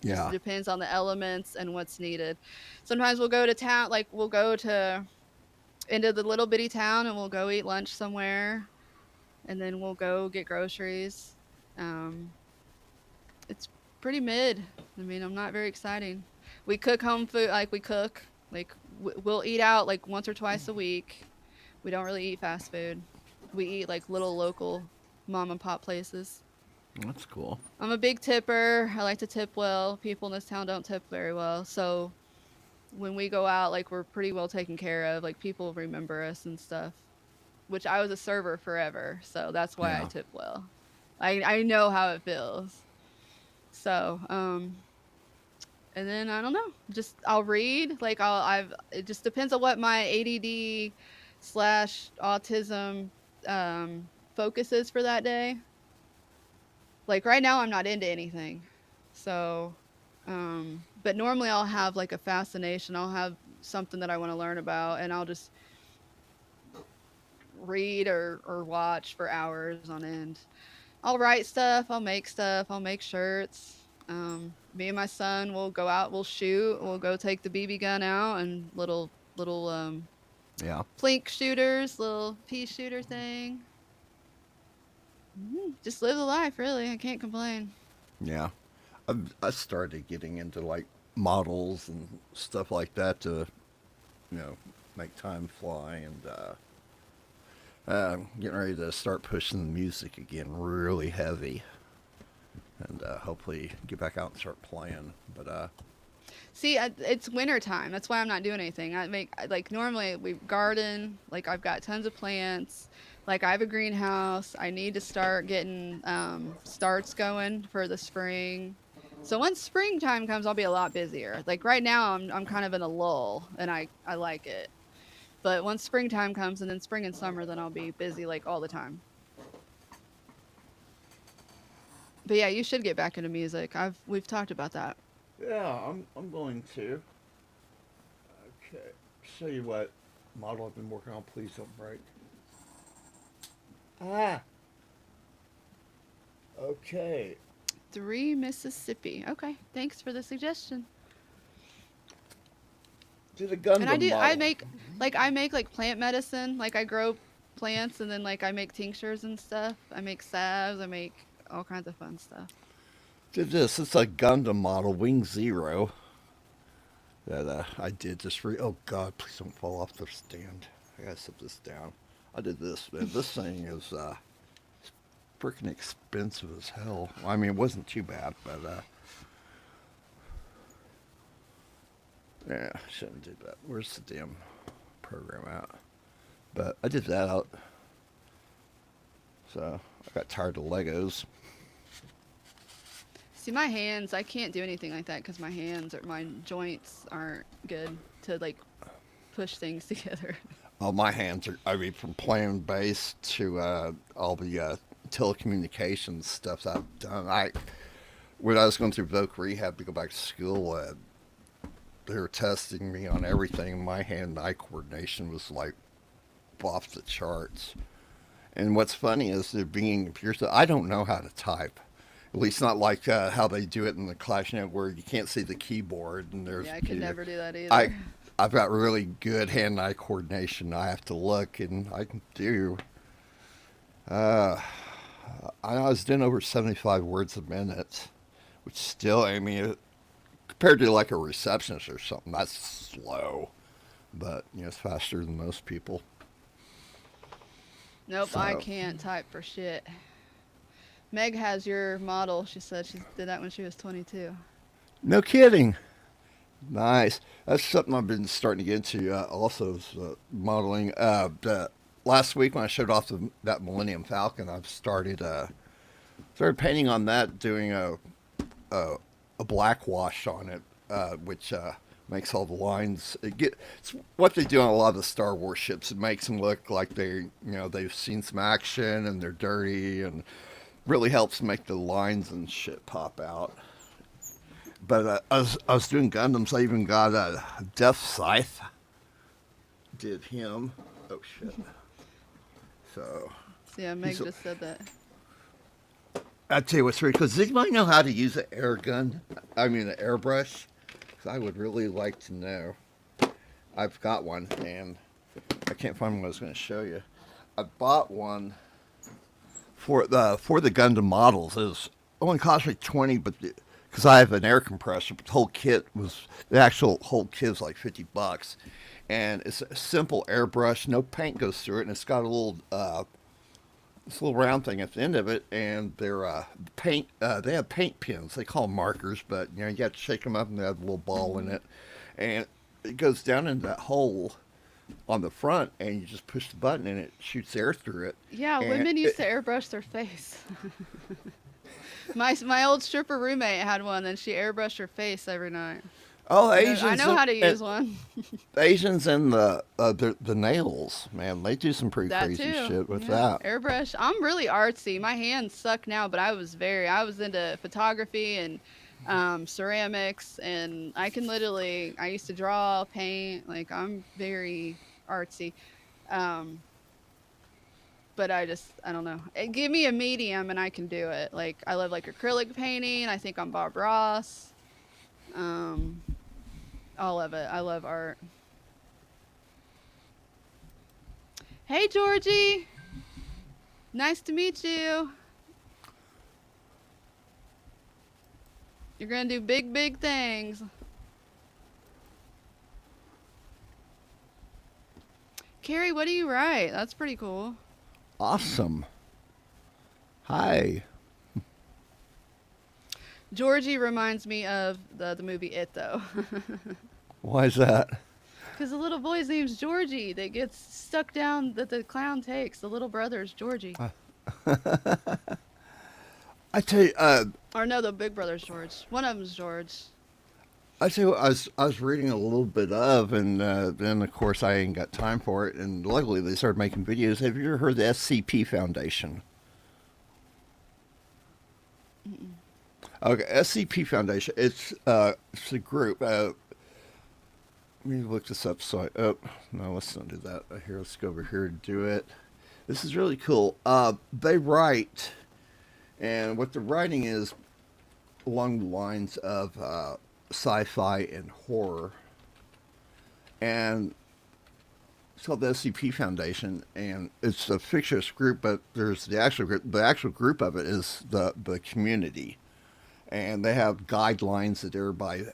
Yeah. Just depends on the elements and what's needed. Sometimes we'll go to town, like we'll go into the little bitty town and we'll go eat lunch somewhere, and then we'll go get groceries. It's pretty mid. I mean, I'm not very exciting. We cook home food, like we cook, like we'll eat out like once or twice a week. We don't really eat fast food. We eat like little local mom and pop places. That's cool. I'm a big tipper. I like to tip well. People in this town don't tip very well. So when we go out, like, we're pretty well taken care of. Like, people remember us and stuff, which I was a server forever. So that's why I tip well. I know how it feels. So, and then I don't know, just I'll read. Like it just depends on what my ADD/autism focus is for that day. Like right now I'm not into anything. So but normally I'll have like a fascination. I'll have something that I want to learn about, and I'll just read or watch for hours on end. I'll write stuff, I'll make shirts. Me and my son will go out, we'll shoot, we'll go take the BB gun out and little plink shooters, little pea shooter thing. Just live the life, really. I can't complain. Yeah. I started getting into like models and stuff like that to, you know, make time fly, and getting ready to start pushing the music again really heavy, and hopefully get back out and start playing. But See, it's winter time. That's why I'm not doing anything. Like normally we garden. Like I've got tons of plants. Like I have a greenhouse. I need to start getting starts going for the spring. So once springtime comes, I'll be a lot busier. Like right now, I'm kind of in a lull, and I like it. But once springtime comes, and then spring and summer, then I'll be busy like all the time. But yeah, you should get back into music. We've talked about that. Yeah, I'm going to. Okay, show you what model I've been working on. Please don't break. Ah. Okay. 3 Mississippi. Okay, thanks for the suggestion. Do the Gundam And I model. make like plant medicine. Like I grow plants and then like I make tinctures and stuff. I make salves. I make all kinds of fun stuff. Did this. It's a Gundam model, Wing Zero. That I did just oh God, please don't fall off the stand. I gotta set this down. I did this, man. This thing is freaking expensive as hell. Well, I mean, it wasn't too bad, but yeah, I shouldn't do that. Where's the damn program at? But I did that out. So I got tired of Legos. See, my hands, I can't do anything like that because my joints aren't good to like push things together. Oh, my hands are, I mean, from playing bass to all the telecommunications stuff that I've done. When I was going through voc rehab to go back to school, they were testing me on everything. My hand-eye coordination was like off the charts. And what's funny is they're being pierced. I don't know how to type. At least not like how they do it in the Clash Net, where you can't see the keyboard. And there's Yeah, I could never do that either. I've got really good hand-eye coordination. I have to look, and I can do. I was doing over 75 words a minute, which still, I mean, compared to like a receptionist or something, that's slow. But, you know, it's faster than most people. Nope, So. I can't type for shit. Meg has your model. She said she did that when she was 22. No kidding. Nice. That's something I've been starting to get into. Also, is, modeling. Last week when I showed off that Millennium Falcon, I've started painting on that, doing a black wash on it, which makes all the lines. It's what they do on a lot of the Star Wars ships. It makes them look like they've seen some action and they're dirty, and really helps make the lines and shit pop out. But I was doing Gundams. I even got a Death Scythe. Did him. Oh shit. So. Yeah, Meg just said that. I tell you what's really cool. Does anybody know how to use an air gun? I mean, an airbrush? 'Cause I would really like to know. I've got one, and I can't find what I was going to show you. I bought one for the Gundam models. It was only cost me $20, but because I have an air compressor, but the actual whole kit was like $50, and it's a simple airbrush. No paint goes through it, and it's got a little this little round thing at the end of it, and they're paint. They have paint pins. They call them markers, but you have to shake them up, and they have a little ball in it, and it goes down into that hole on the front, and you just push the button, and it shoots air through it. Yeah, and women used to airbrush their face. My old stripper roommate had one, and she airbrushed her face every night. Oh, Asians! I know how to use one. Asians and the nails, man, they do some pretty That crazy too. shit with Yeah. that. Airbrush. I'm really artsy. My hands suck now, but I was into photography and ceramics, and I used to draw, paint. Like I'm very artsy. But I don't know. Give me a medium and I can do it. Like I love like acrylic painting. I think I'm Bob Ross. All of it. I love art. Hey, Georgie. Nice to meet you. You're going to do big, big things. Carrie, what do you write? That's pretty cool. Awesome. Hi. Georgie reminds me of the movie It, though. Why is that? Because the little boy's name's Georgie that gets stuck down that the clown takes. The little brother's Georgie. I tell you, Or no, the big brother's George. One of them's George. I tell you, I was reading a little bit of, and then of course I ain't got time for it. And luckily they started making videos. Have you ever heard of the SCP Foundation? Mm-mm. Okay, SCP Foundation. It's a group. Let me look this up. So no, let's not do that. Here, let's go over here and do it. This is really cool. They write, and what the writing is along the lines of sci-fi and horror, and it's called the SCP Foundation, and it's a fictitious group, but there's the actual group. The actual group of it is the community, and they have guidelines that everybody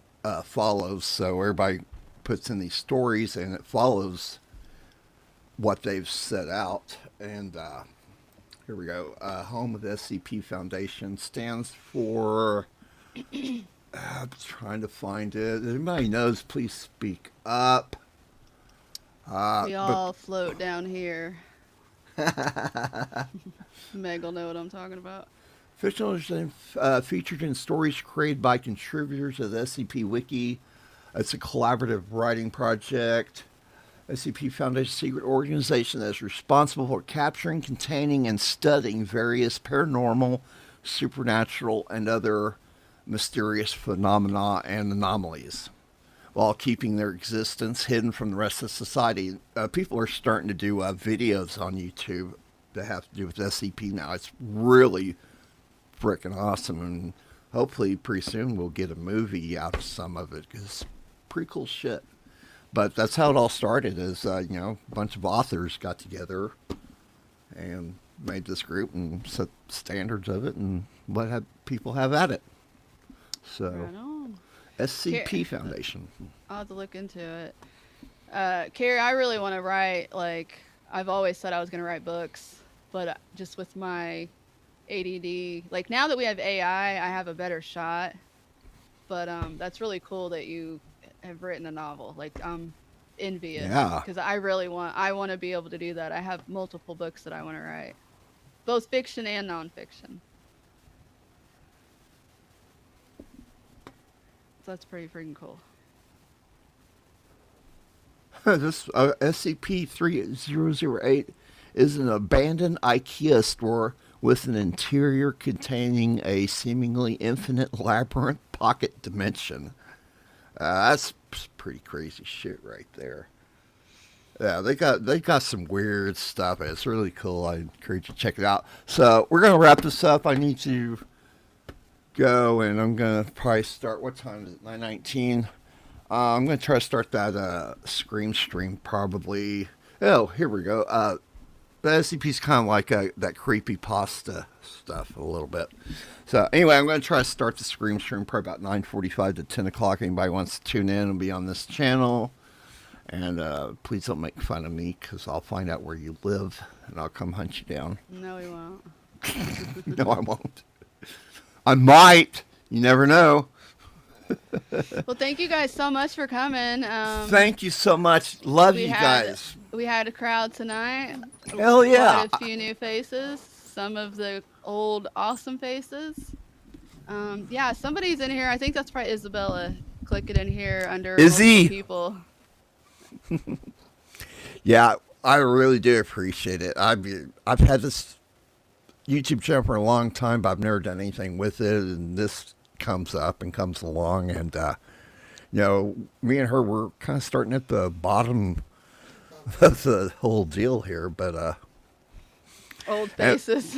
follows. So everybody puts in these stories, and it follows what they've set out. And here we go. Home of the SCP Foundation stands for. I'm trying to find it. If anybody knows, please speak up. We all float down here. Meg will know what I'm talking about. Fictional is featured in stories created by contributors of the SCP Wiki. It's a collaborative writing project. SCP Foundation, a secret organization that is responsible for capturing, containing, and studying various paranormal, supernatural, and other mysterious phenomena and anomalies, while keeping their existence hidden from the rest of society. People are starting to do videos on YouTube that have to do with SCP now. It's really freaking awesome, and hopefully pretty soon we'll get a movie out of some of it, because it's pretty cool shit. But that's how it all started, is a bunch of authors got together and made this group and set standards of it and let people have at it. So, Right on. SCP Foundation. I'll have to look into it. Carrie, I really want to write, I've always said I was going to write books, but just with my ADD, now that we have AI, I have a better shot. But that's really cool that you have written a novel. I'm envious. Yeah. Because I want to be able to do that. I have multiple books that I want to write, both fiction and nonfiction. So that's pretty freaking cool. This SCP-3008 is an abandoned IKEA store with an interior containing a seemingly infinite labyrinth pocket dimension. That's pretty crazy shit right there. Yeah, they got some weird stuff. It's really cool. I encourage you to check it out. So we're gonna wrap this up. I need to go, and I'm gonna probably start. What time is it? 9:19. I'm gonna try to start that Scream stream probably. Oh, here we go. The SCP's kind of like that creepy pasta stuff a little bit. So anyway, I'm going to try to start the Scream stream probably about 9:45 to 10 o'clock. Anybody wants to tune in and be on this channel. And please don't make fun of me, because I'll find out where you live and I'll come hunt you down. No, we won't. No, I won't. I might. You never know. Well, thank you guys so much for coming. Thank you so much. Love you guys. We had a crowd tonight. Hell yeah. Quite a few new faces. Some of the old awesome faces. Yeah, somebody's in here. I think that's probably Isabella. Click it in here under Izzy. People. Yeah, I really do appreciate it. I've had this YouTube channel for a long time, but I've never done anything with it, and this comes up and comes along, and me and her were kind of starting at the bottom of the whole deal here, but Old faces.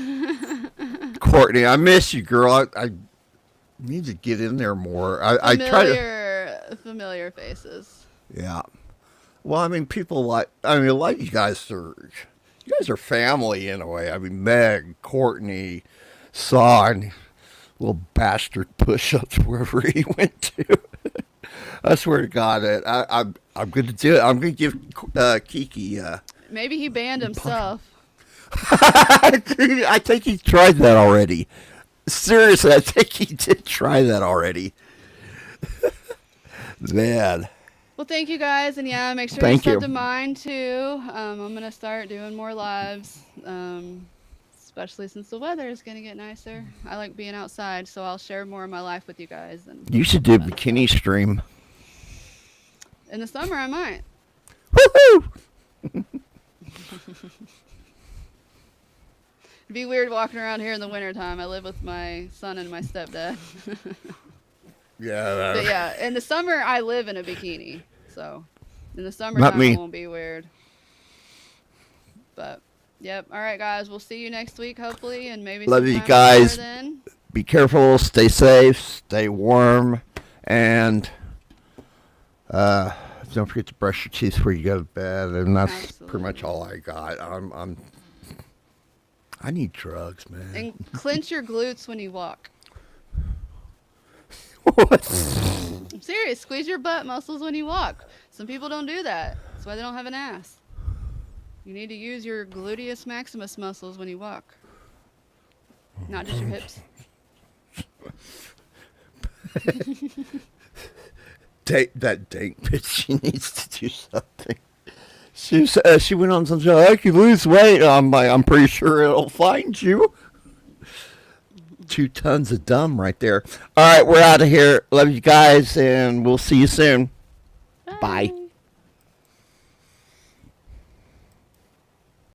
Courtney, I miss you, girl. I need to get in there more. I try to familiar faces. Yeah. Well, I mean, people like you guys are family in a way. I mean, Meg, Courtney, Saw, and little bastard push-ups wherever he went to. I swear to God, I'm going to do it. I'm going to give Kiki. Maybe he banned himself. I think he tried that already. Seriously, I think he did try that already. Man. Well, thank you guys, and yeah, make sure Thank you you. sub to mine too. I'm gonna start doing more lives, especially since the weather is gonna get nicer. I like being outside, so I'll share more of my life with you guys. And You should do a bikini stream. in the summer, I might. Woohoo! It'd be weird walking around here in the wintertime. I live with my son and my stepdad. Yeah. But yeah, in the summer I live in a bikini, so in the summertime me. it won't be weird. But yep, all right, guys, we'll see you next week, hopefully, and maybe. Love you sometime guys. before then. Be careful. Stay safe. Stay warm. And don't forget to brush your teeth before you go to bed. And that's pretty much all I got. I need drugs, man. And clench your glutes when you walk. I'm serious. Squeeze your butt muscles when you walk. Some people don't do that. That's why they don't have an ass. You need to use your gluteus maximus muscles when you walk. Not just your hips. That dank bitch, she needs to do something. She went on something, I can lose weight. I'm pretty sure it'll find you. 2 tons of dumb right there. All right, we're out of here. Love you guys, and we'll see you soon. Bye.